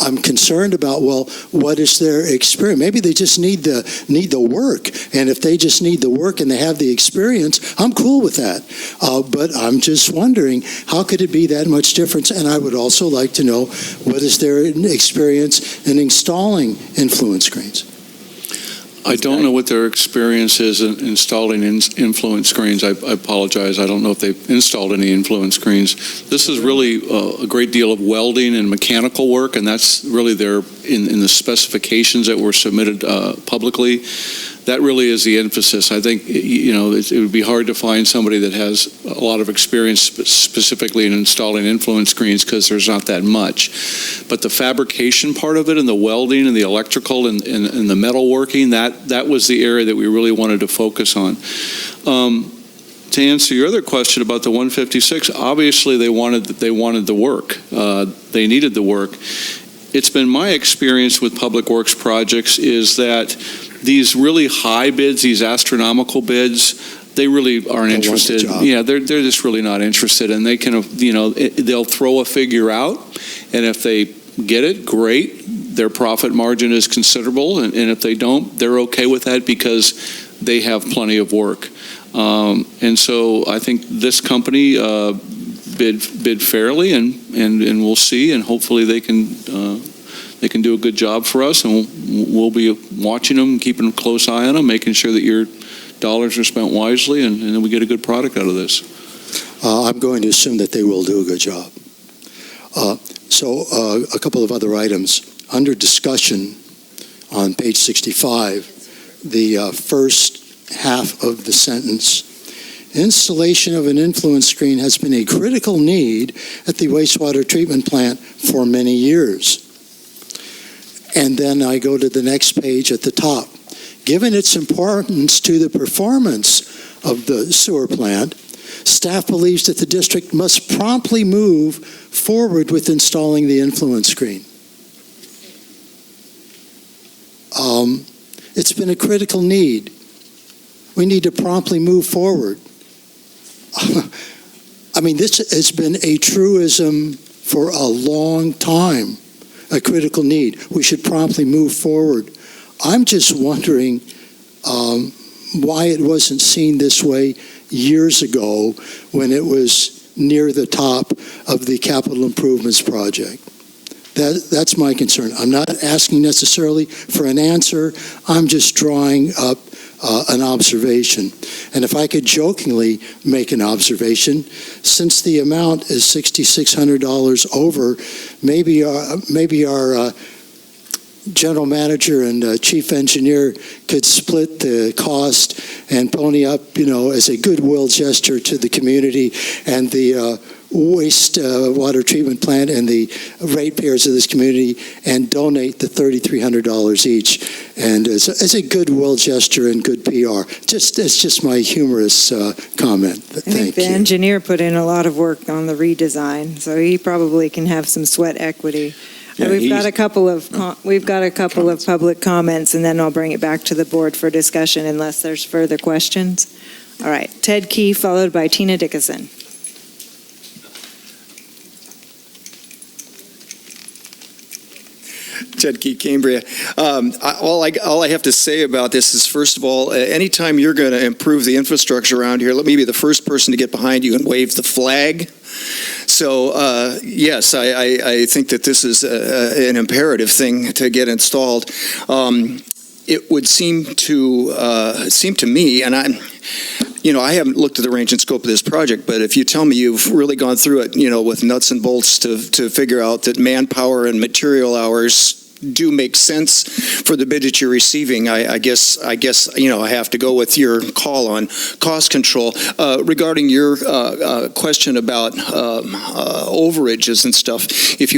I'm concerned about. Well, what is their experience? Maybe they just need the work, and if they just need the work and they have the experience, I'm cool with that. But I'm just wondering, how could it be that much difference? And I would also like to know, what is their experience in installing influence screens? I don't know what their experience is in installing influence screens. I apologize. I don't know if they've installed any influence screens. This is really a great deal of welding and mechanical work, and that's really in the specifications that were submitted publicly. That really is the emphasis. I think, it would be hard to find somebody that has a lot of experience specifically in installing influence screens, because there's not that much. But the fabrication part of it, and the welding and the electrical and the metalworking, that was the area that we really wanted to focus on. To answer your other question about the 156, obviously they wanted the work. They needed the work. It's been my experience with public works projects is that these really high bids, these astronomical bids, they really aren't interested. Yeah, they're just really not interested, and they can, they'll throw a figure out, and if they get it, great. Their profit margin is considerable, and if they don't, they're okay with that because they have plenty of work. And so I think this company bid fairly, and we'll see, and hopefully they can do a good job for us, and we'll be watching them, keeping a close eye on them, making sure that your dollars are spent wisely, and then we get a good product out of this. I'm going to assume that they will do a good job. So a couple of other items. Under discussion on page 65, the first half of the sentence, installation of an influence screen has been a critical need at the wastewater treatment plant for many years. And then I go to the next page at the top. Given its importance to the performance of the sewer plant, staff believes that the district must promptly move forward with installing the influence screen. It's been a critical need. We need to promptly move forward. I mean, this has been a truism for a long time. A critical need. We should promptly move forward. I'm just wondering why it wasn't seen this way years ago when it was near the top of the capital improvements project. That's my concern. I'm not asking necessarily for an answer. I'm just drawing up an observation. And if I could jokingly make an observation, since the amount is $6,600 over, maybe our general manager and chief engineer could split the cost and pony up, as a goodwill gesture to the community and the waste water treatment plant and the ratepayers of this community, and donate the $3,300 each, and as a goodwill gesture and good PR. It's just my humorous comment. I think the engineer put in a lot of work on the redesign, so he probably can have some sweat equity. Yeah, we've got a couple of public comments, and then I'll bring it back to the board for discussion unless there's further questions. All right, Ted Key, followed by Tina Dickinson. Ted Key, Cambria. All I have to say about this is, first of all, anytime you're going to improve the infrastructure around here, let me be the first person to get behind you and wave the flag. So, yes, I think that this is an imperative thing to get installed. It would seem to me, and I haven't looked at the range and scope of this project, but if you tell me you've really gone through it, with nuts and bolts to figure out that manpower and material hours do make sense for the bid that you're receiving, I guess I have to go with your call on cost control. Regarding your question about overages and stuff, if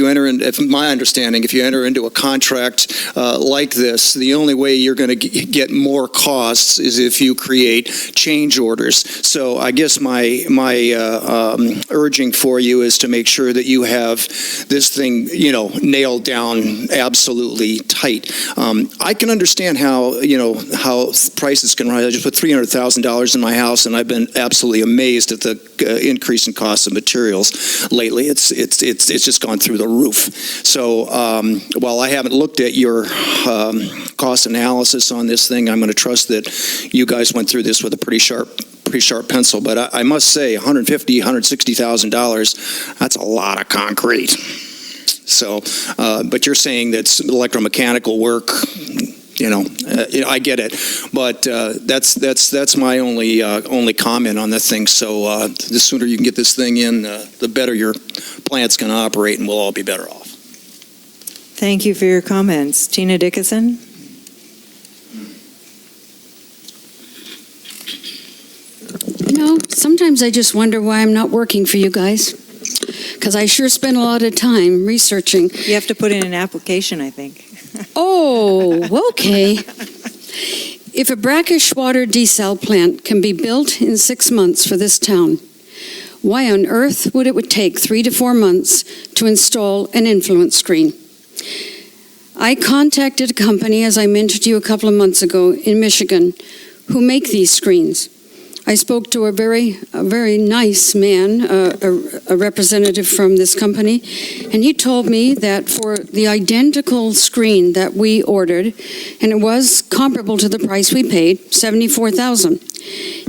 my understanding, if you enter into a contract like this, the only way you're going to get more costs is if you create change orders. So I guess my urging for you is to make sure that you have this thing, nailed down absolutely absolutely tight. I can understand how prices can rise. I just put $300,000 in my house, and I've been absolutely amazed at the increase in cost of materials lately. It's just gone through the roof. So while I haven't looked at your cost analysis on this thing, I'm going to trust that you guys went through this with a pretty sharp pencil. But I must say, $150,000, $160,000, that's a lot of concrete. So, but you're saying that's electromechanical work. I get it, but that's my only comment on the thing. So the sooner you can get this thing in, the better your plant's going to operate, and we'll all be better off. Thank you for your comments. Tina Dickinson? Sometimes I just wonder why I'm not working for you guys, because I sure spend a lot of time researching. You have to put in an application, I think. Oh, okay. If a brackish water desal plant can be built in 6 months for this town, why on earth would it take 3 to 4 months to install an influence screen? I contacted a company, as I mentioned to you a couple of months ago, in Michigan, who make these screens. I spoke to a very nice man, a representative from this company, and he told me that for the identical screen that we ordered, and it was comparable to the price we paid, $74,000.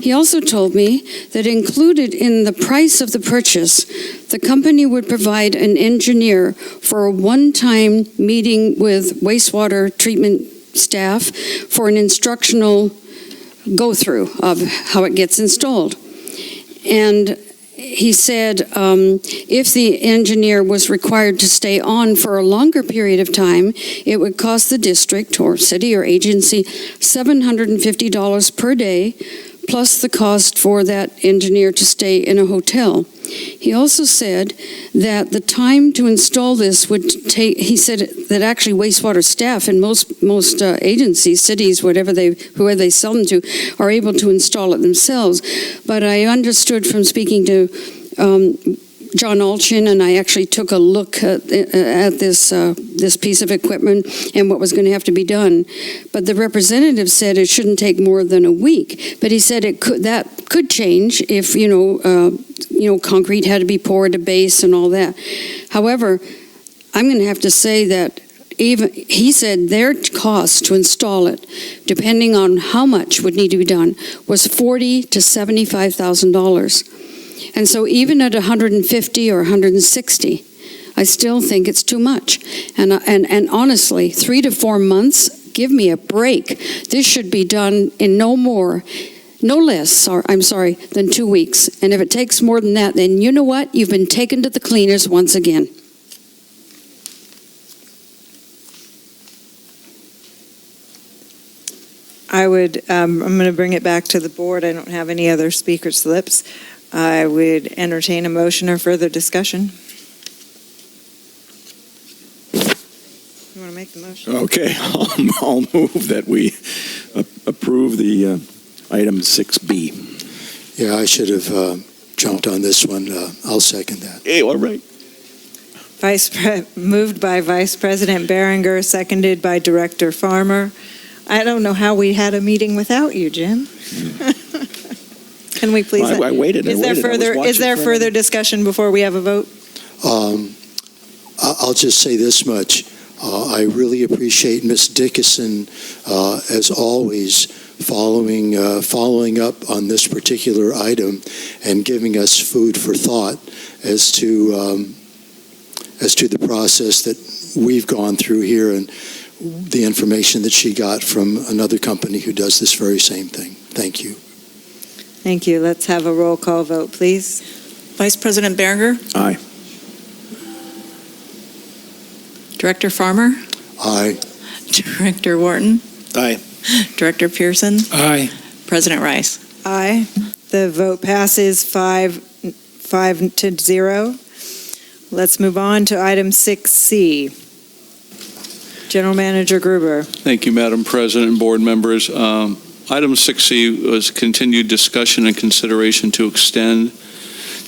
He also told me that included in the price of the purchase, the company would provide an engineer for a one-time meeting with wastewater treatment staff for an instructional go-through of how it gets installed. And he said if the engineer was required to stay on for a longer period of time, it would cost the district or city or agency $750 per day, plus the cost for that engineer to stay in a hotel. He also said that the time to install this would take, he said that actually wastewater staff in most agencies, cities, whoever they sell them to, are able to install it themselves. But I understood from speaking to John Alchin, and I actually took a look at this piece of equipment and what was going to have to be done. But the representative said it shouldn't take more than a week. But he said that could change if concrete had to be poured, a base, and all that. However, I'm going to have to say that he said their cost to install it, depending on how much would need to be done, was $40,000 to $75,000. And so even at $150,000 or $160,000, I still think it's too much. And honestly, 3 to 4 months, give me a break. This should be done in no less than 2 weeks. And if it takes more than that, then you know what? You've been taken to the cleaners once again. I'm going to bring it back to the board. I don't have any other speaker slips. I would entertain a motion or further discussion. You want to make the motion? Okay, I'll move that we approve the item 6B. Yeah, I should have jumped on this one. I'll second that. Hey, all right. Moved by Vice President Berenger, seconded by Director Farmer. I don't know how we had a meeting without you, Jim. Can we please? Well, I waited. Is there further discussion before we have a vote? I'll just say this much. I really appreciate Ms. Dickinson, as always, following up on this particular item and giving us food for thought as to the process that we've gone through here and the information that she got from another company who does this very same thing. Thank you. Thank you. Let's have a roll call vote, please. Vice President Berenger? Aye. Director Farmer? Aye. Director Wharton? Aye. Director Pearson? Aye. President Rice? Aye. The vote passes 5-0. Let's move on to item 6C. General Manager Gruber. Thank you, Madam President and board members. Item 6C was continued discussion and consideration to extend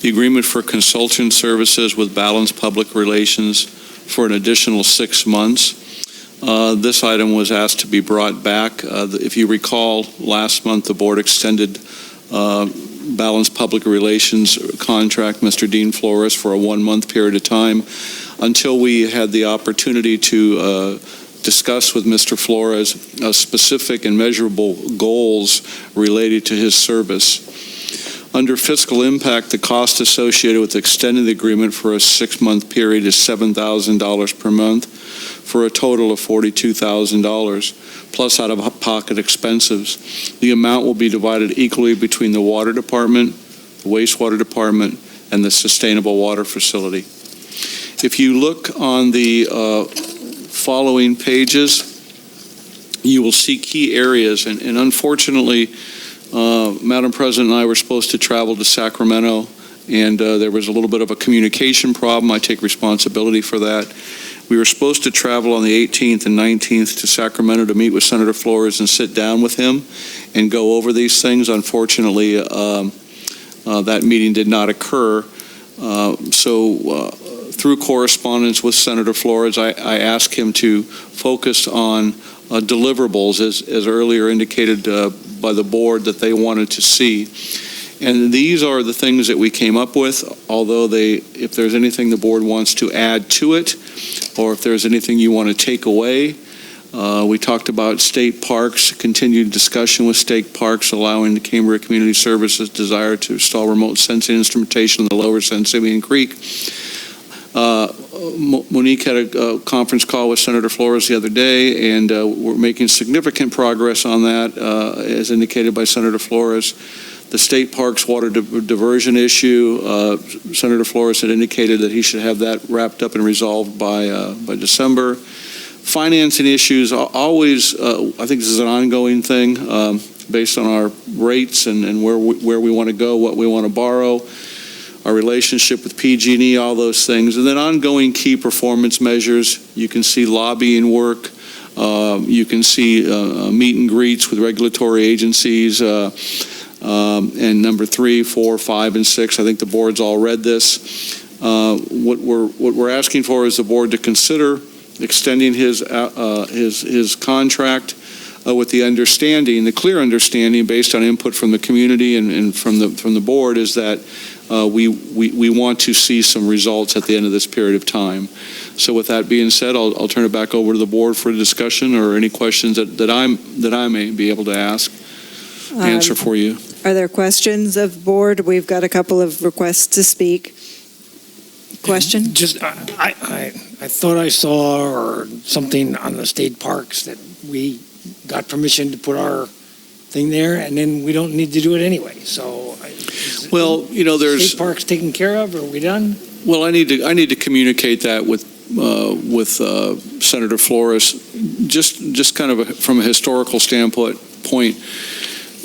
the agreement for consultant services with Balance Public Relations for an additional 6 months. This item was asked to be brought back. If you recall, last month the board extended balanced public relations contract, Mr. Dean Flores, for a 1-month period of time until we had the opportunity to discuss with Mr. Flores specific and measurable goals related to his service. Under fiscal impact, the cost associated with extending the agreement for a 6-month period is $7,000 per month for a total of $42,000, plus out-of-pocket expenses. The amount will be divided equally between the water department, the wastewater department, and the sustainable water facility. If you look on the following pages, you will see key areas, and unfortunately, Madam President and I were supposed to travel to Sacramento, and there was a little bit of a communication problem. I take responsibility for that. We were supposed to travel on the 18th and 19th to Sacramento to meet with Senator Flores and sit down with him and go over these things. Unfortunately, that meeting did not occur. Through correspondence with Senator Flores, I asked him to focus on deliverables, as earlier indicated by the board that they wanted to see. And these are the things that we came up with, although if there's anything the board wants to add to it, or if there's anything you want to take away. We talked about state parks, continued discussion with state parks, allowing the Cambria Community Services desire to install remote sensing instrumentation in the lower San Simeon Creek. Monique had a conference call with Senator Flores the other day, and we're making significant progress on that, as indicated by Senator Flores. The state parks water diversion issue, Senator Flores had indicated that he should have that wrapped up and resolved by December. Financing issues, always, I think this is an ongoing thing based on our rates and where we want to go, what we want to borrow, our relationship with PG&E, all those things. And then ongoing key performance measures. You can see lobbying work. You can see meet and greets with regulatory agencies. And number 3, 4, 5, and 6, I think the board's all read this. What we're asking for is the board to consider extending his contract with the clear understanding based on input from the community and from the board is that we want to see some results at the end of this period of time. So with that being said, I'll turn it back over to the board for a discussion or any questions that I may be able to answer for you. Are there questions of board? We've got a couple of requests to speak. Question? Just, I thought I saw or something on the state parks that we got permission to put our thing there, and then we don't need to do it anyway. So, well, there's state parks taken care of. Are we done? Well, I need to communicate that with Senator Flores, just kind of from a historical standpoint.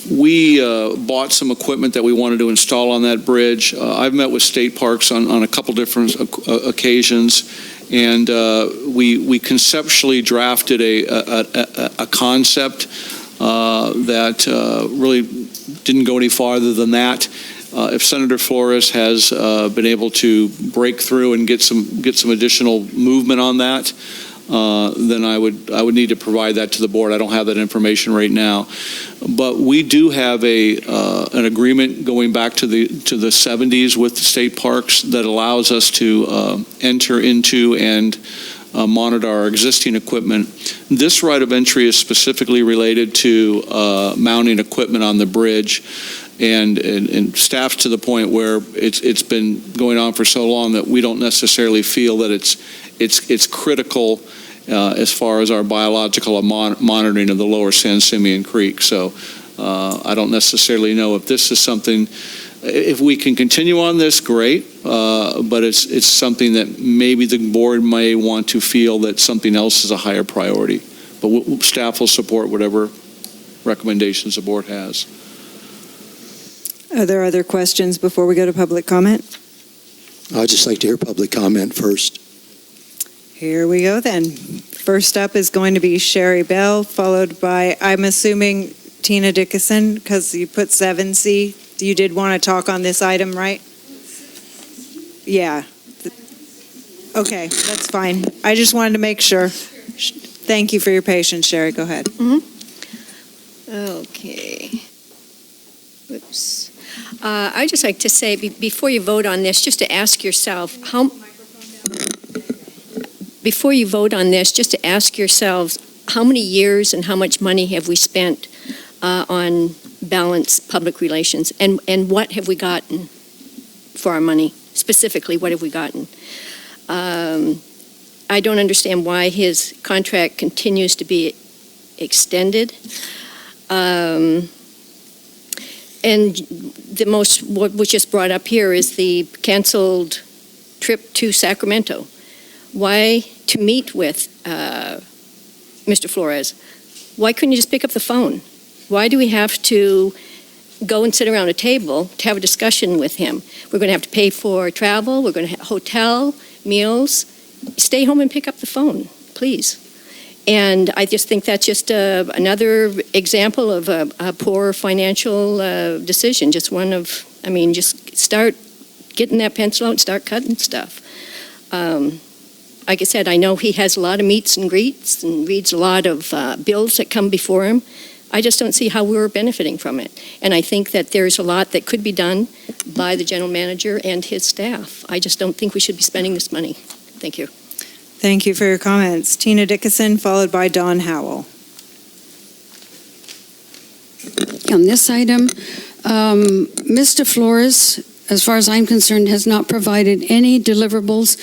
We bought some equipment that we wanted to install on that bridge. I've met with state parks on a couple different occasions, and we conceptually drafted a concept that really didn't go any farther than that. If Senator Flores has been able to break through and get some additional movement on that, then I would need to provide that to the board. I don't have that information right now, but we do have an agreement going back to the 70s with the state parks that allows us to enter into and monitor our existing equipment. This right of entry is specifically related to mounting equipment on the bridge. And staff's to the point where it's been going on for so long that we don't necessarily feel that it's critical as far as our biological monitoring of the lower San Simeon Creek. So I don't necessarily know if this is something, if we can continue on this, great, but it's something that maybe the board may want to feel that something else is a higher priority. But staff will support whatever recommendations the board has. Are there other questions before we go to public comment? I'd just like to hear public comment first. Here we go then. First up is going to be Sherry Bell, followed by, I'm assuming, Tina Dickinson, because you put 7C. You did want to talk on this item, right? Yeah. Okay, that's fine. I just wanted to make sure. Thank you for your patience, Sherry. Go ahead. Okay. Oops. I'd just like to say, before you vote on this, just to ask yourself, before you vote on this, just to ask yourselves, how many years and how much money have we spent on balanced public relations? And what have we gotten for our money? Specifically, what have we gotten? I don't understand why his contract continues to be extended. And what was just brought up here is the canceled trip to Sacramento. Why to meet with Mr. Flores? Why couldn't you just pick up the phone? Why do we have to go and sit around a table to have a discussion with him? We're going to have to pay for travel, we're going to have hotel, meals. Stay home and pick up the phone, please. And I just think that's just another example of a poor financial decision. Just one of, just start getting that pencil out and start cutting stuff. Like I said, I know he has a lot of meets and greets and reads a lot of bills that come before him. I just don't see how we're benefiting from it. And I think that there's a lot that could be done by the general manager and his staff. I just don't think we should be spending this money. Thank you. Thank you for your comments. Tina Dickinson, followed by Don Howell. On this item, Mr. Flores, as far as I'm concerned, has not provided any deliverables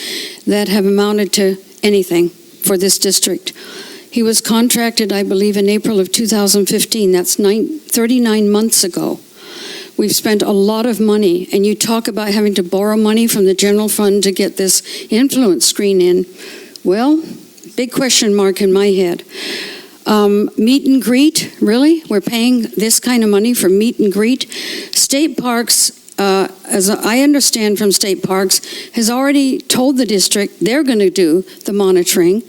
that have amounted to anything for this district. He was contracted, I believe, in April of 2015. That's 39 months ago. We've spent a lot of money, and you talk about having to borrow money from the general fund to get this influence screen in. Well, big question mark in my head. Meet and greet, really? We're paying this kind of money for meet and greet? State Parks, as I understand from State Parks, has already told the district they're going to do the monitoring.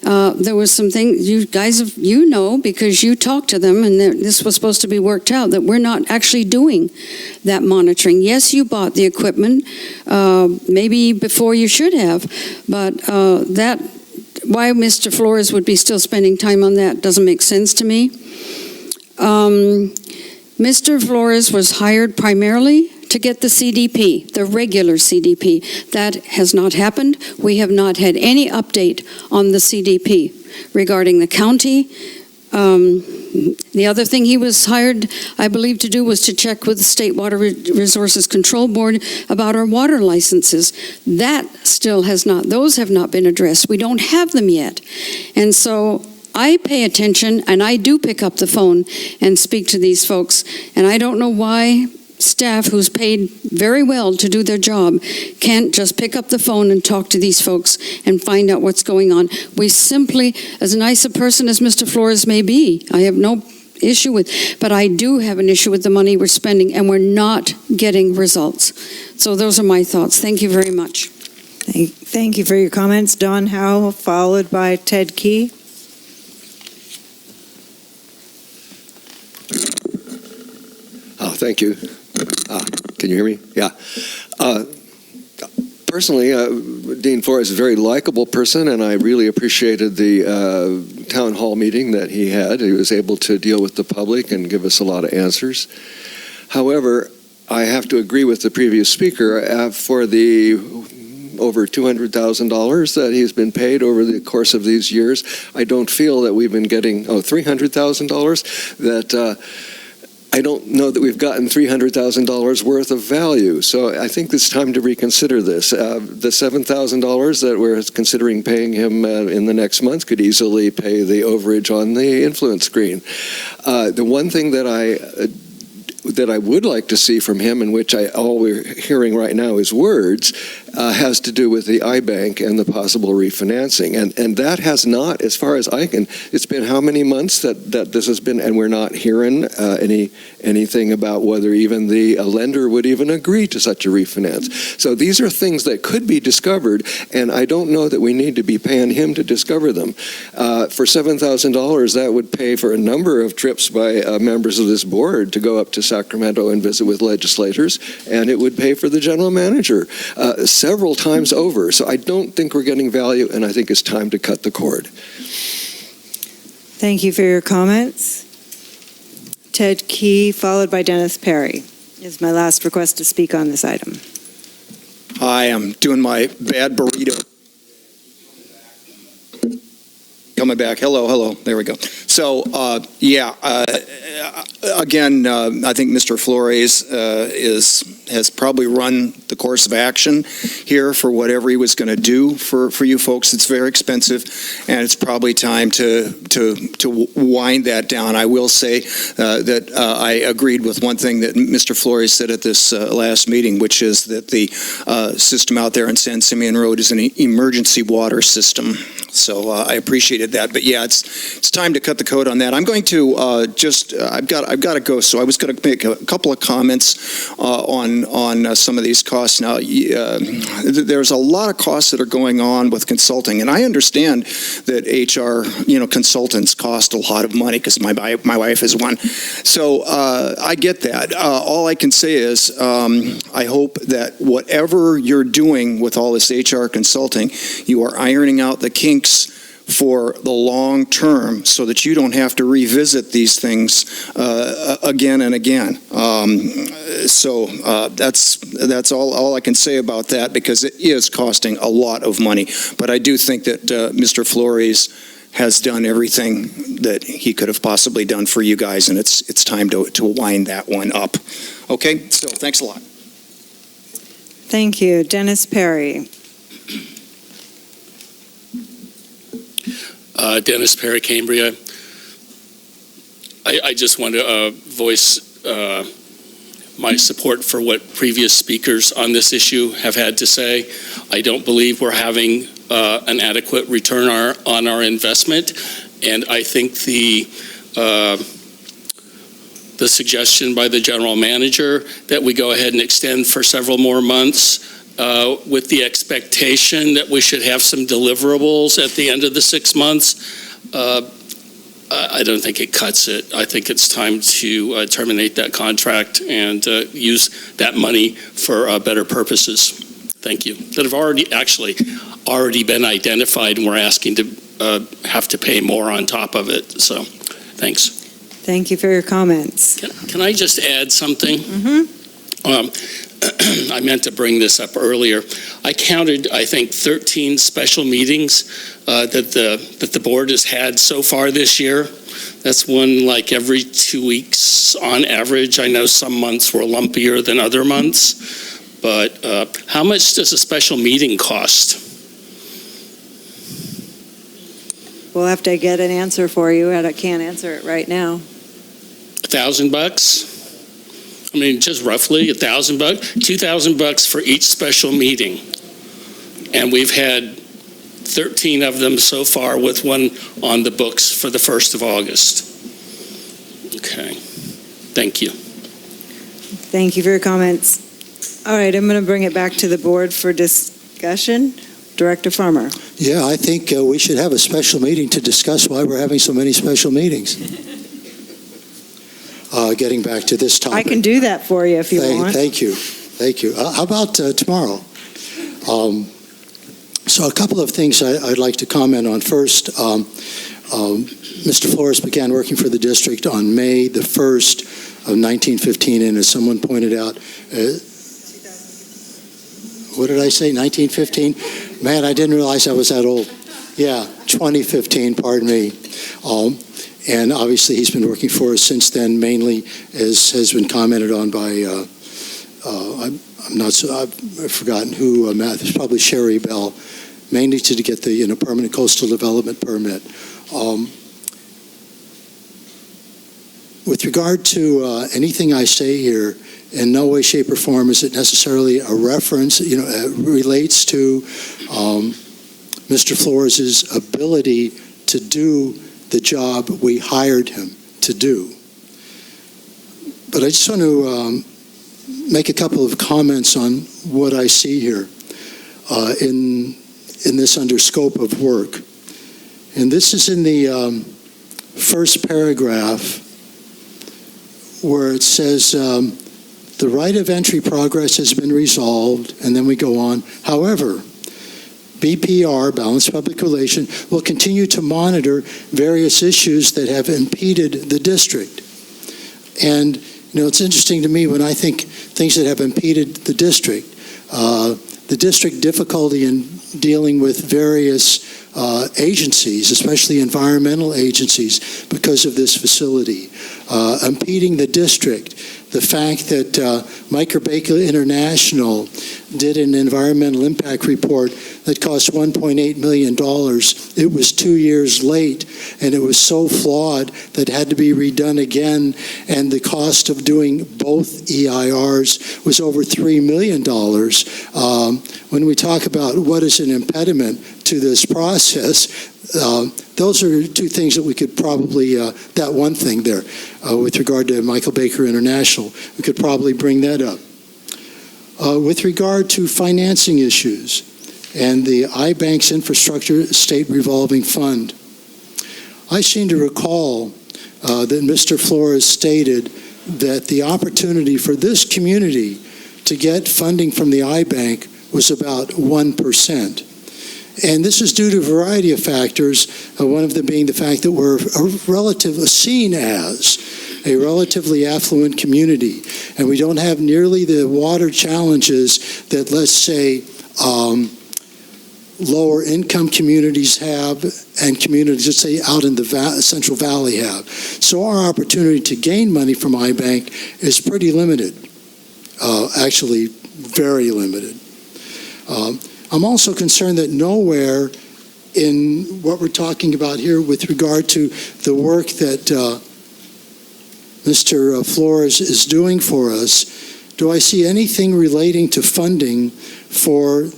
There was some things you guys know because you talked to them, and this was supposed to be worked out, that we're not actually doing that monitoring. Yes, you bought the equipment, maybe before you should have, but why Mr. Flores would be still spending time on that doesn't make sense to me. Mr. Flores was hired primarily to get the CDP, the regular CDP. That has not happened. We have not had any update on the CDP regarding the county. The other thing he was hired, I believe, to do was to check with the State Water Resources Control Board about our water licenses. That still those have not been addressed. We don't have them yet. And so I pay attention, and I do pick up the phone and speak to these folks. And I don't know why staff who's paid very well to do their job can't just pick up the phone and talk to these folks and find out what's going on. We simply, as nice a person as Mr. Flores may be, I have no issue with, but I do have an issue with the money we're spending, and we're not getting results. So those are my thoughts. Thank you very much. Thank you for your comments. Don Howell, followed by Ted Key. Thank you. Can you hear me? Yeah. Personally, Dean Flores is a very likable person, and I really appreciated the town hall meeting that he had. He was able to deal with the public and give us a lot of answers. However, I have to agree with the previous speaker for the over $200,000 that he's been paid over the course of these years. I don't feel that we've been getting, $300,000, that I don't know that we've gotten $300,000 worth of value. So I think it's time to reconsider this. The $7,000 that we're considering paying him in the next month could easily pay the overage on the influence screen. The one thing that I would like to see from him, in which all we're hearing right now is words, has to do with the iBank and the possible refinancing. And that has not, as far as I can, it's been how many months that this has been, and we're not hearing anything about whether even the lender would even agree to such a refinance. So these are things that could be discovered, and I don't know that we need to be paying him to discover them. For $7,000, that would pay for a number of trips by members of this board to go up to Sacramento and visit with legislators, and it would pay for the general manager several times over. So I don't think we're getting value, and I think it's time to cut the cord. Thank you for your comments. Ted Key, followed by Dennis Perry, is my last request to speak on this item. Hi, I'm doing my bad burrito. Coming back. Hello. There we go. So, again, I think Mr. Flores has probably run the course of action here for whatever he was going to do for you folks. It's very expensive, and it's probably time to wind that down. I will say that I agreed with one thing that Mr. Flores said at this last meeting, which is that the system out there in San Simeon Road is an emergency water system. So I appreciated that, but yeah, it's time to cut the code on that. I'm going to I've got to go. So I was going to make a couple of comments on some of these costs. Now, there's a lot of costs that are going on with consulting, and I understand that HR consultants cost a lot of money because my wife is one. So I get that. All I can say is I hope that whatever you're doing with all this HR consulting, you are ironing out the kinks for the long term so that you don't have to revisit these things again and again. So that's all I can say about that, because it is costing a lot of money. But I do think that Mr. Flores has done everything that he could have possibly done for you guys, and it's time to wind that one up. Okay, so thanks a lot. Thank you. Dennis Perry. Dennis Perry, Cambria. I just want to voice my support for what previous speakers on this issue have had to say. I don't believe we're having an adequate return on our investment, and I think the suggestion by the general manager that we go ahead and extend for several more months with the expectation that we should have some deliverables at the end of the 6 months, I don't think it cuts it. I think it's time to terminate that contract and use that money for better purposes. Thank you. That have already been identified, and we're asking to have to pay more on top of it. So, thanks. Thank you for your comments. Can I just add something? Mm-hmm. I meant to bring this up earlier. I counted, I think, 13 special meetings that the board has had so far this year. That's one like every 2 weeks on average. I know some months were lumpier than other months, but how much does a special meeting cost? We'll have to get an answer for you, and I can't answer it right now. $1,000? I mean, just roughly $1,000, $2,000 for each special meeting. And we've had 13 of them so far, with one on the books for the 1st of August. Okay. Thank you. Thank you for your comments. All right, I'm going to bring it back to the board for discussion. Director Farmer. Yeah, I think we should have a special meeting to discuss why we're having so many special meetings. Getting back to this topic. I can do that for you if you want. Thank you. How about tomorrow? So a couple of things I'd like to comment on. First, Mr. Flores began working for the district on May the 1st of 1915, and as someone pointed out, what did I say, 1915? Man, I didn't realize I was that old. Yeah, 2015, pardon me. And obviously he's been working for us since then, mainly as has been commented on by, I've forgotten who, it's probably Sherry Bell, mainly to get the permanent coastal development permit. With regard to anything I say here, in no way, shape, or form is it necessarily a reference, relates to Mr. Flores' ability to do the job we hired him to do. But I just want to make a couple of comments on what I see here in this under scope of work. And this is in the first paragraph where it says, the right of entry progress has been resolved, and then we go on. However, BPR, Balanced Public Relation, will continue to monitor various issues that have impeded the district. And, it's interesting to me when I think things that have impeded the district difficulty in dealing with various agencies, especially environmental agencies, because of this facility. Impeding the district, the fact that Micro Baker International did an environmental impact report that cost $1.8 million. It was 2 years late, and it was so flawed that it had to be redone again, and the cost of doing both EIRs was over $3 million. When we talk about what is an impediment to this process, those are two things that we could probably, that one thing there, with regard to Michael Baker International, we could probably bring that up. With regard to financing issues and the iBank's Infrastructure State Revolving Fund, I seem to recall that Mr. Flores stated that the opportunity for this community to get funding from the iBank was about 1%. And this is due to a variety of factors, one of them being the fact that we're seen as a relatively affluent community, and we don't have nearly the water challenges that, let's say, lower income communities have and communities, let's say, out in the Central Valley have. So our opportunity to gain money from iBank is pretty limited, actually very limited. I'm also concerned that nowhere in what we're talking about here with regard to the work that Mr. Flores is doing for us, do I see anything relating to funding for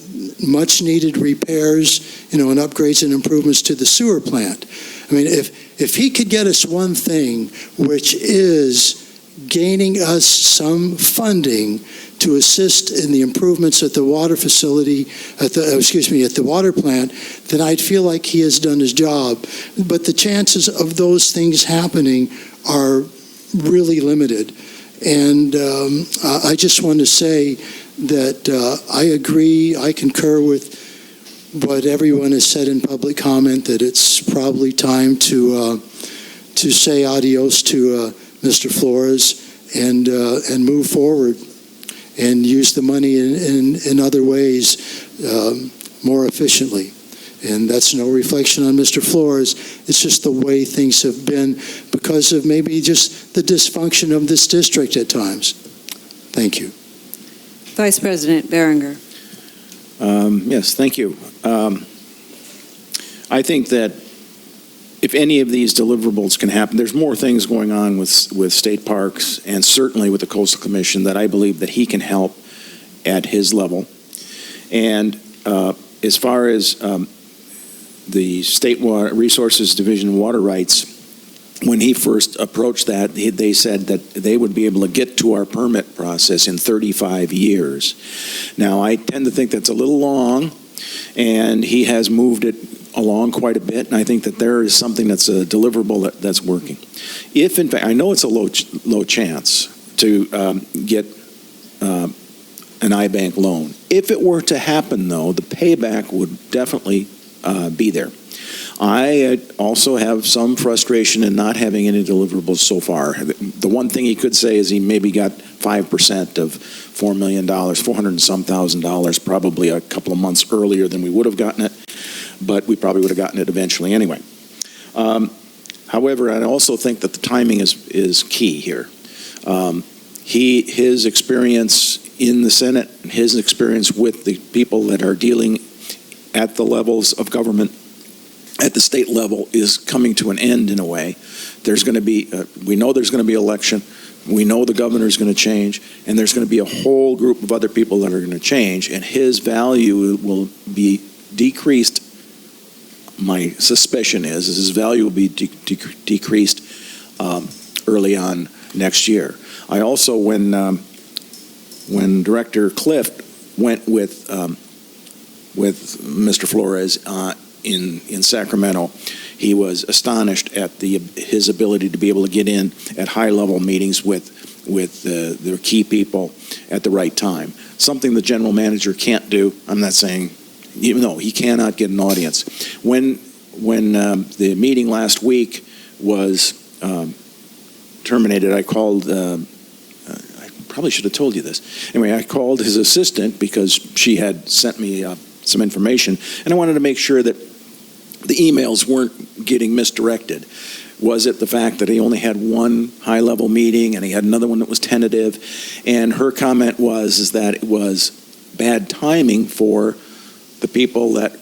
much needed repairs, and upgrades and improvements to the sewer plant. I mean, if he could get us one thing, which is gaining us some funding to assist in the improvements at the water facility, at the water plant, then I'd feel like he has done his job. But the chances of those things happening are really limited. And I just want to say that I agree, I concur with what everyone has said in public comment, that it's probably time to say adios to Mr. Flores and move forward and use the money in other ways more efficiently. And that's no reflection on Mr. Flores. It's just the way things have been because of maybe just the dysfunction of this district at times. Thank you. Vice President Berenger. Yes, thank you. I think that if any of these deliverables can happen, there's more things going on with state parks and certainly with the Coastal Commission that I believe that he can help at his level. And as far as the State Water Resources Division water rights, when he first approached that, they said that they would be able to get to our permit process in 35 years. Now, I tend to think that's a little long, and he has moved it along quite a bit, and I think that there is something that's a deliverable that's working. If, in fact, I know it's a low chance to get an iBank loan. If it were to happen, though, the payback would definitely be there. I also have some frustration in not having any deliverables so far. The one thing he could say is he maybe got 5% of $4 million, $400 and some thousand, probably a couple of months earlier than we would have gotten it, but we probably would have gotten it eventually anyway. However, I also think that the timing is key here. His experience in the Senate, his experience with the people that are dealing at the levels of government, at the state level, is coming to an end in a way. There's going to be, we know there's going to be election, we know the governor's going to change, and there's going to be a whole group of other people that are going to change, and his value will be decreased. My suspicion is his value will be decreased early on next year. I also, when Director Clift went with Mr. Flores in Sacramento, he was astonished at his ability to be able to get in at high-level meetings with the key people at the right time. Something the general manager can't do. I'm not saying even though he cannot get an audience. When the meeting last week was terminated, I called, I probably should have told you this. Anyway, I called his assistant because she had sent me some information, and I wanted to make sure that the emails weren't getting misdirected. Was it the fact that he only had one high-level meeting and he had another one that was tentative? And her comment was that it was bad timing for the people that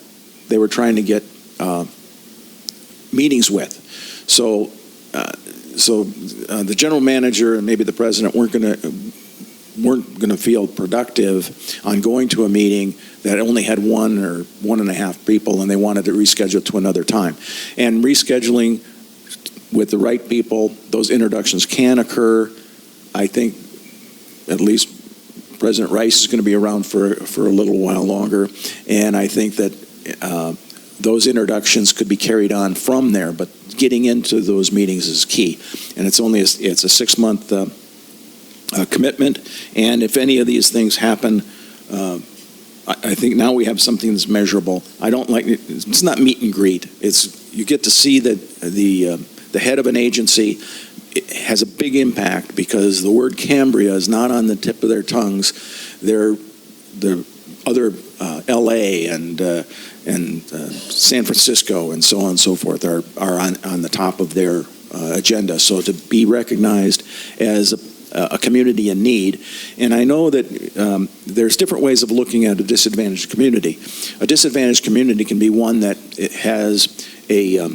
they were trying to get meetings with. So the general manager and maybe the president weren't going to feel productive on going to a meeting that only had one or 1.5 people, and they wanted to reschedule to another time. And rescheduling with the right people, those introductions can occur. I think at least President Rice is going to be around for a little while longer, and I think that those introductions could be carried on from there, but getting into those meetings is key. And it's a 6-month commitment, and if any of these things happen, I think now we have something that's measurable. I don't like it. It's not meet and greet. It's you get to see that the head of an agency has a big impact because the word Cambria is not on the tip of their tongues. The other L.A. and San Francisco and so on and so forth are on the top of their agenda. So to be recognized as a community in need, and I know that there's different ways of looking at a disadvantaged community. A disadvantaged community can be one that has a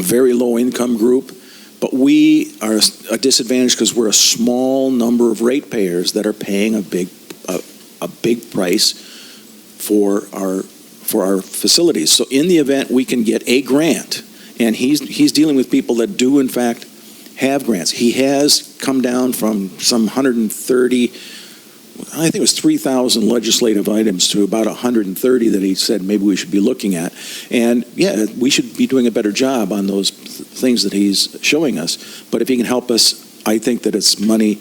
very low income group, but we are a disadvantage because we're a small number of ratepayers that are paying a big price for our facilities. So in the event we can get a grant, and he's dealing with people that do in fact have grants. He has come down from some 130, I think it was 3,000 legislative items to about 130 that he said maybe we should be looking at. And yeah, we should be doing a better job on those things that he's showing us. But if he can help us, I think that it's money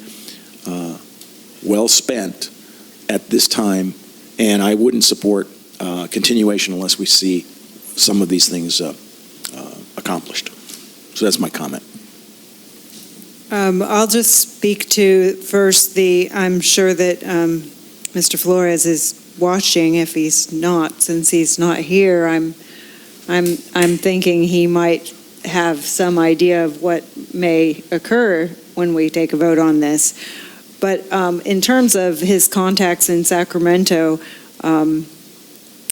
well spent at this time. And I wouldn't support continuation unless we see some of these things accomplished. So that's my comment. I'll just speak to first I'm sure that Mr. Flores is watching. If he's not, since he's not here, I'm thinking he might have some idea of what may occur when we take a vote on this. But in terms of his contacts in Sacramento,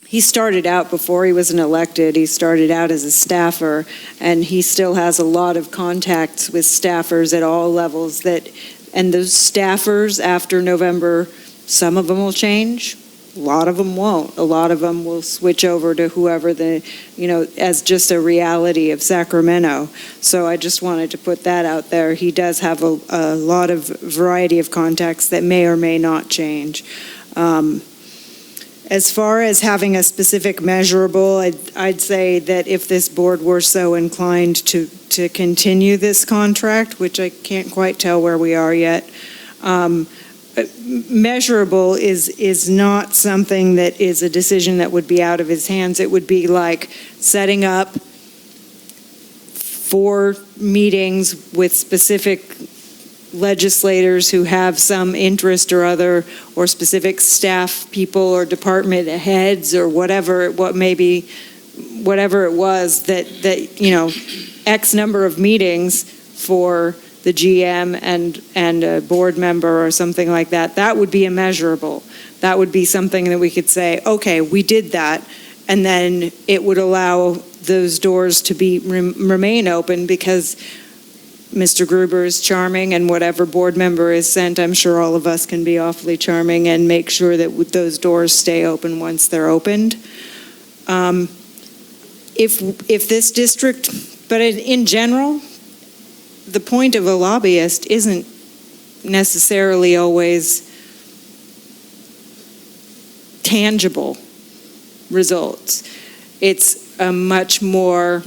he started out before he wasn't elected. He started out as a staffer, and he still has a lot of contacts with staffers at all levels. And those staffers after November, some of them will change, a lot of them won't. A lot of them will switch over to whoever as just a reality of Sacramento. So I just wanted to put that out there. He does have a lot of variety of contacts that may or may not change. As far as having a specific measurable, I'd say that if this board were so inclined to continue this contract, which I can't quite tell where we are yet, measurable is not something that is a decision that would be out of his hands. It would be like setting up 4 meetings with specific legislators who have some interest or other, or specific staff people or department heads or whatever it was that X number of meetings for the GM and a board member or something like that. That would be immeasurable. That would be something that we could say, okay, we did that, and then it would allow those doors to remain open because Mr. Gruber is charming, and whatever board member is sent, I'm sure all of us can be awfully charming and make sure that those doors stay open once they're opened. If this district, but in general, the point of a lobbyist isn't necessarily always tangible results. It's a much more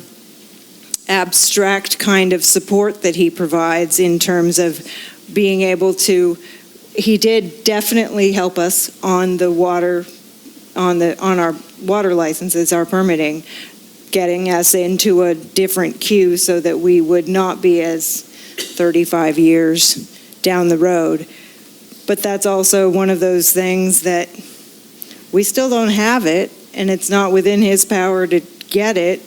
abstract kind of support that he provides in terms of being able to he did definitely help us on the water, on our water licenses, our permitting, getting us into a different queue so that we would not be as 35 years down the road. But that's also one of those things that we still don't have it, and it's not within his power to get it.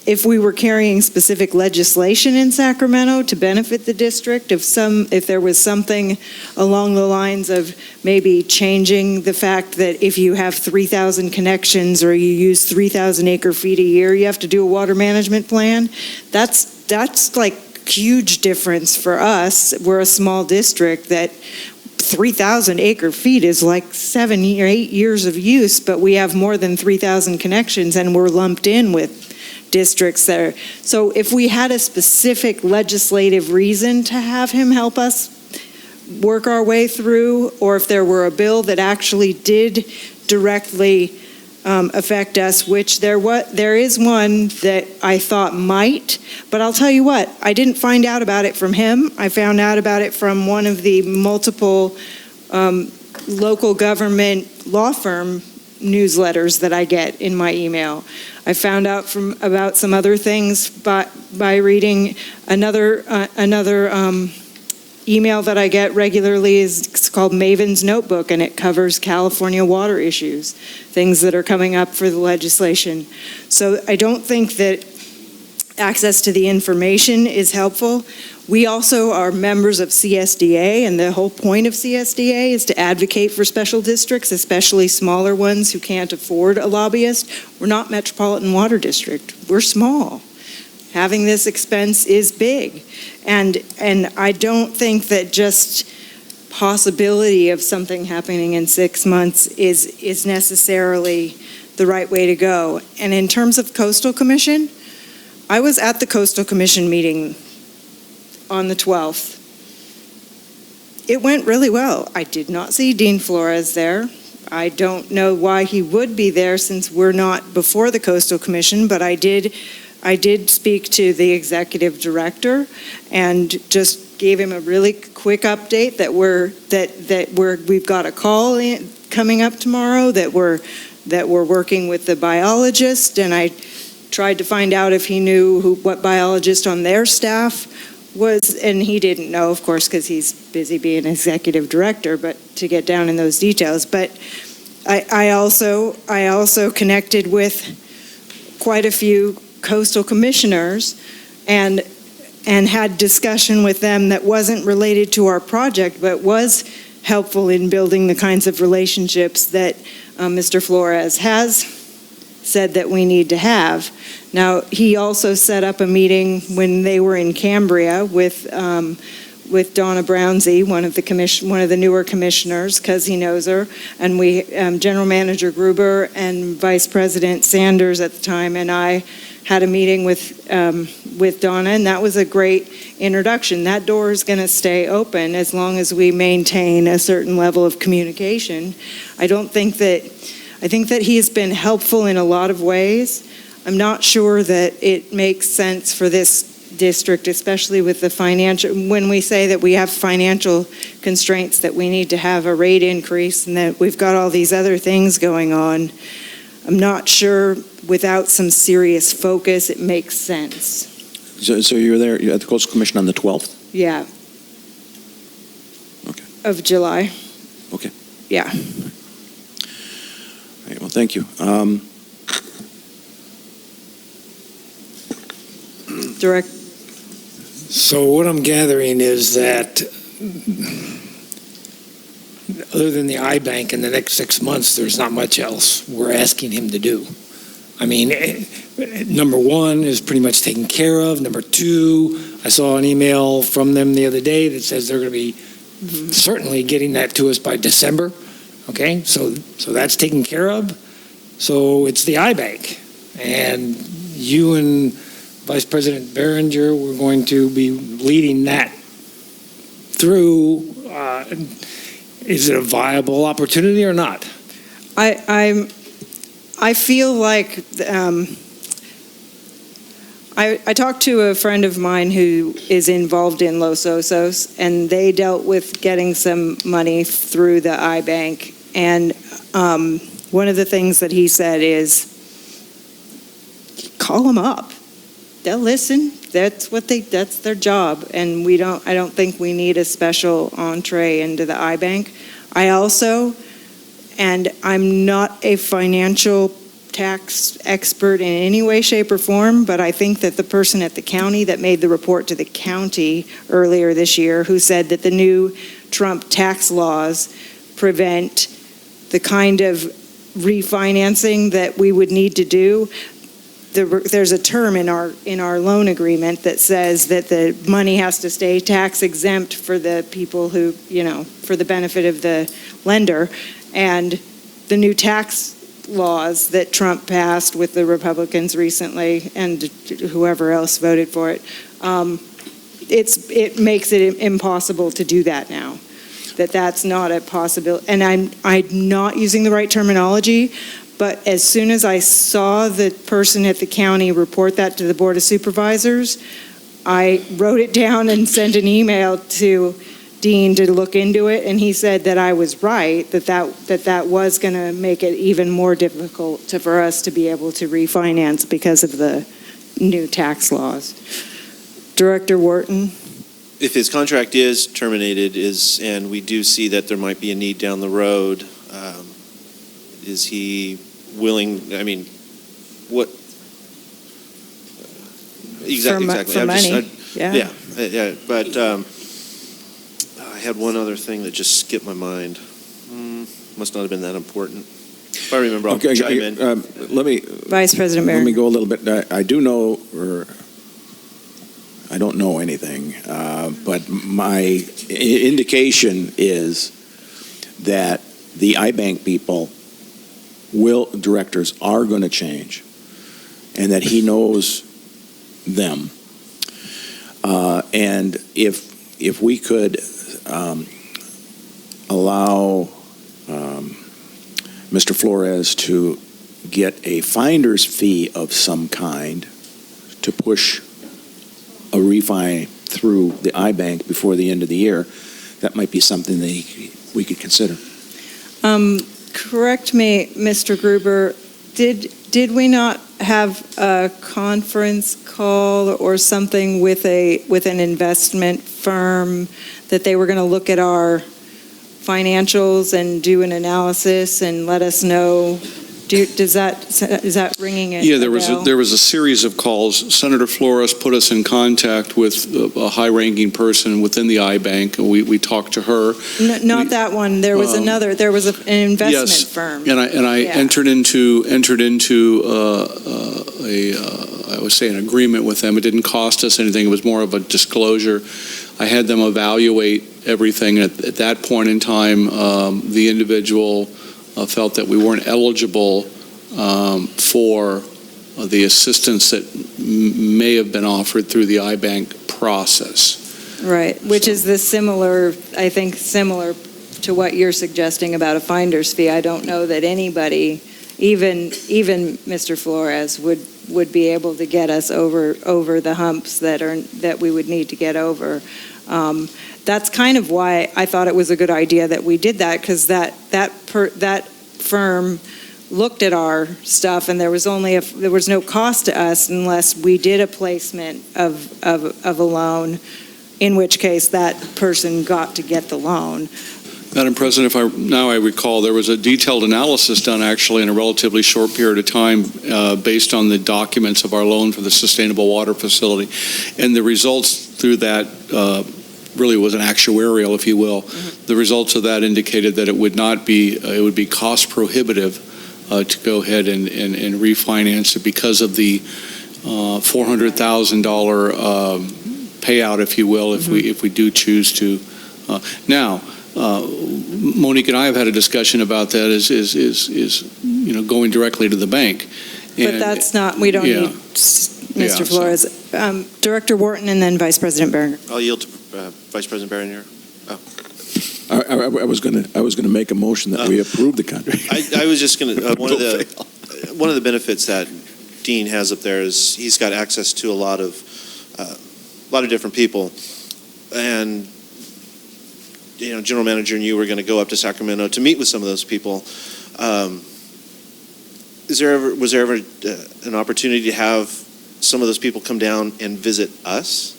If we were carrying specific legislation in Sacramento to benefit the district, if there was something along the lines of maybe changing the fact that if you have 3,000 connections or you use 3,000 acre feet a year, you have to do a water management plan, that's like huge difference for us. We're a small district that 3,000 acre feet is like 7 or 8 years of use, but we have more than 3,000 connections and we're lumped in with districts there. So if we had a specific legislative reason to have him help us work our way through, or if there were a bill that actually did directly affect us, which there is one that I thought might, but I'll tell you what, I didn't find out about it from him. I found out about it from one of the multiple local government law firm newsletters that I get in my email. I found out about some other things by reading another email that I get regularly. It's called Maven's Notebook, and it covers California water issues, things that are coming up for the legislation. So I don't think that access to the information is helpful. We also are members of CSDA, and the whole point of CSDA is to advocate for special districts, especially smaller ones who can't afford a lobbyist. We're not Metropolitan Water District. We're small. Having this expense is big. And I don't think that just possibility of something happening in 6 months is necessarily the right way to go. And in terms of Coastal Commission, I was at the Coastal Commission meeting on the 12th. It went really well. I did not see Dean Flores there. I don't know why he would be there since we're not before the Coastal Commission, but I did speak to the executive director and just gave him a really quick update that we've got a call coming up tomorrow, that we're working with the biologist, and I tried to find out if he knew what biologist on their staff was, and he didn't know, of course, because he's busy being executive director, but to get down in those details. But I also connected with quite a few coastal commissioners and had discussion with them that wasn't related to our project, but was helpful in building the kinds of relationships that Mr. Flores has said that we need to have. Now, he also set up a meeting when they were in Cambria with Donna Brownsey, one of the newer commissioners, because he knows her, and General Manager Gruber and Vice President Sanders at the time, and I had a meeting with Donna, and that was a great introduction. That door is going to stay open as long as we maintain a certain level of communication. I think that he has been helpful in a lot of ways. I'm not sure that it makes sense for this district, especially with the financial, when we say that we have financial constraints, that we need to have a rate increase and that we've got all these other things going on. I'm not sure without some serious focus it makes sense. So you're there at the Coastal Commission on the 12th? Yeah. Okay. Of July. Okay. Yeah. All right, well, thank you. Direct. So what I'm gathering is that other than the iBank in the next 6 months, there's not much else we're asking him to do. I mean, number one is pretty much taken care of. Number two, I saw an email from them the other day that says they're going to be certainly getting that to us by December. Okay, so that's taken care of. So it's the iBank. And you and Vice President Behringer, we're going to be leading that through. Is it a viable opportunity or not? I feel like I talked to a friend of mine who is involved in Los Osos, and they dealt with getting some money through the iBank. And one of the things that he said is, call them up. They'll listen. That's their job. And I don't think we need a special entree into the iBank. And I'm not a financial tax expert in any way, shape, or form, but I think that the person at the county that made the report to the county earlier this year, who said that the new Trump tax laws prevent the kind of refinancing that we would need to do. There's a term in our loan agreement that says that the money has to stay tax exempt for the people who, for the benefit of the lender. And the new tax laws that Trump passed with the Republicans recently and whoever else voted for it, it makes it impossible to do that now. That's not a possibility. And I'm not using the right terminology, but as soon as I saw the person at the county report that to the Board of Supervisors, I wrote it down and sent an email to Dean to look into it, and he said that I was right, that was going to make it even more difficult for us to be able to refinance because of the new tax laws. Director Wharton? If his contract is terminated, and we do see that there might be a need down the road, is he willing? I mean, what exactly? For money, yeah. But I had one other thing that just skipped my mind. Must not have been that important. If I remember, I'll chime in. Vice President Barron. Let me go a little bit. I do know, or I don't know anything, but my indication is that the iBank people directors are going to change, and that he knows them. And if we could allow Mr. Flores to get a finder's fee of some kind to push a refi through the iBank before the end of the year, that might be something that we could consider. Correct me, Mr. Gruber, did we not have a conference call or something with an investment firm that they were going to look at our financials and do an analysis and let us know? Is that ringing a Yeah, there bell? was a series of calls. Senator Flores put us in contact with a high-ranking person within the iBank. We talked to her. Not that one. There was another. There was an investment firm. And I entered into I would say an agreement with them. It didn't cost us anything. It was more of a disclosure. I had them evaluate everything. At that point in time, the individual felt that we weren't eligible for the assistance that may have been offered through the iBank process. Right, which is similar to what you're suggesting about a finder's fee. I don't know that anybody, even Mr. Flores, would be able to get us over the humps that we would need to get over. That's kind of why I thought it was a good idea that we did that, because that firm looked at our stuff, and there was no cost to us unless we did a placement of a loan, in which case that person got to get the loan. Madam President, I recall, there was a detailed analysis done actually in a relatively short period of time based on the documents of our loan for the Sustainable Water Facility, and the results through that really was an actuarial, if you will. Mm-hmm. The results of that indicated that it would be cost prohibitive to go ahead and refinance it because of the $400,000 payout, if you will, if we do choose to. Now, Monique and I have had a discussion about that. Is going directly to the bank. But that's not. We don't need Mr. Flores. Director Wharton, and then Vice President Barron. I'll yield to Vice President Barron here. I was going to make a motion that we approve the contract. I was just going to one of the benefits that Dean has up there is he's got access to a lot of different people, and General Manager and you were going to go up to Sacramento to meet with some of those people. Was there ever an opportunity to have some of those people come down and visit us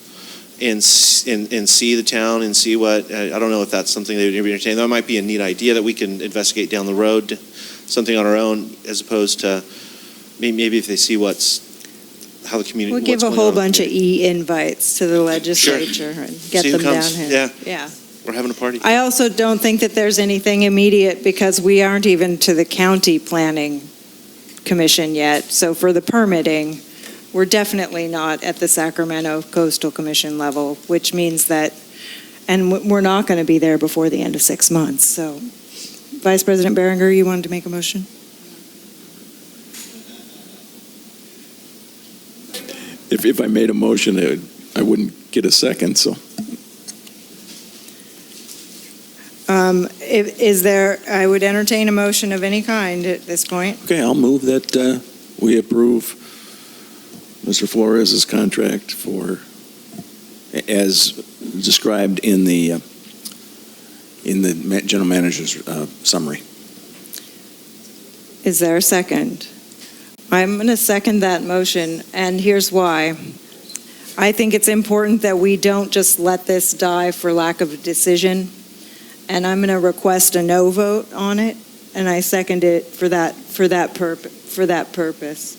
and see the town and see what, I don't know if that's something they would be entertained. That might be a neat idea that we can investigate down the road, something on our own, as opposed to maybe if they see how the community. We'll give a whole bunch of e-invites to the legislature and get See who them down comes. here. Yeah. We're having a party. I also don't think that there's anything immediate because we aren't even to the county planning commission yet. So for the permitting, we're definitely not at the Sacramento Coastal Commission level, which means that, and we're not going to be there before the end of 6 months. So Vice President Berenger, you wanted to make a motion? If I made a motion, I wouldn't get a second, so. I would entertain a motion of any kind at this point. Okay, I'll move that we approve Mr. Flores' contract as described in the general manager's summary. Is there a second? I'm going to second that motion, and here's why. I think it's important that we don't just let this die for lack of a decision, and I'm going to request a no vote on it, and I second it for that purpose.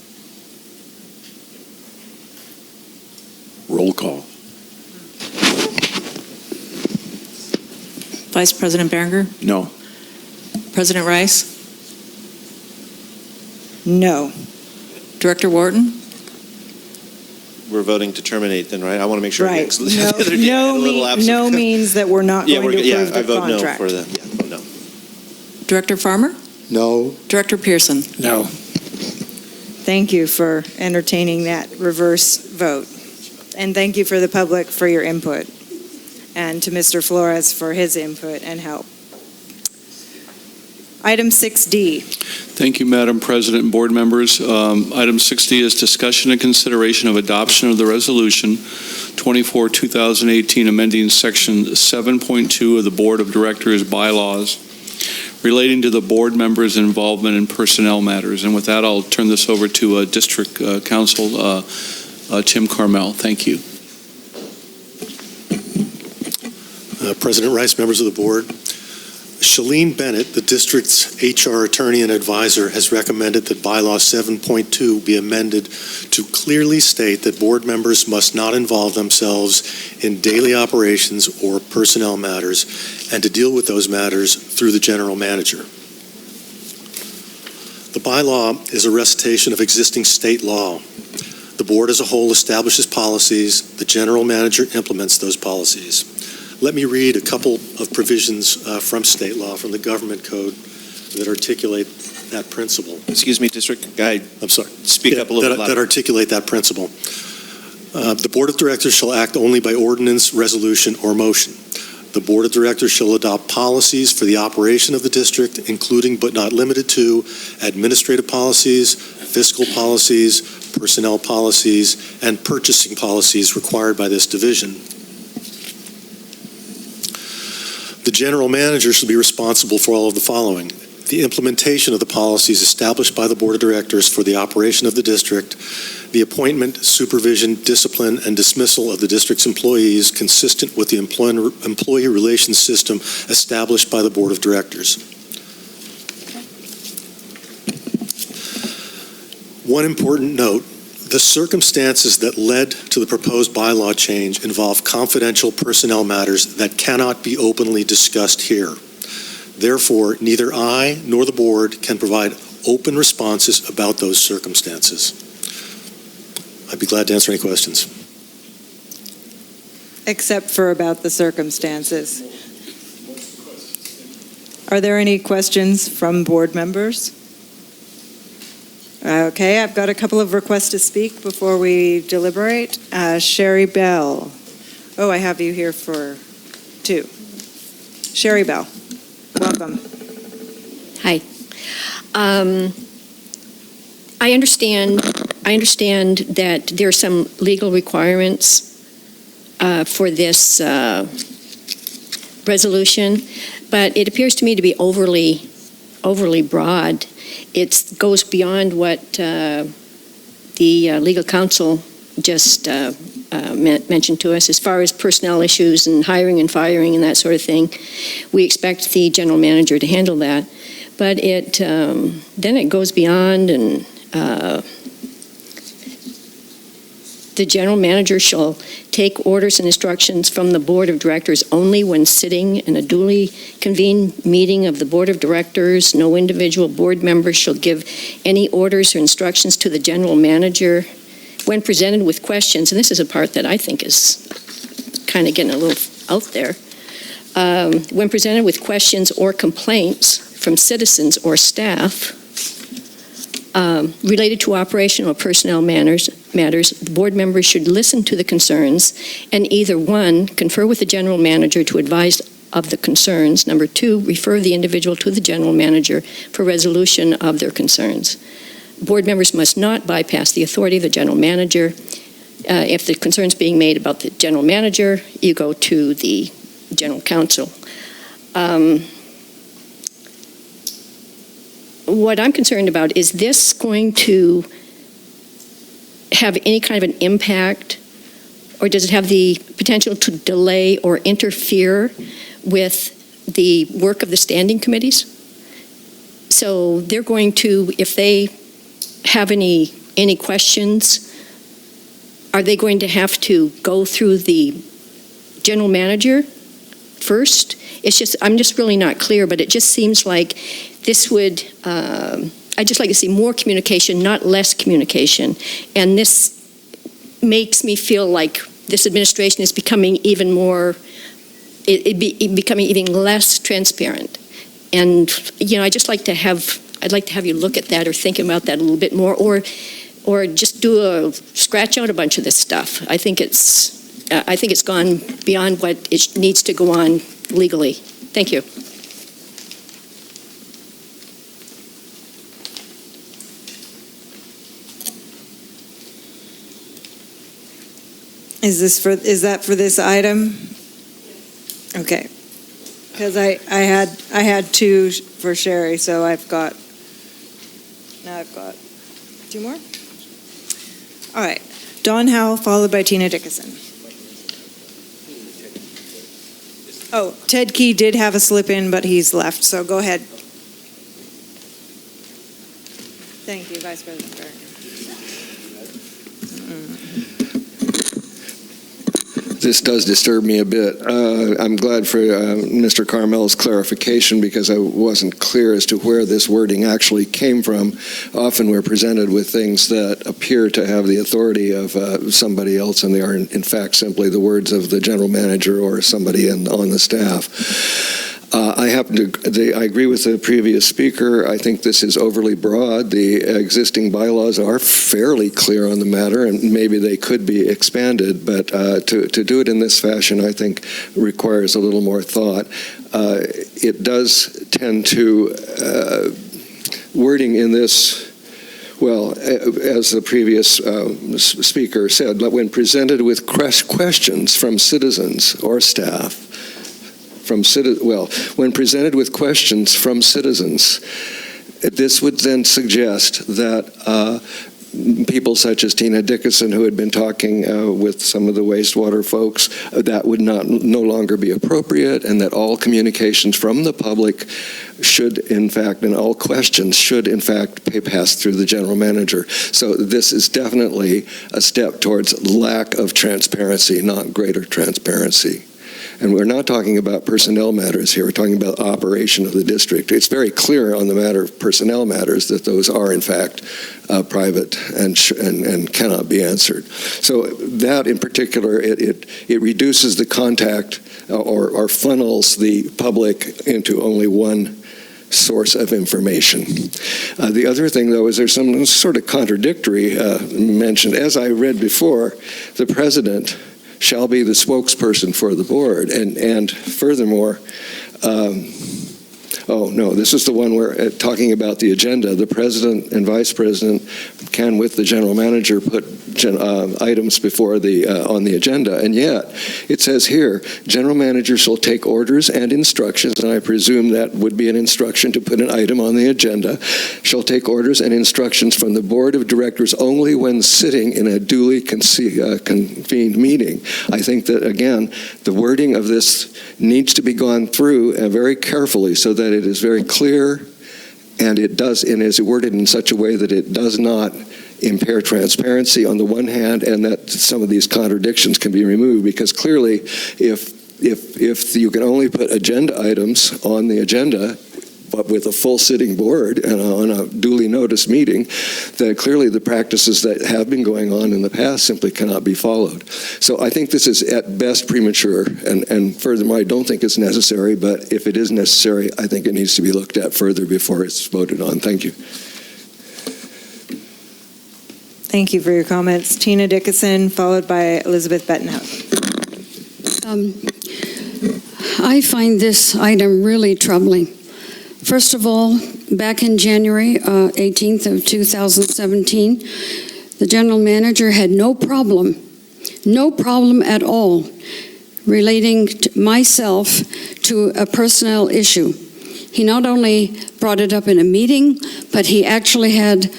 Roll call. Vice President Berenger? No. President Rice? No. Director Wharton? We're voting to terminate then, right? I want to make sure. Right. No, no means that we're not going to approve the I vote contract. no for that. Yeah, no. Director Farmer? No. Director Pearson? No. Thank you for entertaining that reverse vote. And thank you for the public for your input. And to Mr. Flores for his input and help. Item 6D. Thank you, Madam President and board members. Item 6D is discussion and consideration of adoption of the resolution 24-2018 amending section 7.2 of the Board of Directors bylaws relating to the board members' involvement in personnel matters. And with that, I'll turn this over to District Council Tim Carmel. Thank you. President Rice, members of the board. Shalene Bennett, the district's HR attorney and advisor, has recommended that bylaw 7.2 be amended to clearly state that board members must not involve themselves in daily operations or personnel matters and to deal with those matters through the general manager. The bylaw is a recitation of existing state law. The board as a whole establishes policies. The general manager implements those policies. Let me read a couple of provisions from state law, from the government code, that articulate that principle. Excuse me, District Guy. I'm sorry. Speak up a little bit louder. That articulate that principle. The Board of Directors shall act only by ordinance, resolution, or motion. The Board of Directors shall adopt policies for the operation of the district, including but not limited to administrative policies, fiscal policies, personnel policies, and purchasing policies required by this division. The general manager shall be responsible for all of the following: the implementation of the policies established by the Board of Directors for the operation of the district, the appointment, supervision, discipline, and dismissal of the district's employees consistent with the employee relations system established by the Board of Directors. One important note: the circumstances that led to the proposed bylaw change involve confidential personnel matters that cannot be openly discussed here. Therefore, neither I nor the board can provide open responses about those circumstances. I'd be glad to answer any questions. Except for about the circumstances. Are there any questions from board members? Okay, I've got a couple of requests to speak before we deliberate. Sherry Bell. Oh, I have you here for two. Sherry Bell, welcome. Hi. I understand I understand that there are some legal requirements for this resolution, but it appears to me to be overly broad. It goes beyond what the legal counsel just mentioned to us as far as personnel issues and hiring and firing and that sort of thing. We expect the general manager to handle that, but then it goes beyond, and the general manager shall take orders and instructions from the board of directors only when sitting in a duly convened meeting of the board of directors. No individual board member shall give any orders or instructions to the general manager when presented with questions. And this is a part that I think is kind of getting a little out there. When presented with questions or complaints from citizens or staff related to operational or personnel matters, the board members should listen to the concerns and either, 1, confer with the general manager to advise of the concerns, 2, refer the individual to the general manager for resolution of their concerns. Board members must not bypass the authority of the general manager. If the concern's being made about the general manager, you go to the general counsel. What I'm concerned about is this going to have any kind of an impact, or does it have the potential to delay or interfere with the work of the standing committees? So they're going to, if they have any questions, are they going to have to go through the general manager first? I'm just really not clear, but it just seems like this would, I'd just like to see more communication, not less communication. And this makes me feel like this administration is becoming even more, becoming even less transparent. And, I'd like to have you look at that or think about that a little bit more, or just scratch out a bunch of this stuff. I think it's gone beyond what it needs to go on legally. Thank you. Is that for this item? Okay. Because I had 2 for Sherry, so now I've got 2 more. All right. Dawn Howell, followed by Tina Dickinson. Oh, Ted Key did have a slip in, but he's left, so go ahead. Thank you, Vice President Barrett. This does disturb me a bit. I'm glad for Mr. Carmel's clarification, because I wasn't clear as to where this wording actually came from. Often we're presented with things that appear to have the authority of somebody else, and they are in fact simply the words of the general manager or somebody on the staff. I agree with the previous speaker. I think this is overly broad. The existing bylaws are fairly clear on the matter, and maybe they could be expanded, but to do it in this fashion, I think, requires a little more thought. It does tend to, wording in this, well, as the previous speaker said, when presented with questions from citizens or staff, when presented with questions from citizens, this would then suggest that people such as Tina Dickinson, who had been talking with some of the wastewater folks, that would no longer be appropriate, and that all communications from the public should, in fact, and all questions should, in fact, pass through the general manager. So this is definitely a step towards lack of transparency, not greater transparency. And we're not talking about personnel matters here. We're talking about operation of the district. It's very clear on the matter of personnel matters that those are, in fact, private and cannot be answered. So that, in particular, it reduces the contact or funnels the public into only one source of information. The other thing, though, is there's some sort of contradictory mention. As I read before, the president shall be the spokesperson for the board. And furthermore, Oh, no, this is the one where, talking about the agenda, the president and vice president can, with the general manager, put items before on the agenda. And yet, it says here, general manager shall take orders and instructions, and I presume that would be an instruction to put an item on the agenda, shall take orders and instructions from the board of directors only when sitting in a duly convened meeting. I think that, again, the wording of this needs to be gone through very carefully so that it is very clear, and it is worded in such a way that it does not impair transparency on the one hand, and that some of these contradictions can be removed, because clearly if you can only put agenda items on the agenda, but with a full sitting board and on a duly noticed meeting, then clearly the practices that have been going on in the past simply cannot be followed. So I think this is at best premature, and furthermore, I don't think it's necessary, but if it is necessary, I think it needs to be looked at further before it's voted on. Thank you. Thank you for your comments. Tina Dickinson, followed by Elizabeth Bettenhausen. I find this item really troubling. First of all, back in January 18th of 2017, the general manager had no problem at all relating to myself to a personnel issue. He not only brought it up in a meeting, but he actually had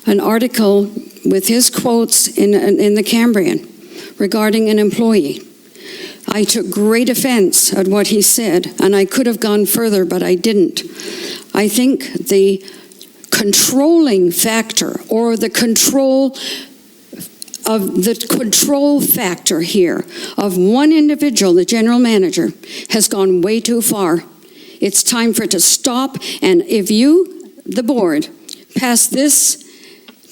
an article with his quotes in the Cambrian regarding an employee. I took great offense at what he said, and I could have gone further, but I didn't. I think the controlling factor, or the control factor here of one individual, the general manager, has gone way too far. It's time for it to stop, and if you, the board, pass this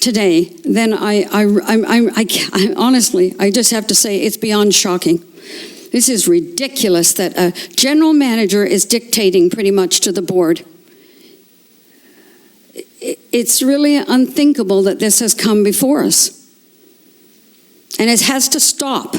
today, then I honestly, I just have to say it's beyond shocking. This is ridiculous that a general manager is dictating pretty much to the board. It's really unthinkable that this has come before us. And it has to stop.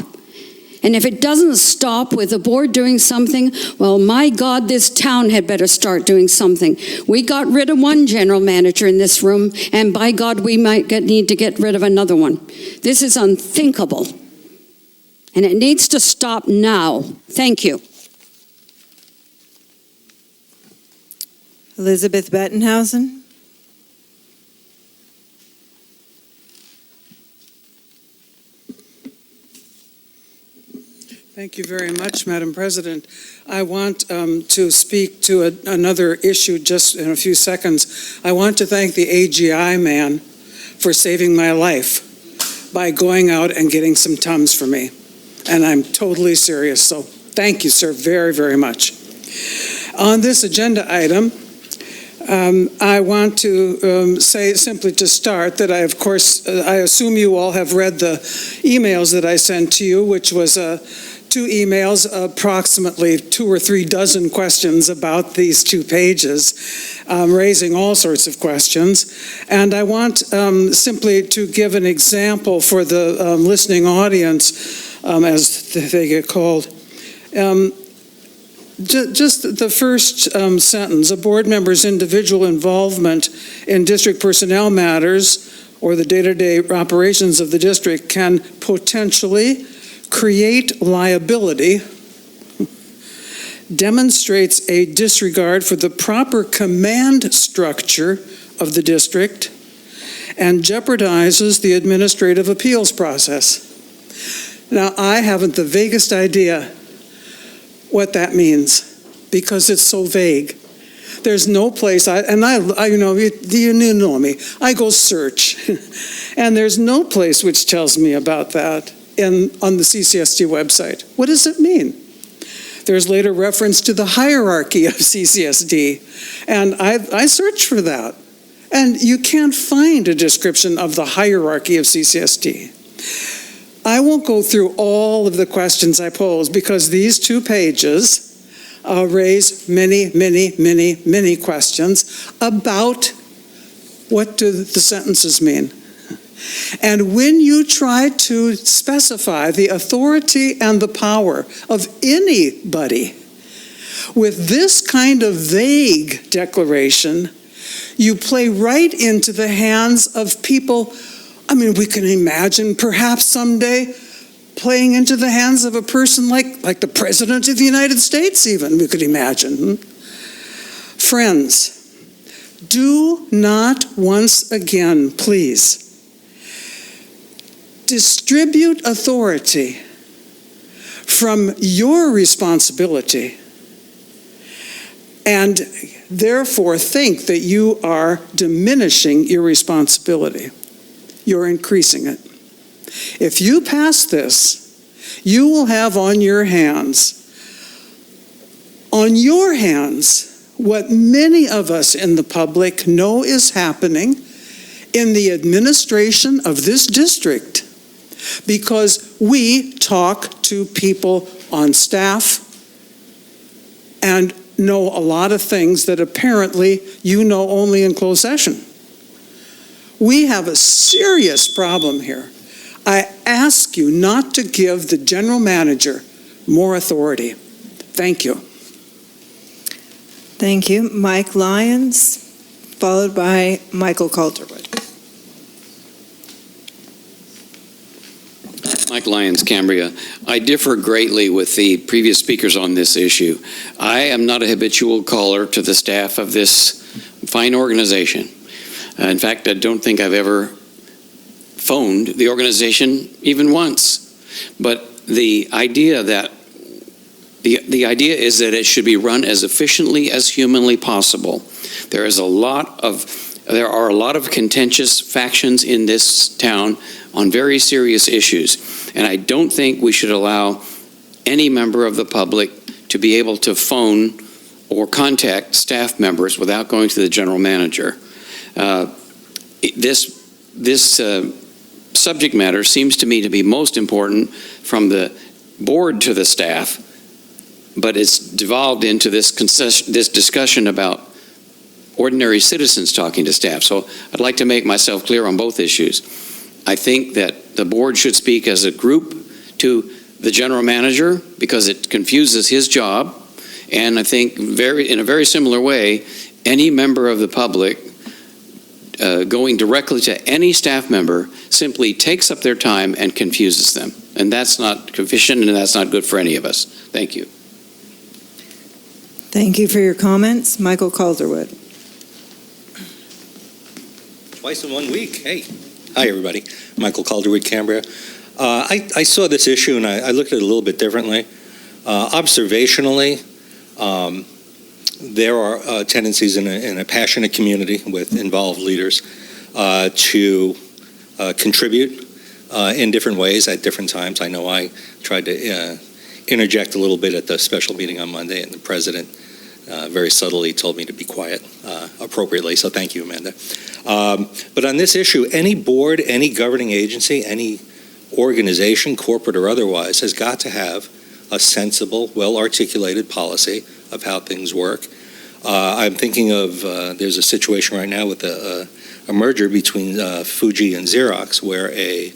And if it doesn't stop with the board doing something, well, my God, this town had better start doing something. We got rid of one general manager in this room, and by God, we might need to get rid of another one. This is unthinkable. And it needs to stop now. Thank you. Elizabeth Bettenhausen. Thank you very much, Madam President. I want to speak to another issue just in a few seconds. I want to thank the AGI man for saving my life by going out and getting some Tums for me. And I'm totally serious, so thank you, sir, very, very much. On this agenda item, I want to say simply to start that I assume you all have read the emails that I sent to you, which was 2 emails, approximately 2 or 3 dozen questions about these 2 pages, raising all sorts of questions. And I want simply to give an example for the listening audience as they get called. Just the first sentence, a board member's individual involvement in district personnel matters or the day-to-day operations of the district can potentially create liability, demonstrates a disregard for the proper command structure of the district, and jeopardizes the administrative appeals process. Now, I haven't the vaguest idea what that means because it's so vague. There's no place, you know me, I go search, and there's no place which tells me about that on the CCSD website. What does it mean? There's later reference to the hierarchy of CCSD, and I searched for that, and you can't find a description of the hierarchy of CCSD. I won't go through all of the questions I pose because these 2 pages raise many, many, many, many questions about what do the sentences mean. And when you try to specify the authority and the power of anybody With this kind of vague declaration, you play right into the hands of people. I mean, we can imagine perhaps someday playing into the hands of a person like the President of the United States even, we could imagine. Friends, do not once again, please, distribute authority from your responsibility and therefore think that you are diminishing your responsibility. You're increasing it. If you pass this, you will have on your hands, what many of us in the public know is happening in the administration of this district, because we talk to people on staff and know a lot of things that apparently you know only in closed session. We have a serious problem here. I ask you not to give the general manager more authority. Thank you. Thank you. Mike Lyons, followed by Michael Calderwood. Mike Lyons, Cambria. I differ greatly with the previous speakers on this issue. I am not a habitual caller to the staff of this fine organization. In fact, I don't think I've ever phoned the organization even once. But the idea that the idea is that it should be run as efficiently as humanly possible. There are a lot of contentious factions in this town on very serious issues, and I don't think we should allow any member of the public to be able to phone or contact staff members without going to the general manager. This subject matter seems to me to be most important from the board to the staff, but it's devolved into this discussion about ordinary citizens talking to staff. So I'd like to make myself clear on both issues. I think that the board should speak as a group to the general manager because it confuses his job. And I think in a very similar way, any member of the public going directly to any staff member simply takes up their time and confuses them. And that's not efficient, and that's not good for any of us. Thank you. Thank you for your comments. Michael Calderwood. Twice in 1 week. Hey. Hi, everybody. Michael Calderwood, Cambria. I saw this issue, and I looked at it a little bit differently. Observationally, there are tendencies in a passionate community with involved leaders to contribute in different ways at different times. I know I tried to interject a little bit at the special meeting on Monday, and the president very subtly told me to be quiet appropriately, so thank you, Amanda. But on this issue, any board, any governing agency, any organization, corporate or otherwise, has got to have a sensible, well-articulated policy of how things work. I'm thinking of, there's a situation right now with a merger between Fuji and Xerox, where a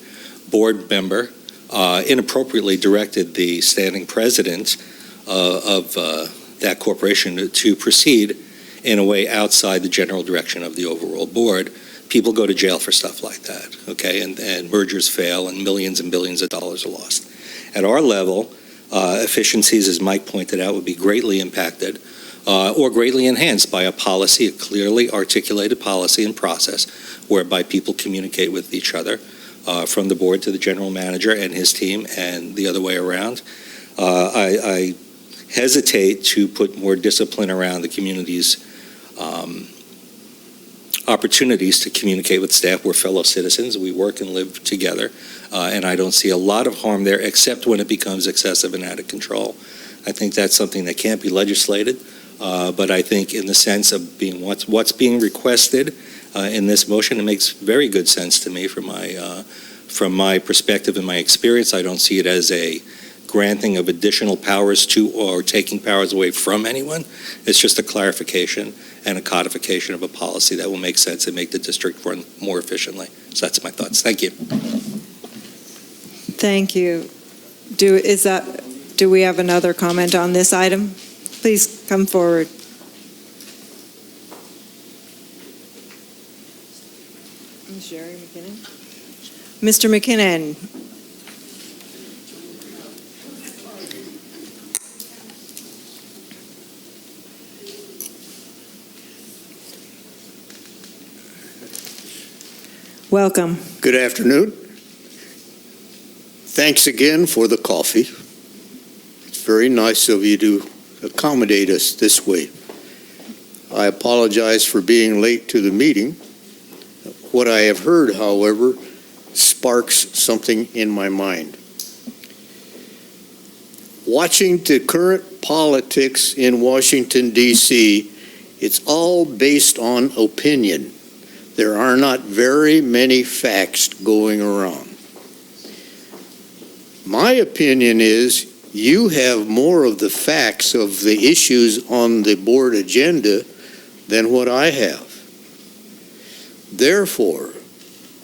board member inappropriately directed the standing president of that corporation to proceed in a way outside the general direction of the overall board. People go to jail for stuff like that, okay? And mergers fail and millions and billions of dollars are lost. At our level, efficiencies, as Mike pointed out, would be greatly impacted or greatly enhanced by a policy, a clearly articulated policy and process whereby people communicate with each other from the board to the general manager and his team and the other way around. I hesitate to put more discipline around the community's opportunities to communicate with staff. We're fellow citizens. We work and live together. And I don't see a lot of harm there, except when it becomes excessive and out of control. I think that's something that can't be legislated. But I think in the sense of being what's being requested in this motion, it makes very good sense to me from my perspective and my experience. I don't see it as a granting of additional powers to or taking powers away from anyone. It's just a clarification and a codification of a policy that will make sense and make the district run more efficiently. So that's my thoughts. Thank you. Thank you. Do we have another comment on this item Please come forward. Sherry McKinnon. Mr. McKinnon. Welcome. Good afternoon. Thanks again for the coffee. It's very nice of you to accommodate us this way. I apologize for being late to the meeting. What I have heard, however, sparks something in my mind. Watching the current politics in Washington, D.C., it's all based on opinion. There are not very many facts going around. My opinion is you have more of the facts of the issues on the board agenda than what I have. Therefore,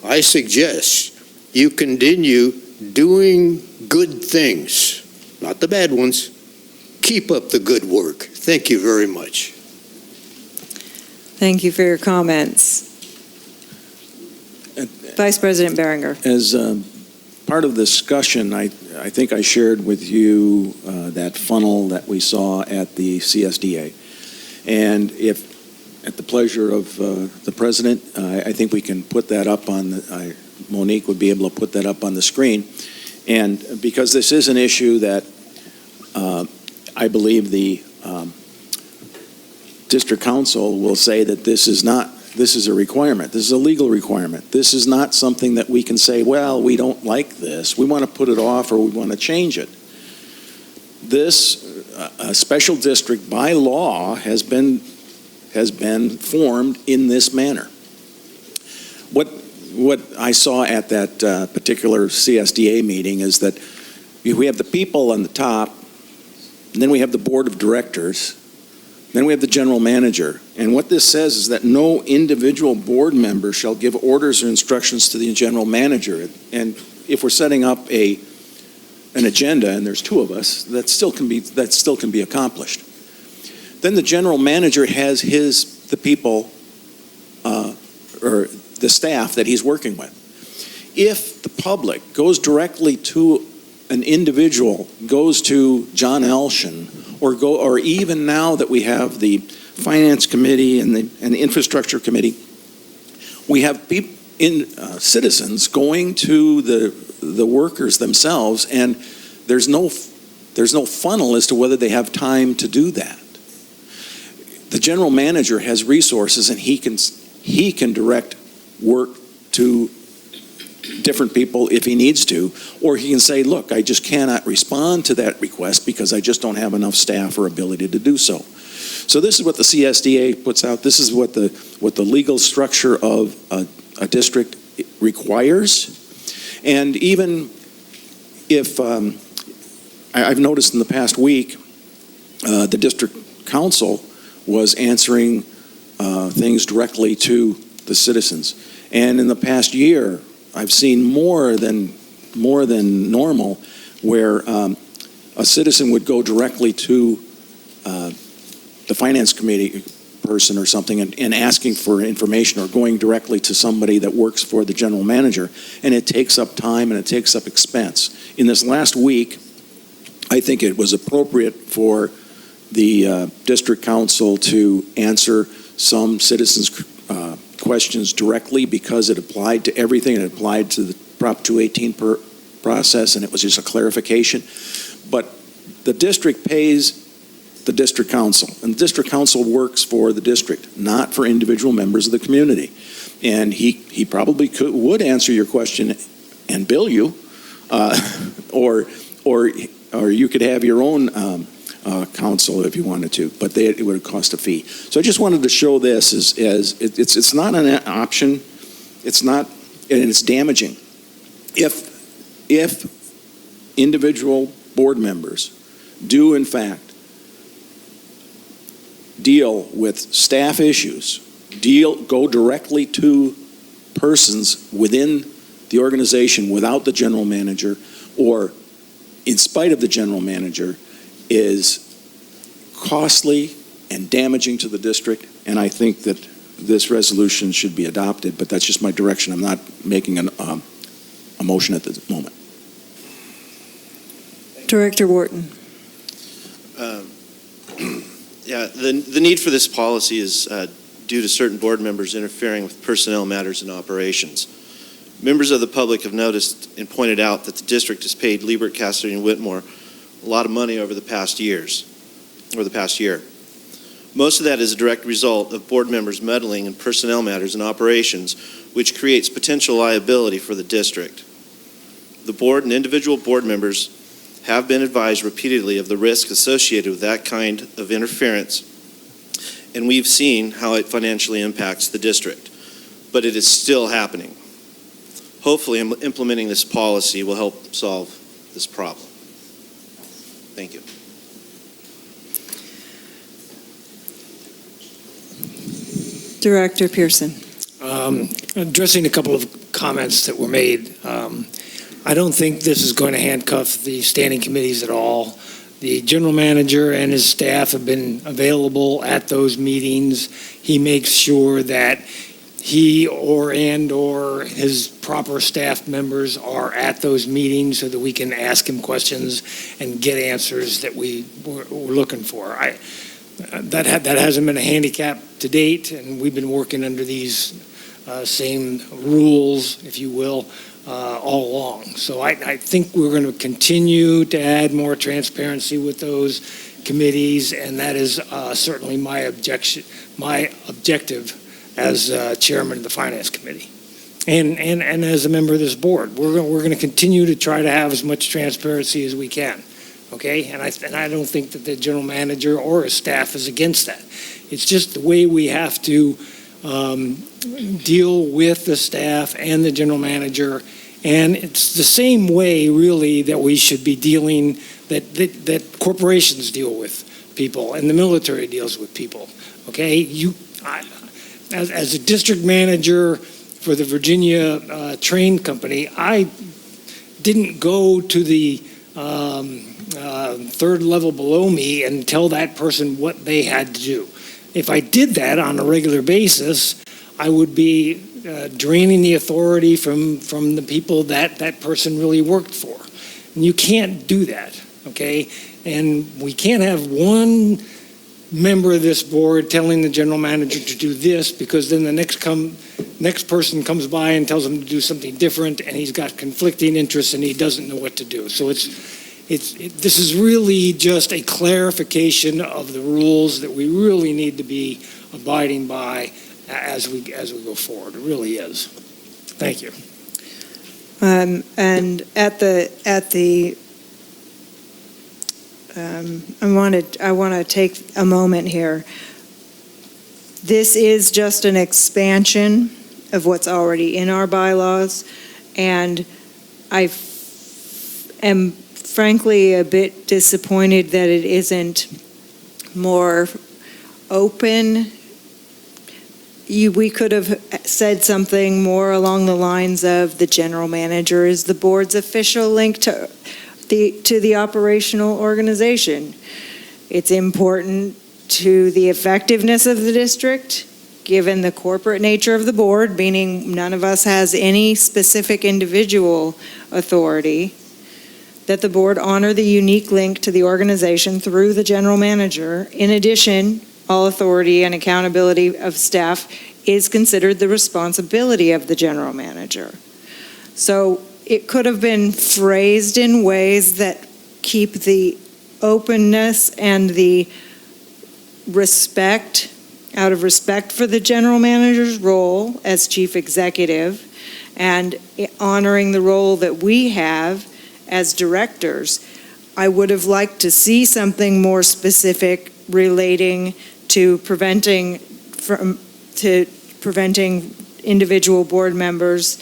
I suggest you continue doing good things, not the bad ones. Keep up the good work. Thank you very much. Thank you for your comments. Vice President Behringer. As part of the discussion, I think I shared with you that funnel that we saw at the CSDA. And if, at the pleasure of the President, I think we can put that up on, Monique would be able to put that up on the screen. And because this is an issue that I believe the District Council will say that this is a requirement. This is a legal requirement. This is not something that we can say, well, we don't like this. We want to put it off or we want to change it. This special district by law has been formed in this manner. What I saw at that particular CSDA meeting is that we have the people on the top, and then we have the board of directors, then we have the general manager. And what this says is that no individual board member shall give orders or instructions to the general manager. And if we're setting up an agenda, and there's two of us, that still can be accomplished. Then the general manager has the people or the staff that he's working with. If the public goes directly to an individual, goes to John Elshin, or even now that we have the Finance Committee and the Infrastructure Committee, we have citizens going to the workers themselves, and there's no funnel as to whether they have time to do that. The general manager has resources, and he can direct work to different people if he needs to, or he can say, look, I just cannot respond to that request because I just don't have enough staff or ability to do so. So this is what the CSDA puts out. This is what the legal structure of a district requires. And even if I've noticed in the past week, the district council was answering things directly to the citizens. And in the past year, I've seen more than normal where a citizen would go directly to the Finance Committee person or something and asking for information, or going directly to somebody that works for the general manager, and it takes up time and it takes up expense. In this last week, I think it was appropriate for the district council to answer some citizens' questions directly because it applied to everything. It applied to the Prop 218 process, and it was just a clarification. But the district pays the district council, and the district council works for the district, not for individual members of the community. And he probably would answer your question and bill you, or you could have your own council if you wanted to, but it would cost a fee. So I just wanted to show this as it's not an option. It's not, and it's damaging. If individual board members do in fact deal with staff issues, go directly to persons within the organization without the general manager, or in spite of the general manager, is costly and damaging to the district, and I think that this resolution should be adopted, but that's just my direction. I'm not making a motion at this moment. Director Wharton. Yeah, the need for this policy is due to certain board members interfering with personnel matters and operations. Members of the public have noticed and pointed out that the district has paid Liebert, Cassidy, and Whitmore a lot of money over the past year. Most of that is a direct result of board members meddling in personnel matters and operations, which creates potential liability for the district. The board and individual board members have been advised repeatedly of the risk associated with that kind of interference, and we've seen how it financially impacts the district. But it is still happening. Hopefully, implementing this policy will help solve this problem. Thank you. Director Pearson. Addressing a couple of comments that were made, I don't think this is going to handcuff the standing committees at all. The general manager and his staff have been available at those meetings. He makes sure that he or his proper staff members are at those meetings so that we can ask him questions and get answers that we're looking for. That hasn't been a handicap to date, and we've been working under these same rules, if you will, all along. So I think we're going to continue to add more transparency with those committees, and that is certainly my objective as chairman of the Finance Committee. And as a member of this board, we're going to continue to try to have as much transparency as we can. Okay, and I don't think that the general manager or his staff is against that. It's just the way we have to deal with the staff and the general manager, and it's the same way really that we should be dealing, that corporations deal with people and the military deals with people. Okay, as a district manager for the Virginia Train Company, I didn't go to the third level below me and tell that person what they had to do. If I did that on a regular basis, I would be draining the authority from the people that person really worked for. And you can't do that, okay? And we can't have one member of this board telling the general manager to do this, because then the next person comes by and tells him to do something different, and he's got conflicting interests and he doesn't know what to do. So this is really just a clarification of the rules that we really need to be abiding by as we go forward. It really is. Thank you. And I want to take a moment here. This is just an expansion of what's already in our bylaws, and I am frankly a bit disappointed that it isn't more open. We could have said something more along the lines of the general manager is the board's official link to the operational organization. It's important to the effectiveness of the district, given the corporate nature of the board, meaning none of us has any specific individual authority, that the board honor the unique link to the organization through the general manager. In addition, all authority and accountability of staff is considered the responsibility of the general manager. So it could have been phrased in ways that keep the openness and the respect, out of respect for the general manager's role as chief executive, and honoring the role that we have as directors. I would have liked to see something more specific relating to preventing individual board members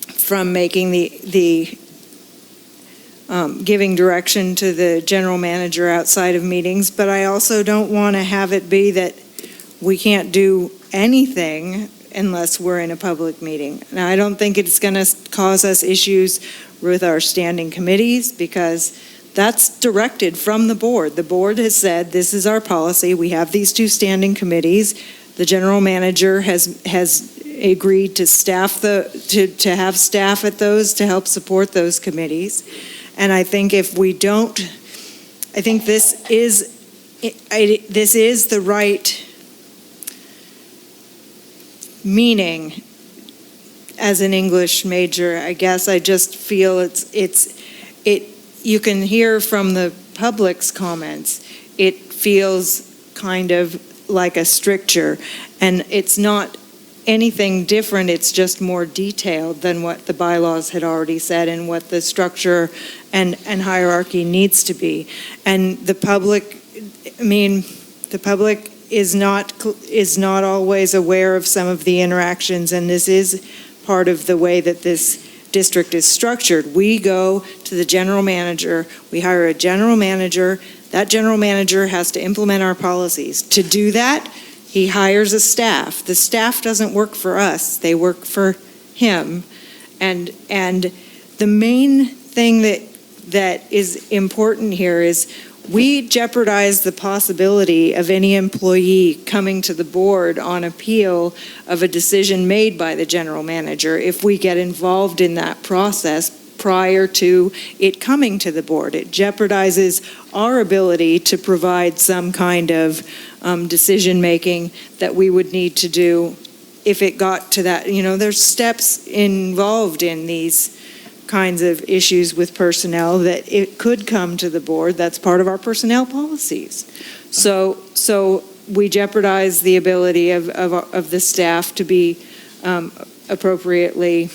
from making giving direction to the general manager outside of meetings, but I also don't want to have it be that we can't do anything unless we're in a public meeting. Now, I don't think it's going to cause us issues with our standing committees, because That's directed from the board. The board has said, this is our policy. We have these two standing committees. The general manager has agreed to to have staff at those to help support those committees. And I think if we don't, I think this is the right meaning as an English major. I guess I just feel you can hear from the public's comments, it feels kind of like a stricture, and it's not anything different, it's just more detailed than what the bylaws had already said and what the structure and hierarchy needs to be. And the public, the public is not always aware of some of the interactions, and this is part of the way that this district is structured. We go to the general manager, we hire a general manager, that general manager has to implement our policies. To do that, he hires a staff. The staff doesn't work for us, they work for him. And the main thing that is important here is we jeopardize the possibility of any employee coming to the board on appeal of a decision made by the general manager if we get involved in that process prior to it coming to the board. It jeopardizes our ability to provide some kind of decision-making that we would need to do if it got to that. There's steps involved in these kinds of issues with personnel that it could come to the board. That's part of our personnel policies. So we jeopardize the ability of the staff to be appropriately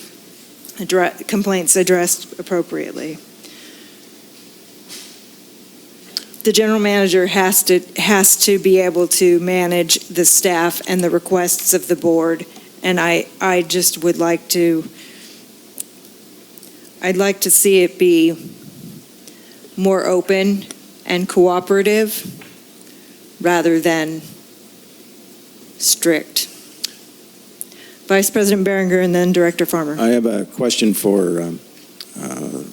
complaints addressed appropriately. The general manager has to be able to manage the staff and the requests of the board, and I just would like to. I'd like to see it be more open and cooperative rather than strict. Vice President Berenger and then Director Farmer. I have a question for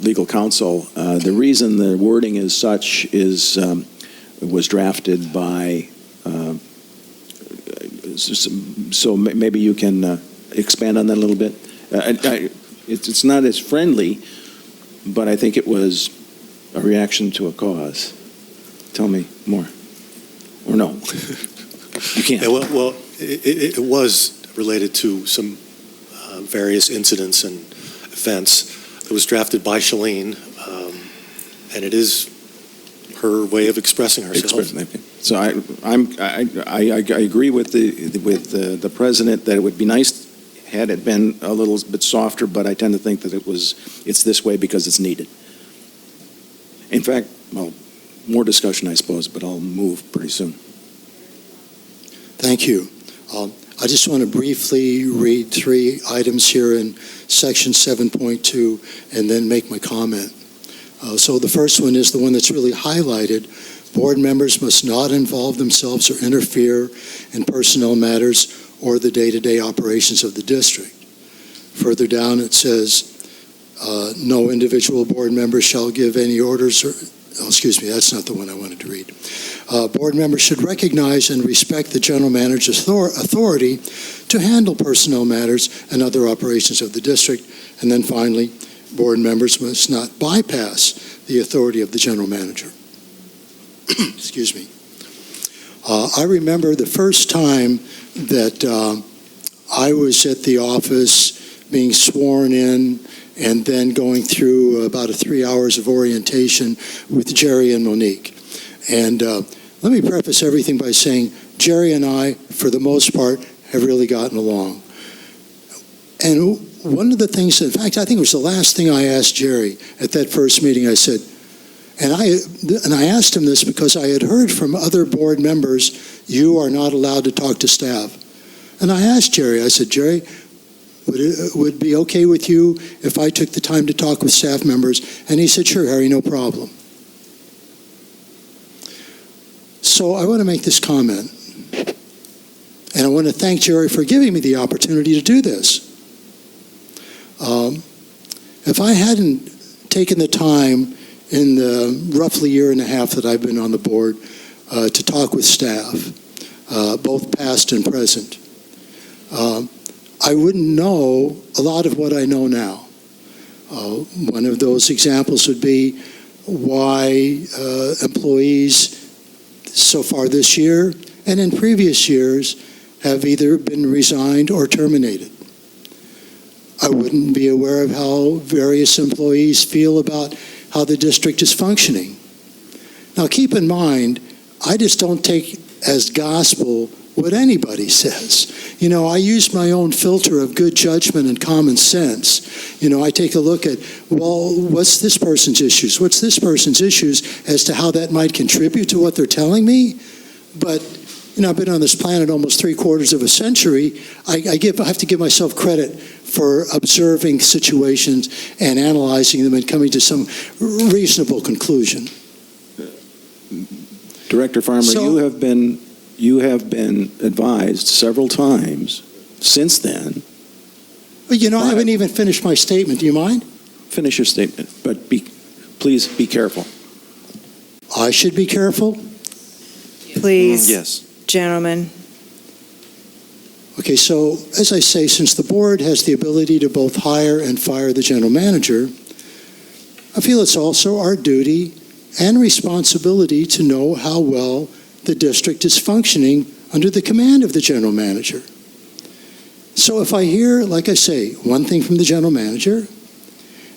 legal counsel. The reason the wording is such is it was drafted by, so maybe you can expand on that a little bit. It's not as friendly, but I think it was a reaction to a cause. Tell me more. Or no? You can't. Yeah, well, it was related to some various incidents and events. It was drafted by Shalene, and it is her way of expressing herself. So I agree with the president that it would be nice had it been a little bit softer, but I tend to think that it's this way because it's needed. In fact, well, more discussion, I suppose, but I'll move pretty soon. Thank you. I just want to briefly read 3 items here in section 7.2 and then make my comment. So the first one is the one that's really highlighted. Board members must not involve themselves or interfere in personnel matters or the day-to-day operations of the district. Further down it says, no individual board member shall give any orders or, excuse me, that's not the one I wanted to read. Board members should recognize and respect the general manager's authority to handle personnel matters and other operations of the district. And then finally, board members must not bypass the authority of the general manager. Excuse me. I remember the first time that I was at the office being sworn in and then going through about 3 hours of orientation with Jerry and Monique. And let me preface everything by saying Jerry and I, for the most part, have really gotten along. And one of the things, in fact, I think it was the last thing I asked Jerry at that first meeting, I said, and I asked him this because I had heard from other board members, you are not allowed to talk to staff. And I asked Jerry, I said, Jerry, would it be okay with you if I took the time to talk with staff members? And he said, sure, Harry, no problem. So I want to make this comment. And I want to thank Jerry for giving me the opportunity to do this. If I hadn't taken the time in the roughly year and a half that I've been on the board to talk with staff, both past and present. I wouldn't know a lot of what I know now. One of those examples would be why employees so far this year and in previous years have either been resigned or terminated. I wouldn't be aware of how various employees feel about how the district is functioning. Now keep in mind, I just don't take as gospel what anybody says. You know, I use my own filter of good judgment and common sense. You know, I take a look at, well, what's this person's issues? What's this person's issues as to how that might contribute to what they're telling me? But, you know, I've been on this planet almost 3/4 of a century. I have to give myself credit for observing situations and analyzing them and coming to some reasonable conclusion. Director Farmer, you have been advised several times since then. Well, you know, I haven't even finished my statement. Do you mind? Finish your statement, but please be careful. I should be careful? Please, yes, gentlemen. Okay, so as I say, since the board has the ability to both hire and fire the general manager, I feel it's also our duty and responsibility to know how well the district is functioning under the command of the general manager. So if I hear, like I say, one thing from the general manager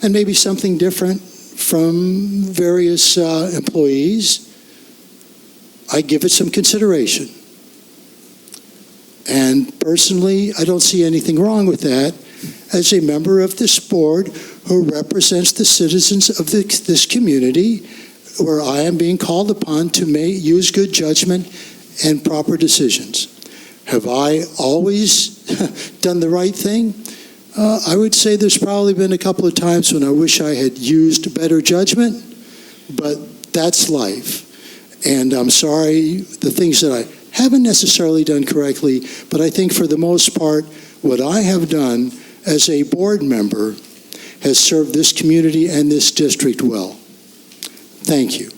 and maybe something different from various employees, I give it some consideration. And personally, I don't see anything wrong with that as a member of this board who represents the citizens of this community, where I am being called upon to use good judgment and proper decisions. Have I always done the right thing? I would say there's probably been a couple of times when I wish I had used better judgment, but that's life. And I'm sorry, the things that I haven't necessarily done correctly, but I think for the most part, what I have done as a board member has served this community and this district well. Thank you.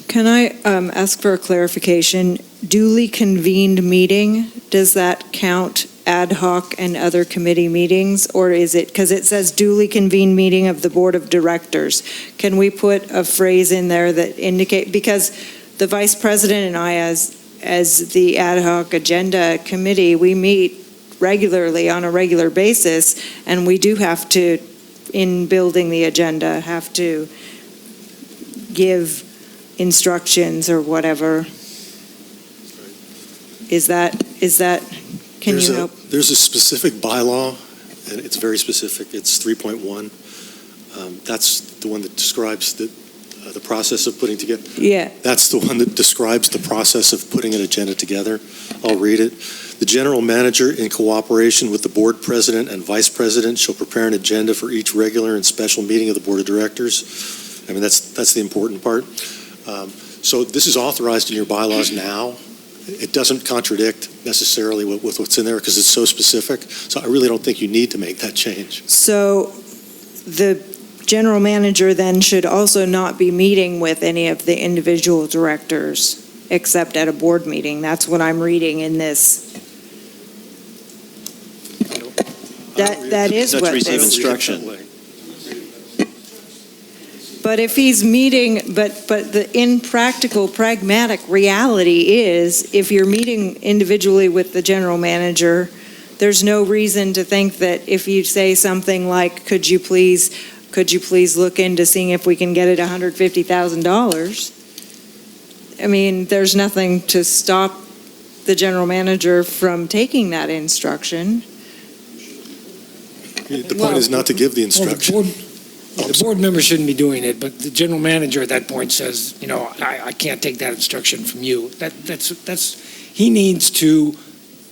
Can I ask for a clarification? Duly convened meeting, does that count ad hoc and other committee meetings? Or is it, because it says duly convened meeting of the board of directors. Can we put a phrase in there that indicate, because the vice president and I as the ad hoc agenda committee, we meet regularly on a regular basis, and we do have to, in building the agenda, have to give instructions or whatever. Is that, can you help? There's a specific bylaw, and it's very specific. It's 3.1. That's the one that describes the process of putting together. Yeah. That's the one that describes the process of putting an agenda together. I'll read it. The general manager, in cooperation with the board president and vice president, shall prepare an agenda for each regular and special meeting of the board of directors. I mean, that's the important part. So this is authorized in your bylaws now. It doesn't contradict necessarily with what's in there because it's so specific. So I really don't think you need to make that change. So the general manager then should also not be meeting with any of the individual directors except at a board meeting. That's what I'm reading in this. That is what this is. Instruction. But if he's meeting, but the impractical, pragmatic reality is, if you're meeting individually with the general manager, there's no reason to think that if you say something like, could you please look into seeing if we can get it $150,000? I mean, there's nothing to stop the general manager from taking that instruction. The point is not to give the instruction. The board member shouldn't be doing it, but the general manager at that point says, you know, I can't take that instruction from you. He needs to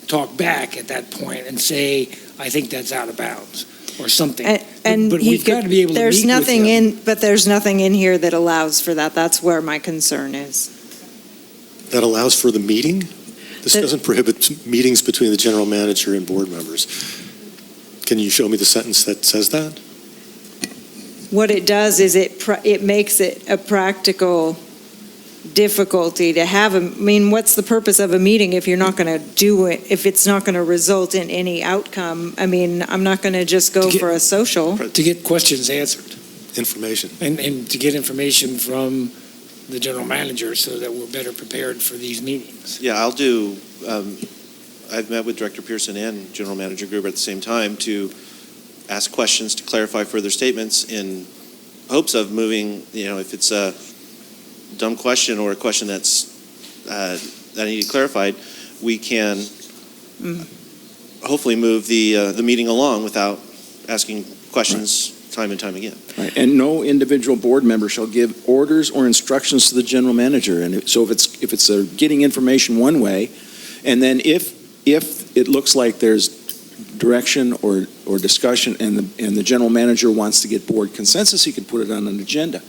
talk back at that point and say, I think that's out of bounds or something. And but we've got to be able to there's meet nothing with him. but there's nothing in here that allows for that. That's where my concern is. That allows for the meeting? This doesn't prohibit meetings between the general manager and board members. Can you show me the sentence that says that? what it does is it makes it a practical difficulty to have what's the purpose of a meeting if you're not going to do it, if it's not going to result in any outcome? I'm not going to just go for a social. To get questions answered. Information. And to get information from the general manager so that we're better prepared for these meetings. Yeah, I'll do, I've met with Director Pearson and General Manager Gruber at the same time to ask questions to clarify further statements in hopes of moving, if it's a dumb question or a question that's that I need clarified, we can hopefully move the meeting along without asking questions time and time again. Right. And no individual board member shall give orders or instructions to the general manager. And so if it's getting information one way, and then if it looks like there's direction or discussion and the general manager wants to get board consensus, he can put it on an agenda.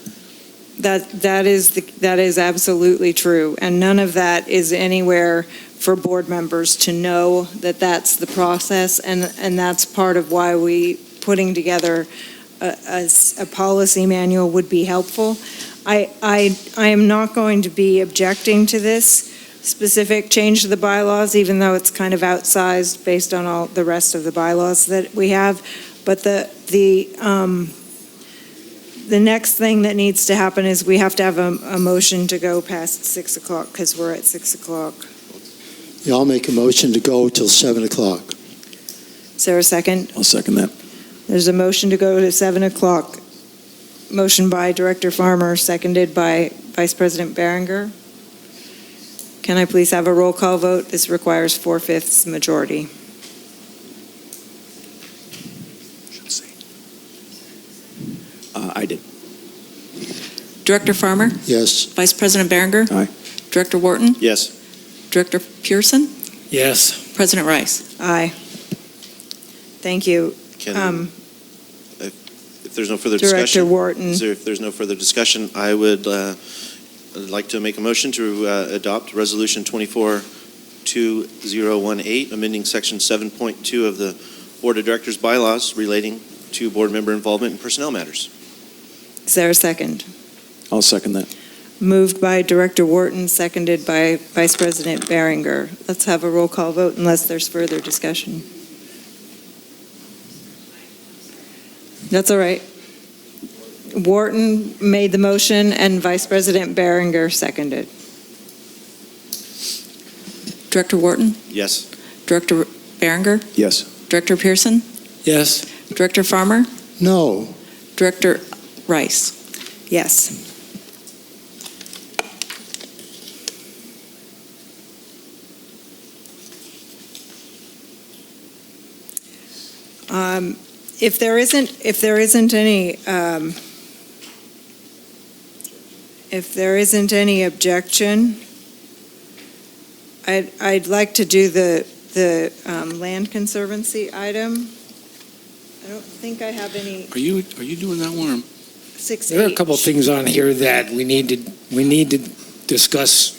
That is absolutely true, and none of that is anywhere for board members to know that that's the process, and that's part of why putting together a policy manual would be helpful. I am not going to be objecting to this specific change to the bylaws, even though it's kind of outsized based on all the rest of the bylaws that we have. But the next thing that needs to happen is we have to have a motion to go past 6 o'clock because we're at 6 o'clock. Yeah, I'll make a motion to go till 7 o'clock. Is there a second? I'll second that. There's a motion to go to 7 o'clock. Motion by Director Farmer, seconded by Vice President Berenger. Can I please have a roll call vote? This requires 4/5 majority. I did. Director Farmer? Yes. Vice President Berenger? Aye. Director Wharton? Yes. Director Pearson? Yes. President Rice? Aye. Thank you. If there's no further Director discussion, Wharton. if there's no further discussion, I would like to make a motion to adopt Resolution 24-2018, amending Section 7.2 of the Board of Directors bylaws relating to board member involvement in personnel matters. Is there a second? I'll second that. Moved by Director Wharton, seconded by Vice President Berenger. Let's have a roll call vote unless there's further discussion. That's all right. Wharton made the motion and Vice President Berenger seconded. Director Wharton? Yes. Director Berenger? Yes. Director Pearson? Yes. Director Farmer? No. Director Rice? Yes. If there isn't any objection, I'd like to do the Land Conservancy item. I don't think I have any. Are you doing that one? 6H. There are a couple of things on here that we need to discuss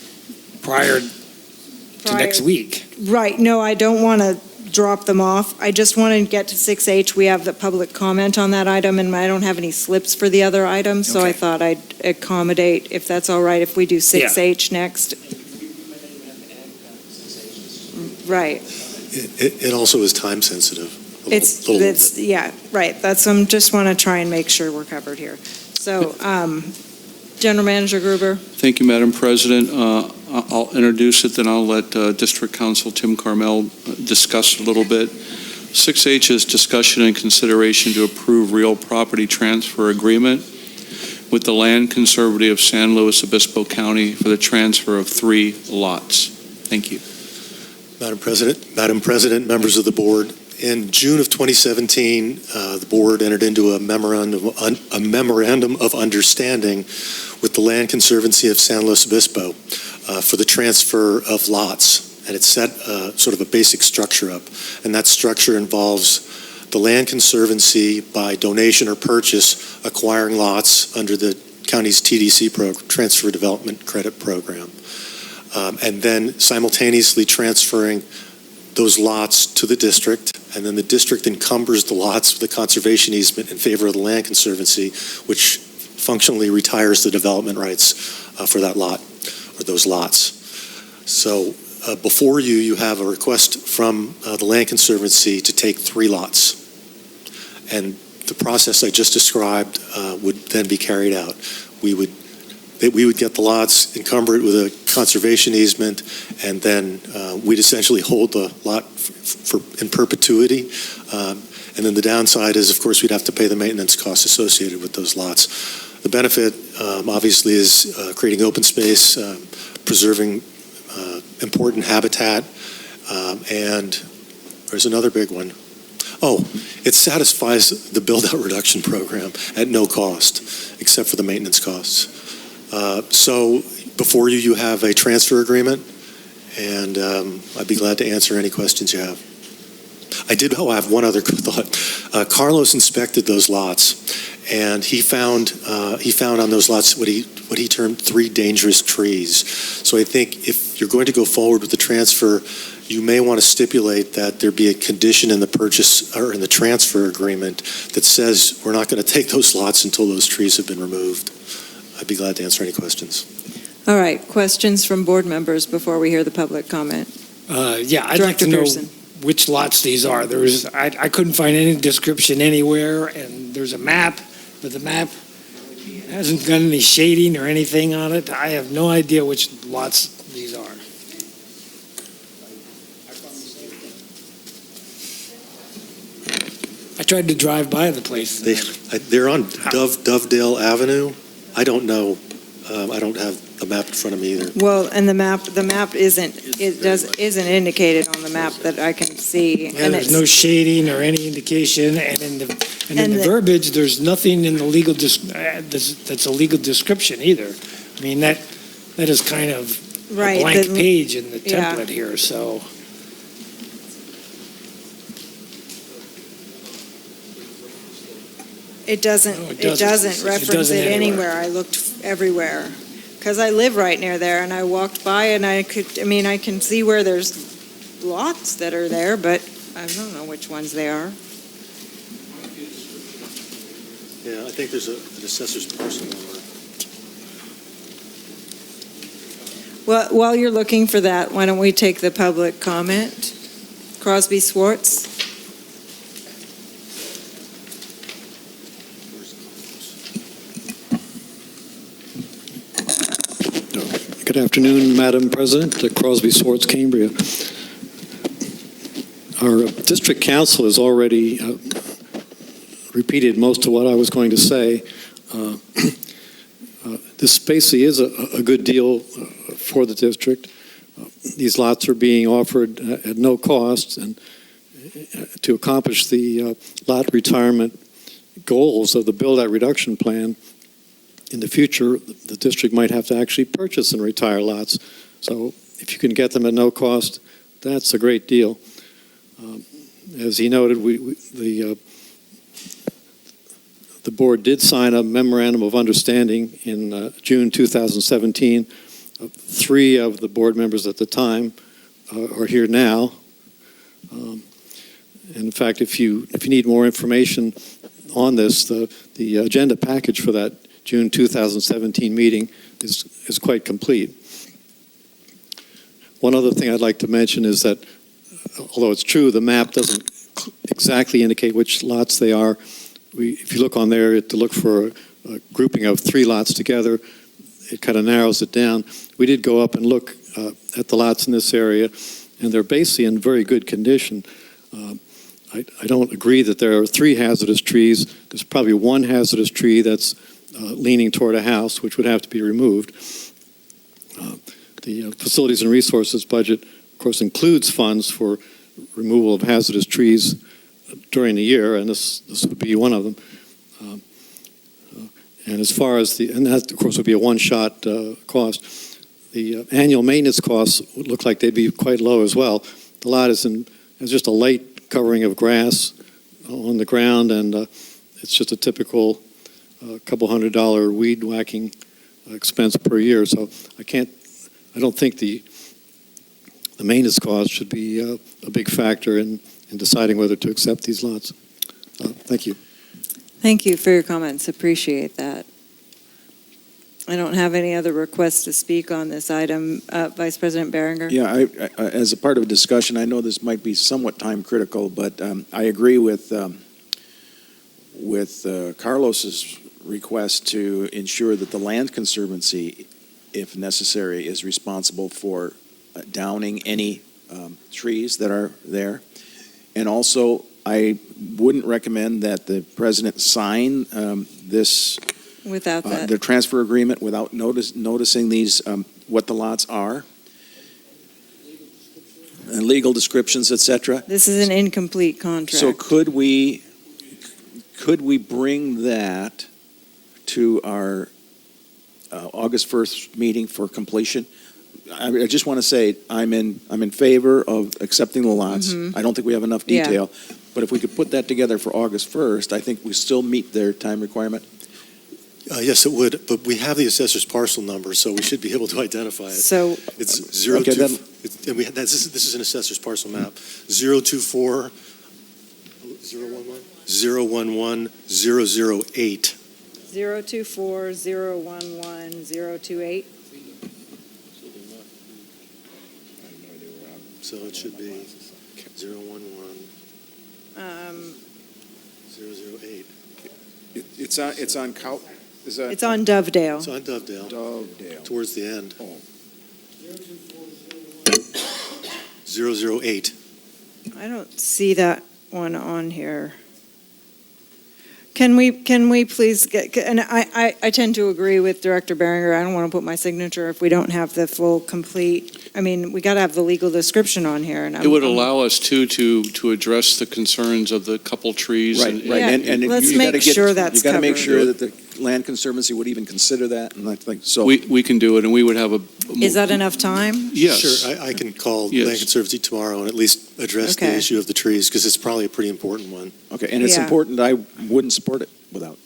prior to next week. Right. No, I don't want to drop them off. I just want to get to 6H. We have the public comment on that item, and I don't have any slips for the other items, so I thought I'd accommodate, if that's all right, if we do 6H next. Right. It also is time sensitive. Yeah, right. I just want to try and make sure we're covered here. So, General Manager Gruber. Thank you, Madam President. I'll introduce it, then I'll let District Council Tim Carmel discuss a little bit. 6H is discussion and consideration to approve real property transfer agreement with the Land Conservancy of San Luis Obispo County for the transfer of 3 lots. Thank you. Madam President, members of the board, in June of 2017, the board entered into a memorandum of understanding with the Land Conservancy of San Luis Obispo for the transfer of lots, and it set sort of a basic structure up, and that structure involves the Land Conservancy, by donation or purchase, acquiring lots under the county's TDC program, Transfer Development Credit Program, and then simultaneously transferring those lots to the district and then the district encumbers the lots with a conservation easement in favor of the Land Conservancy, which functionally retires the development rights for that lot, or those lots. So before you, you have a request from the Land Conservancy to take 3 lots. And the process I just described would then be carried out. We would get the lots, encumber it with a conservation easement, and then we'd essentially hold the lot in perpetuity. And then the downside is, of course, we'd have to pay the maintenance costs associated with those lots. The benefit, obviously, is creating open space, preserving important habitat, and there's another big one. Oh, it satisfies the build-out reduction program at no cost, except for the maintenance costs. So before you, you have a transfer agreement, and I'd be glad to answer any questions you have. I have one other thought. Carlos inspected those lots, and he found on those lots what he termed 3 dangerous trees. So I think if you're going to go forward with the transfer, you may want to stipulate that there be a condition in the purchase or in the transfer agreement that says we're not going to take those lots until those trees have been removed. I'd be glad to answer any questions. All right, questions from board members before we hear the public comment? Yeah, I'd like to know which lots these are. I couldn't find any description anywhere, and there's a map, but the map hasn't got any shading or anything on it. I have no idea which lots these are. I tried to drive by the place. They're on Dovedale Avenue. I don't know. I don't have the map in front of me either. Well, and the map isn't indicated on the map that I can see. Yeah, there's no shading or any indication, and in the verbiage, there's nothing in the legal that's a legal description either. I mean, that is kind of a blank page in the template here. So. It doesn't reference it anywhere. I looked everywhere because I live right near there, and I walked by, and I can see where there's lots that are there, but I don't know which ones they are. Yeah, I think there's an assessor's parcel number. Well, while you're looking for that, why don't we take the public comment? Crosby Swartz. Good afternoon, Madam President. Crosby Swartz, Cambria. Our district council has already repeated most of what I was going to say. This basically is a good deal for the district. These lots are being offered at no cost, and to accomplish the lot retirement goals of the build-out reduction plan, in the future, the district might have to actually purchase and retire lots. So if you can get them at no cost, that's a great deal. As he noted, the board did sign a memorandum of understanding in June 2017. 3 of the board members at the time are here now. And in fact, if you need more information on this, the agenda package for that June 2017 meeting is quite complete. One other thing I'd like to mention is that, although it's true the map doesn't exactly indicate which lots they are, if you look on there to look for a grouping of 3 lots together, it kind of narrows it down. We did go up and look at the lots in this area, and they're basically in very good condition. I don't agree that there are 3 hazardous trees. There's probably 1 hazardous tree that's leaning toward a house, which would have to be removed. The Facilities and Resources budget, of course, includes funds for removal of hazardous trees during the year, and this would be one of them. And as far as and that, of course, would be a one-shot cost. The annual maintenance costs would look like they'd be quite low as well. The lot has just a light covering of grass on the ground, and it's just a typical couple $100 weed whacking expense per year. So I don't think the the maintenance cost should be a big factor in deciding whether to accept these lots. Thank you. Thank you for your comments. Appreciate that. I don't have any other requests to speak on this item. Vice President Berenger? Yeah, I, as a part of a discussion, I know this might be somewhat time critical, but I agree with Carlos's request to ensure that the Land Conservancy, if necessary, is responsible for downing any trees that are there. And also, I wouldn't recommend that the president sign this Without that. the transfer agreement without noticing these what the lots are, and legal descriptions, etc. This is an incomplete contract. So could we bring that to our August 1st meeting for completion? I just want to say I'm in favor of accepting the lots. I don't think we have enough detail, but if we could put that together for August 1st, I think we still meet their time requirement. Yes, it would, but we have the assessor's parcel number, so we should be able to identify it. So It's 02, Okay, then- and this is an assessor's parcel map, 024 011 008. 024 011 028. So it should be 011 008. It's on Cow. Is that? It's on Dovedale. It's on Dovedale, Dovedale. towards the end. 008. I don't see that one on here. Can we please get, and I tend to agree with Director Berenger. I don't want to put my signature if we don't have the full complete, I mean, we got to have the legal description on here. And It would allow us to address the concerns of the couple trees. Right, right. And let's you gotta make get- sure that's You got to make covered. sure that the Land Conservancy would even consider that, and I think so. We can do it, and we would have a. Is that enough time? Yes. Sure, I can call Yes. Land Conservancy tomorrow and at least address the Okay. issue of the trees, because it's probably a pretty important one. Okay, and it's Yeah. important. I wouldn't support it without.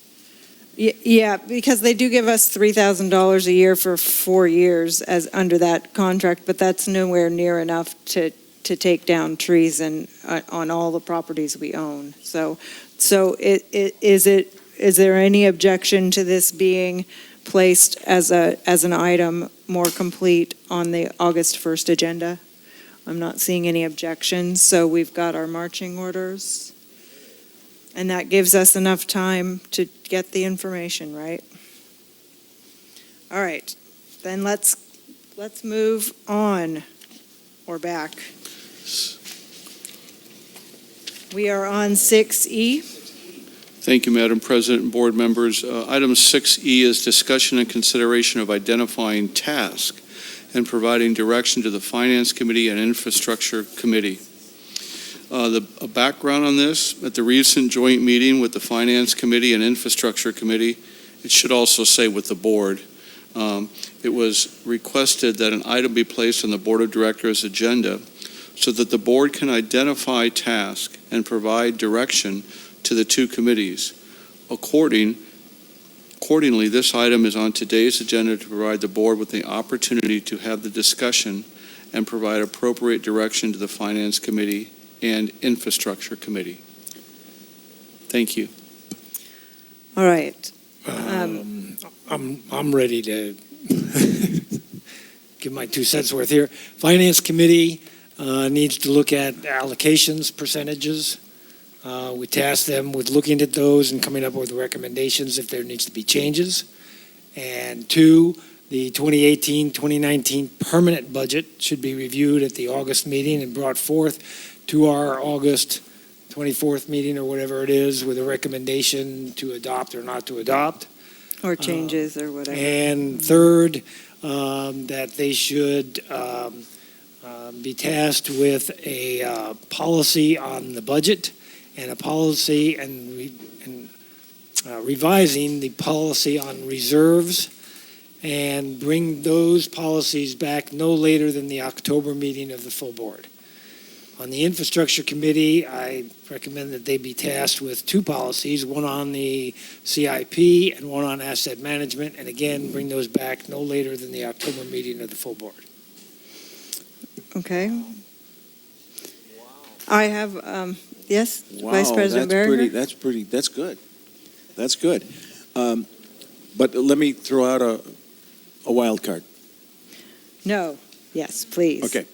Yeah, because they do give us $3,000 a year for 4 years as under that contract, but that's nowhere near enough to take down trees and on all the properties we own. So is there any objection to this being placed as an item more complete on the August 1st agenda? I'm not seeing any objections, so we've got our marching orders. And that gives us enough time to get the information, right? All right, then let's move on or back. We are on 6E. Thank you, Madam President and board members. Item 6E is discussion and consideration of identifying task and providing direction to the Finance Committee and Infrastructure Committee. The background on this, at the recent joint meeting with the Finance Committee and Infrastructure Committee, it should also say with the board, it was requested that an item be placed on the Board of Directors' agenda so that the board can identify task and provide direction to the two committees. Accordingly, this item is on today's agenda to provide the board with the opportunity to have the discussion and provide appropriate direction to the Finance Committee and Infrastructure Committee. Thank you. All right. I'm ready to give my 2 cents worth here. Finance Committee needs to look at allocations percentages. We tasked them with looking at those and coming up with recommendations if there needs to be changes. And 2, the 2018-2019 permanent budget should be reviewed at the August meeting and brought forth to our August 24th meeting or whatever it is with a recommendation to adopt or not to adopt. Or changes or whatever. And 3rd, that they should be tasked with a policy on the budget and a policy and revising the policy on reserves and bring those policies back no later than the October meeting of the full board. On the Infrastructure Committee, I recommend that they be tasked with 2 policies, one on the CIP and one on asset management, and again, bring those back no later than the October meeting of the full board. Okay. I have, yes, Wow, Vice President Berger? that's good. That's good. But let me throw out a wild card. No, yes, please. Okay.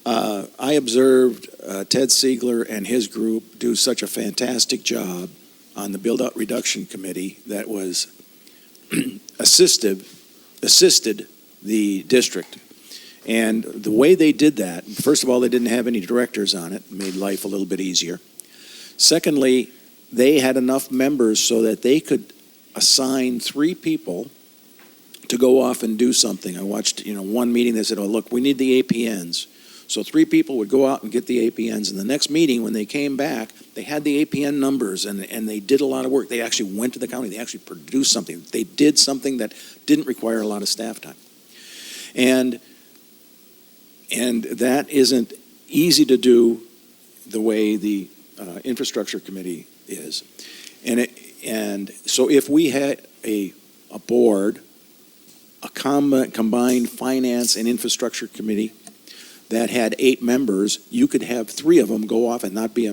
I observed Ted Siegler and his group do such a fantastic job on the Build-Out Reduction Committee that was assisted the district. And the way they did that, first of all, they didn't have any directors on it, made life a little bit easier. Secondly, they had enough members so that they could assign 3 people to go off and do something. I watched, one meeting, they said, oh, look, we need the APNs. So 3 people would go out and get the APNs. And the next meeting, when they came back, they had the APN numbers, and they did a lot of work. They actually went to the county. They actually produced something. They did something that didn't require a lot of staff time. And that isn't easy to do the way the infrastructure committee is. And so if we had a board, a combined finance and infrastructure committee that had 8 members, you could have 3 of them go off and not be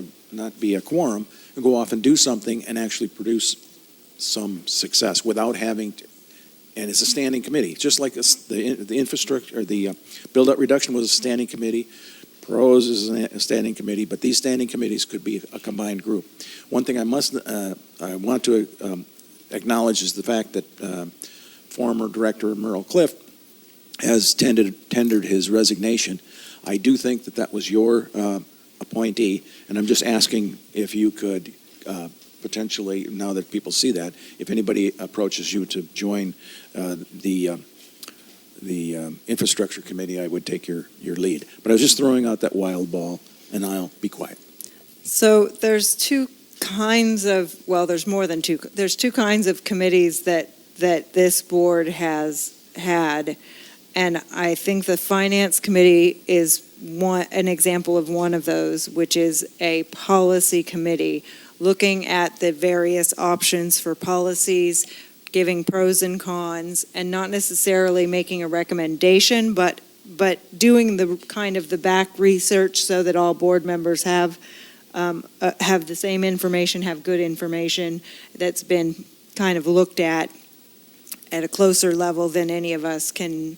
a quorum, and go off and do something and actually produce some success without having to. And it's a standing committee, just like the infrastructure, or the build-out reduction was a standing committee. PROS is a standing committee, but these standing committees could be a combined group. One thing I want to acknowledge is the fact that former Director Merle Cliff has tendered his resignation. I do think that was your appointee, and I'm just asking if you could potentially, now that people see that, if anybody approaches you to join the infrastructure committee, I would take your lead. But I was just throwing out that wild ball, and I'll be quiet. So there's 2 kinds of, well, there's more than 2. There's 2 kinds of committees that this board has had. And I think the Finance Committee is an example of one of those, which is a policy committee, looking at the various options for policies, giving pros and cons, and not necessarily making a recommendation, but doing the kind of the back research so that all board members have the same information, have good information that's been kind of looked at a closer level than any of us can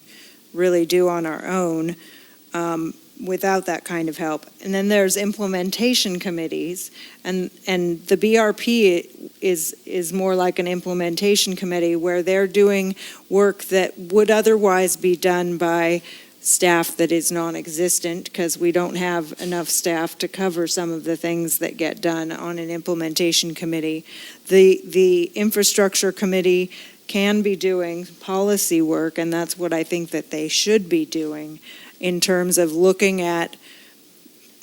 really do on our own without that kind of help. And then there's implementation committees, and the BRP is more like an implementation committee where they're doing work that would otherwise be done by staff that is non-existent, because we don't have enough staff to cover some of the things that get done on an implementation committee. The infrastructure committee can be doing policy work, and that's what I think that they should be doing in terms of looking at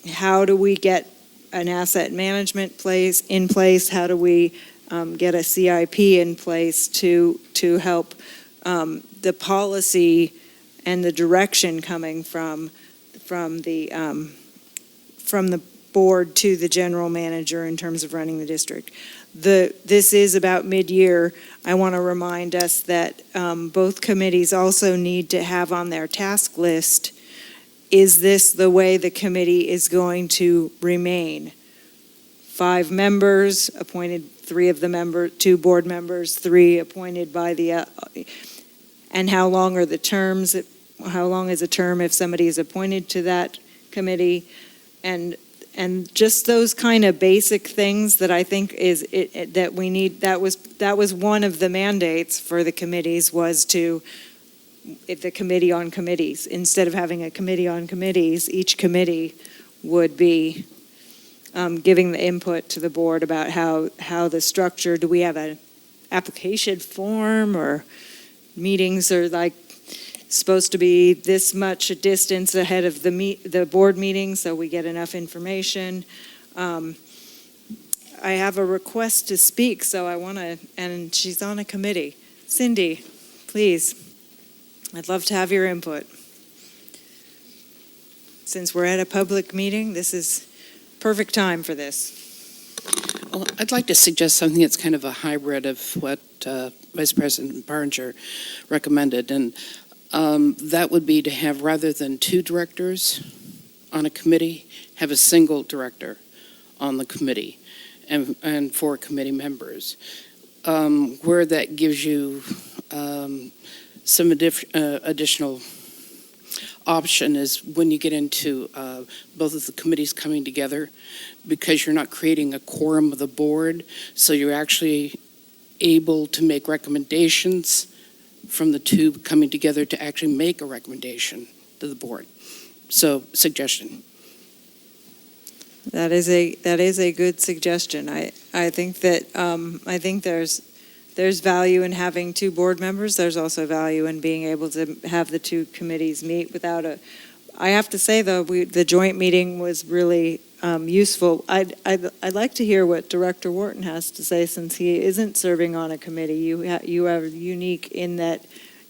how do we get an asset management in place, how do we get a CIP in place to help the policy and the direction coming from the board to the general manager in terms of running the district. This is about mid-year. I want to remind us that both committees also need to have on their task list, is this the way the committee is going to remain? 5 members, appointed 3 of the 2 board members, 3 appointed by the, and how long are the terms? How long is a term if somebody is appointed to that committee? And just those kind of basic things that I think that we need. That was one of the mandates for the committees, was to the committee on committees. Instead of having a committee on committees, each committee would be giving the input to the board about how the structure. Do we have an application form, or meetings are like supposed to be this much a distance ahead of the board meeting so we get enough information. I have a request to speak, so I want to, and she's on a committee. Cindy, please. I'd love to have your input. Since we're at a public meeting, this is perfect time for this. Well, I'd like to suggest something that's kind of a hybrid of what Vice President Barringer recommended. And that would be to have, rather than two directors on a committee, have a single director on the committee and four committee members. Where that gives you some additional option is when you get into both of the committees coming together, because you're not creating a quorum of the board, so you're actually able to make recommendations from the two coming together to actually make a recommendation to the board. So, suggestion. That is a good suggestion. I think that I think there's value in having two board members. There's also value in being able to have the two committees meet without a. I have to say though, the joint meeting was really useful. I'd like to hear what Director Wharton has to say, since he isn't serving on a committee. You are unique in that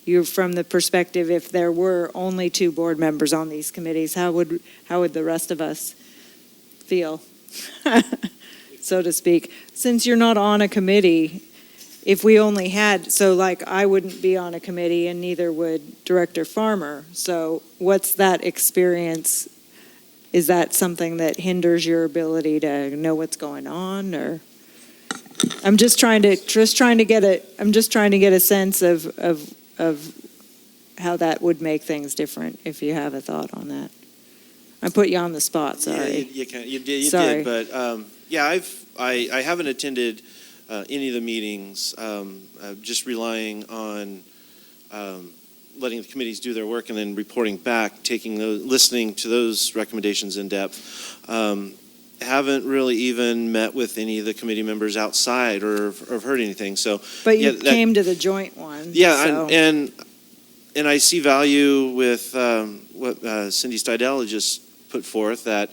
you're from the perspective, if there were only two board members on these committees, how would the rest of us feel, so to speak? Since you're not on a committee, if we only had, so like I wouldn't be on a committee and neither would Director Farmer. So what's that experience? Is that something that hinders your ability to know what's going on, or? I'm just trying to get a sense of how that would make things different, if you have a thought on that. I put you on the spot, sorry. Yeah, you did, Sorry. but yeah, I haven't attended any of the meetings, just relying on letting the committees do their work and then reporting back, listening to those recommendations in depth. Haven't really even met with any of the committee members outside or heard anything. So, but you came to the joint one. Yeah, so. and I see value with what Cindy Stidell just put forth, that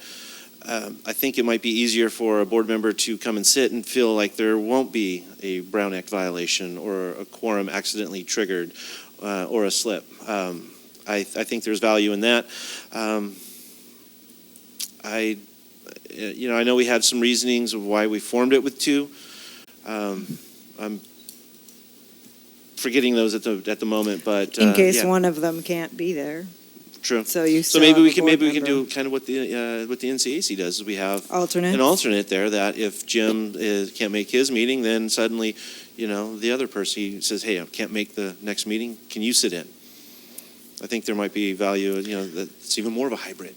I think it might be easier for a board member to come and sit and feel like there won't be a Brown Act violation or a quorum accidentally triggered or a slip. I think there's value in that. I know we had some reasonings of why we formed it with two. I'm forgetting those at the moment, but in case one of them can't be there. True. So you. So maybe we can do kind of what the NCAC does. Is we have an alternate there, that if Jim can't make his meeting, then suddenly, the other person says, "Hey, I can't make the next meeting. Can you sit in?" I think there might be value. That's even more of a hybrid.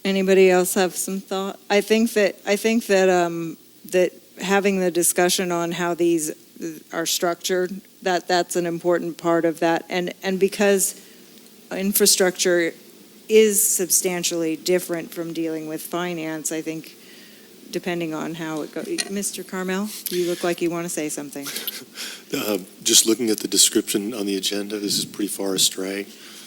Anybody else have some thought? I think that that having the discussion on how these are structured, that's an important part of that, and because infrastructure is substantially different from dealing with finance, I think, depending on how it goes. Mr. Carmel, you look like you want to say something. Just looking at the description on the agenda, this is pretty far astray.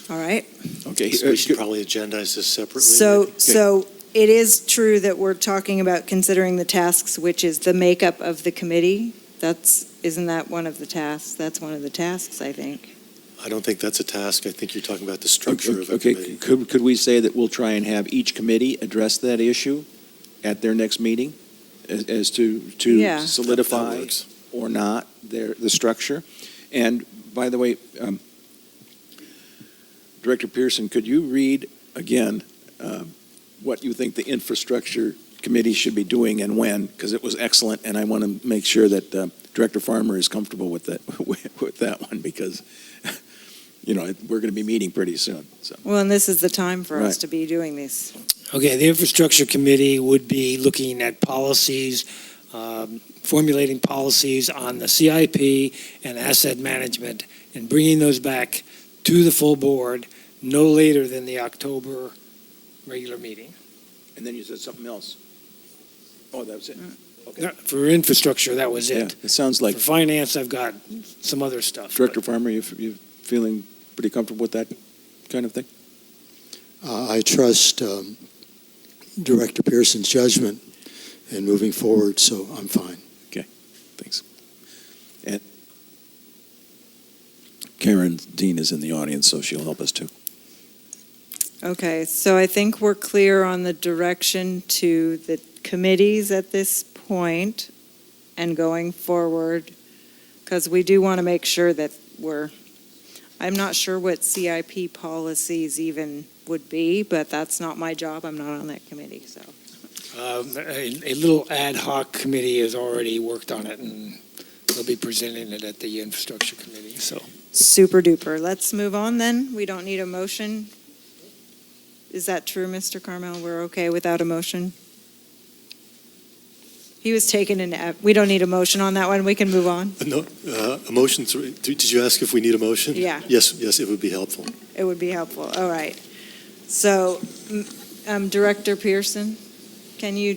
All right. Okay. So we should probably agendize this separately. So it is true that we're talking about considering the tasks, which is the makeup of the committee. Isn't that one of the tasks? That's one of the tasks, I think. I don't think that's a task. I think you're talking about the structure of a committee. Could we say that we'll try and have each committee address that issue at their next meeting, as to solidify or not the structure? And by the way, Director Pearson, could you read again what you think the infrastructure committee should be doing and when? Because it was excellent, and I want to make sure that Director Farmer is comfortable with that with that one, because we're going to be meeting pretty soon. So. Well, and this is the time for us to be doing this. Okay, the infrastructure committee would be looking at policies, formulating policies on the CIP and asset management, and bringing those back to the full board no later than the October regular meeting. And then you said something else. Oh, that was it. Okay. For infrastructure, that was it. Yeah, it sounds like. For finance, I've got some other stuff. Director Farmer, you feeling pretty comfortable with that kind of thing? I trust Director Pearson's judgment in moving forward, so I'm fine. Okay, thanks. And Karen Dean is in the audience, so she'll help us too. Okay, so I think we're clear on the direction to the committees at this point and going forward, because we do want to make sure that we're I'm not sure what CIP policies even would be, but that's not my job. I'm not on that committee, so. A little ad hoc committee has already worked on it, and they'll be presenting it at the infrastructure committee, so. Super duper. Let's move on then. We don't need a motion. Is that true, Mr. Carmel? We're okay without a motion? He was taken in, we don't need a motion on that one. We can move on. No, a motion, did you ask if we need a motion? Yeah. Yes, it would be helpful. It would be helpful. All right. So, Director Pearson, can you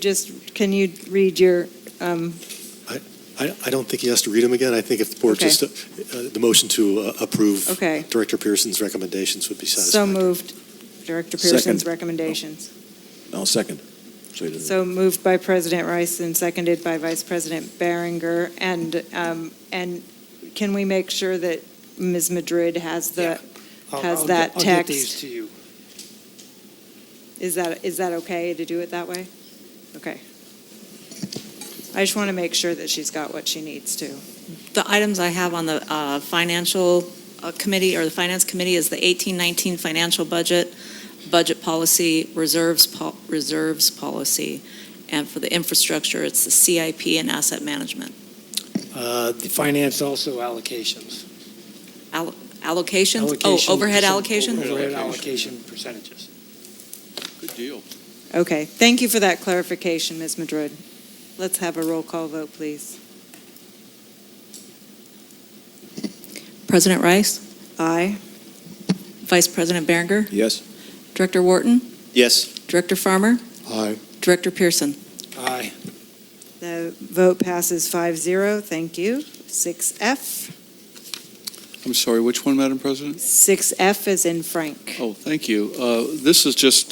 read your, I don't think he has to read them again. I think if the board Okay. just, the motion to approve okay, Director Pearson's recommendations would be so satisfactory. moved. Director Pearson's Second. recommendations. I'll second. So moved by President Rice and seconded by Vice President Behringer. And can we make sure that Ms. Madrid has that I'll text? get these to you. Is that okay to do it that way? Okay. I just want to make sure that she's got what she needs to. The items I have on the financial committee, or the finance committee, is the 18-19 financial budget policy, reserves policy, and for the infrastructure, it's the CIP and asset management. The finance also allocations. Allocations? Oh, overhead allocation? Overhead allocation percentages. Good deal. Okay. Thank you for that clarification, Ms. Madrid. Let's have a roll call vote, please. President Rice? Aye. Vice President Behringer? Yes. Director Wharton? Yes. Director Farmer? Aye. Director Pearson? Aye. The vote passes 5-0. Thank you. 6F. I'm sorry, which one, Madam President? 6F is in Frank. Oh, thank you. This is just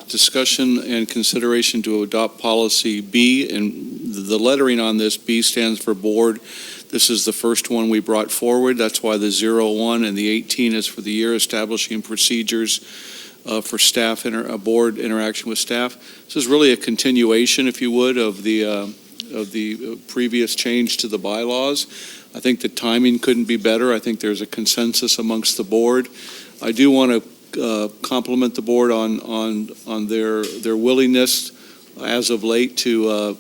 discussion and consideration to adopt policy B, and the lettering on this, B stands for board. This is the first one we brought forward. That's why the 01 and the 18 is for the year establishing procedures for staff, board interaction with staff. This is really a continuation, if you would, of the previous change to the bylaws. I think the timing couldn't be better. I think there's a consensus amongst the board. I do want to compliment the board on their willingness as of late to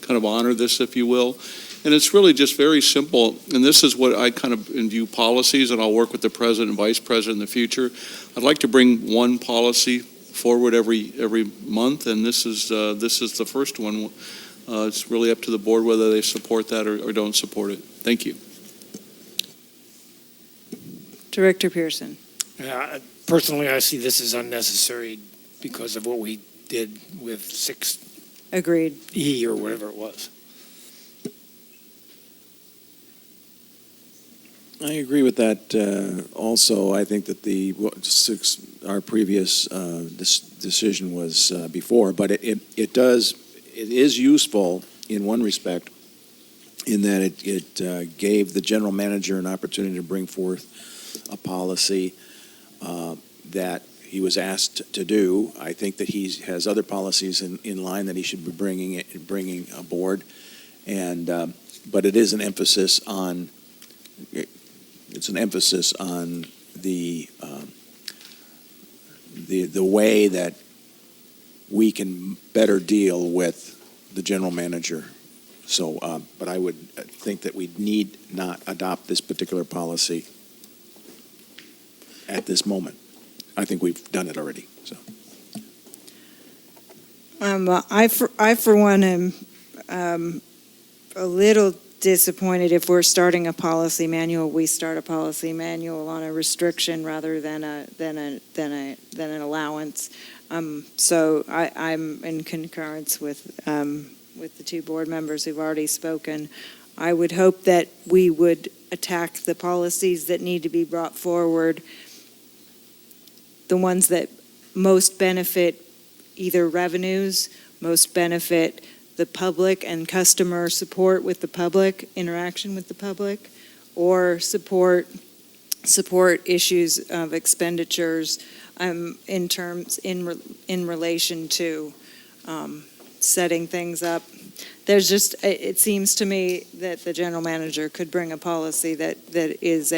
kind of honor this, if you will. And it's really just very simple. And this is what I kind of view policies, and I'll work with the president and vice president in the future. I'd like to bring one policy forward every month, and this is the first one. It's really up to the board whether they support that or don't support it. Thank you. Director Pearson. Personally, I see this as unnecessary because of what we did with 6E Agreed. or whatever it was. I agree with that. Also, I think that our previous decision was before, but it is useful in one respect, in that it gave the general manager an opportunity to bring forth a policy that he was asked to do. I think that he has other policies in line that he should be bringing aboard, but it is an emphasis on. It's an emphasis on the way that we can better deal with the general manager. So, but I would think that we need not adopt this particular policy at this moment. I think we've done it already. So, I for one am a little disappointed if we're starting a policy manual. We start a policy manual on a restriction rather than an allowance. So I'm in concurrence with the two board members who've already spoken. I would hope that we would attack the policies that need to be brought forward, the ones that most benefit either revenues, most benefit the public and customer support with the public, interaction with the public, or support issues of expenditures in relation to setting things up. There's just, it seems to me that the general manager could bring a policy that is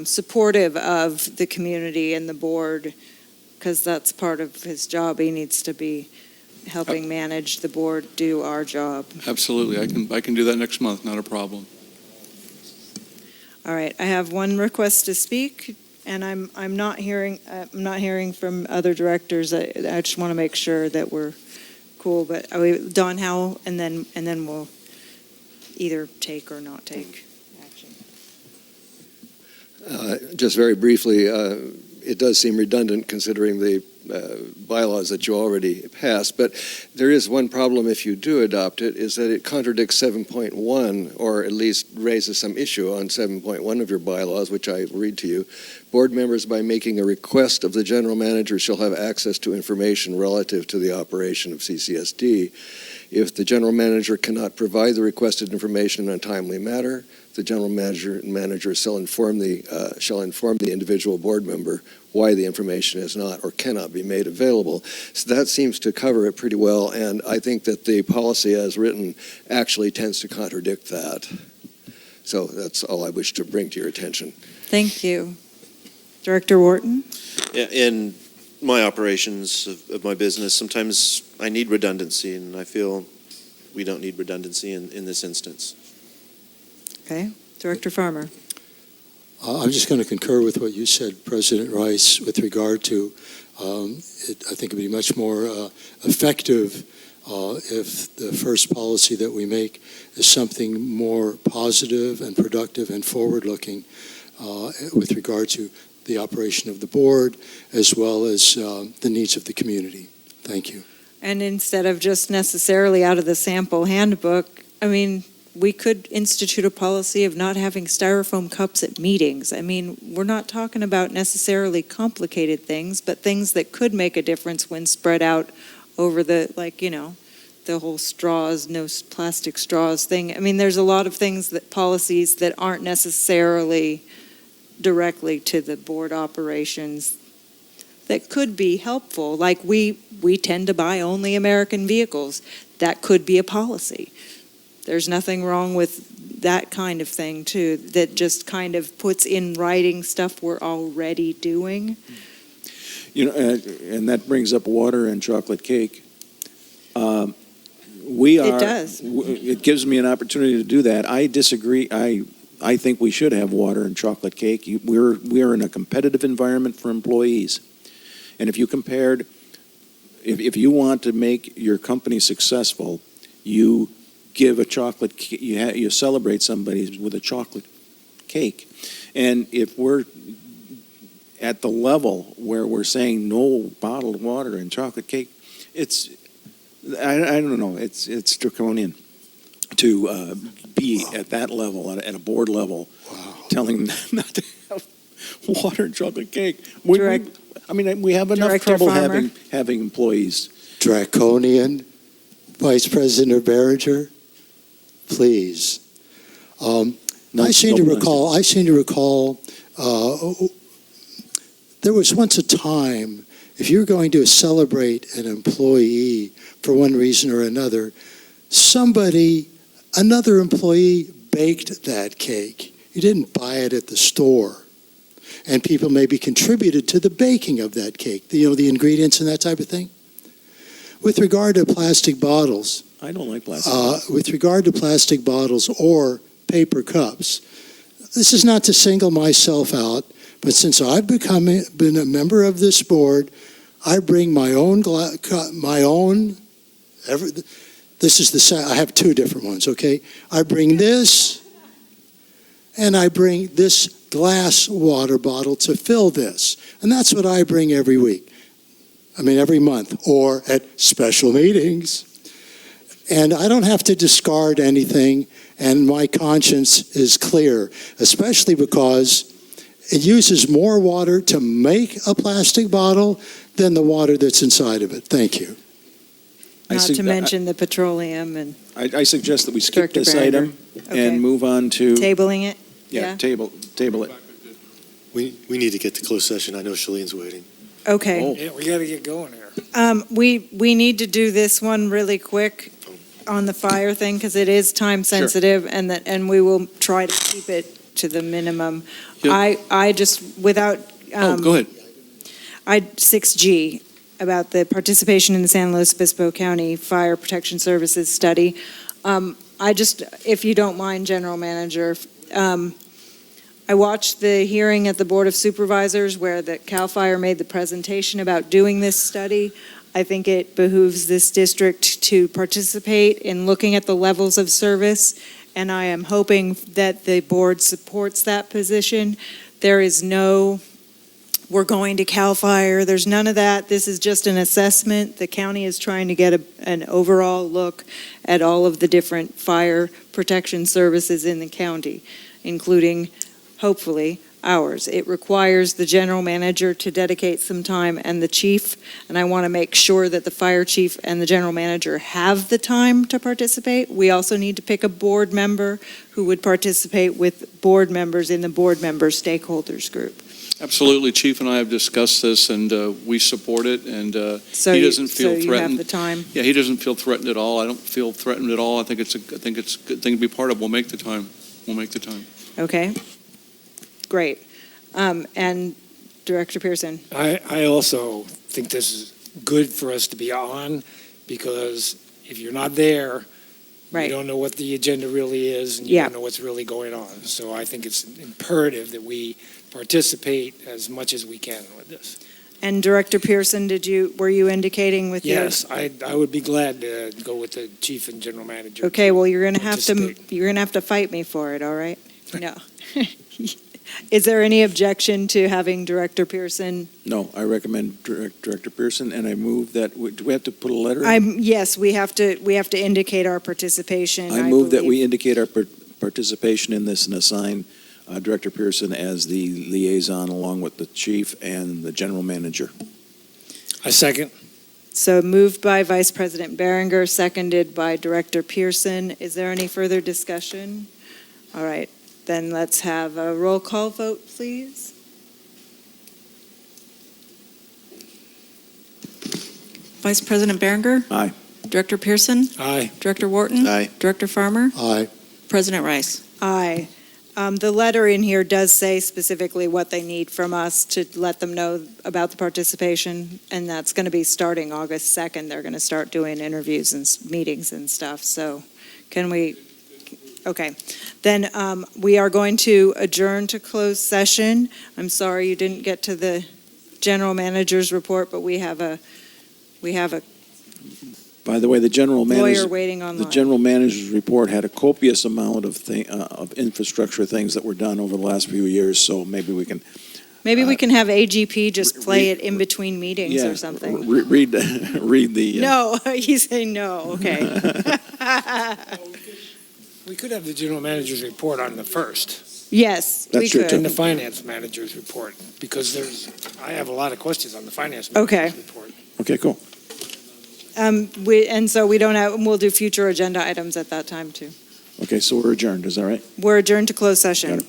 supportive of the community and the board, because that's part of his job. He needs to be helping manage the board, do our job. Absolutely. I can do that next month, not a problem. All right, I have one request to speak, and I'm not hearing from other directors. I just want to make sure that we're cool. But Don Howell, and then we'll either take or not take action. Just very briefly, it does seem redundant considering the bylaws that you already passed, but there is one problem if you do adopt it, is that it contradicts 7.1, or at least raises some issue on 7.1 of your bylaws, which I read to you. Board members, by making a request of the general manager, shall have access to information relative to the operation of CCSD. If the general manager cannot provide the requested information in a timely manner, the general manager shall inform the individual board member why the information is not or cannot be made available. So that seems to cover it pretty well, and I think that the policy as written actually tends to contradict that. So that's all I wish to bring to your attention. Thank you. Director Wharton? In my operations of my business, sometimes I need redundancy, and I feel we don't need redundancy in this instance. Okay. Director Farmer? I'm just going to concur with what you said, President Rice, with regard to I think it would be much more effective if the first policy that we make is something more positive and productive and forward-looking with regard to the operation of the board as well as the needs of the community. Thank you. And instead of just necessarily out of the sample handbook, I mean, we could institute a policy of not having styrofoam cups at meetings. I mean, we're not talking about necessarily complicated things, but things that could make a difference when spread out over the, like, you know, the whole straws, no plastic straws thing. I mean, there's a lot of things, that policies that aren't necessarily directly to the board operations that could be helpful. Like we tend to buy only American vehicles. That could be a policy. There's nothing wrong with that kind of thing, too, that just kind of puts in writing stuff we're already doing. You know, and that brings up water and chocolate cake. It does. It gives me an opportunity to do that. I disagree. I think we should have water and chocolate cake. We're in a competitive environment for employees. And if you compared, if you want to make your company successful, you give a chocolate, you celebrate somebody with a chocolate cake. And if we're at the level where we're saying no bottled water and chocolate cake, I don't know, it's draconian to be at that level, at a board level, telling them not to have water and chocolate cake. We have enough Director trouble Farmer. having employees. Draconian, Vice President Berringer, please. I seem to recall there was once a time, if you were going to celebrate an employee for one reason or another, another employee baked that cake. You didn't buy it at the store. And people maybe contributed to the baking of that cake, the ingredients and that type of thing. With regard to plastic bottles, I don't like plastic bottles. With regard to plastic bottles or paper cups, this is not to single myself out, but since I've been a member of this board, I bring my own I have two different ones, okay? I bring this, and I bring this glass water bottle to fill this. And that's what I bring every week. Every month, or at special meetings. And I don't have to discard anything, and my conscience is clear, especially because it uses more water to make a plastic bottle than the water that's inside of it. Thank you. Not to mention the petroleum and... I suggest that we skip Director this Berringer. item and move on to... Tabling it? Yeah, table it. We need to get to closed session. I know Shalene's waiting. Okay. Yeah, we got to get going here. We need to do this one really quick on the fire thing because it is time sensitive and we will try to keep it to the minimum. Yep. I just, without. Go ahead. 6G, about the participation in the San Luis Obispo County Fire Protection Services study. If you don't mind, General Manager, I watched the hearing at the Board of Supervisors where the CAL FIRE made the presentation about doing this study. I think it behooves this district to participate in looking at the levels of service, and I am hoping that the board supports that position. There is no, we're going to CAL FIRE, there's none of that. This is just an assessment. The county is trying to get an overall look at all of the different fire protection services in the county, including, hopefully, ours. It requires the general manager to dedicate some time and the chief, and I want to make sure that the fire chief and the general manager have the time to participate. We also need to pick a board member who would participate with board members in the board member stakeholders group. Absolutely, Chief and I have discussed this, and we support it, and So he doesn't feel you threatened. have the time. Yeah, he doesn't feel threatened at all. I don't feel threatened at all. I think it's a good thing to be part of. We'll make the time. Okay, great. And Director Pearson? I also think this is good for us to be on, because if you're not there, Right. you don't know what the agenda really is, and you don't know what's really going on. So I think it's imperative that we participate as much as we can with this. And Director Pearson, were you indicating with your? Yes, I would be glad to go with the chief and general manager. Okay, well, you're gonna have participate. to fight me for it, all right? No. Is there any objection to having Director Pearson? No, I recommend Director Pearson, and I move that, do we have to put a letter in? Yes, we have to indicate our participation. I move that believe. we indicate our participation in this and assign Director Pearson as the liaison along with the chief and the general manager. I second. So moved by Vice President Berenger, seconded by Director Pearson. Is there any further discussion? All right, then let's have a roll call vote, please. Vice President Berenger? Aye. Director Pearson? Aye. Director Wharton? Aye. Director Farmer? Aye. President Rice? Aye. The letter in here does say specifically what they need from us to let them know about the participation, and that's going to be starting August 2nd. They're going to start doing interviews and meetings and stuff. So can we, okay. Then we are going to adjourn to closed session. I'm sorry you didn't get to the general manager's report, but we have a By the way, the general manager. lawyer waiting online. The general manager's report had a copious amount of infrastructure things that were done over the last few years, so maybe we can. Maybe we can have AGP just play it in between meetings or something. Read the. No, you say no, okay. We could have the general manager's report on the first. Yes, we That's true, could. too. And the finance manager's report, because I have a lot of questions on the finance Okay. manager's report. Okay, cool. And so we'll do future agenda items at that time too. Okay, so we're adjourned, is that right? We're adjourned to closed session. Got it.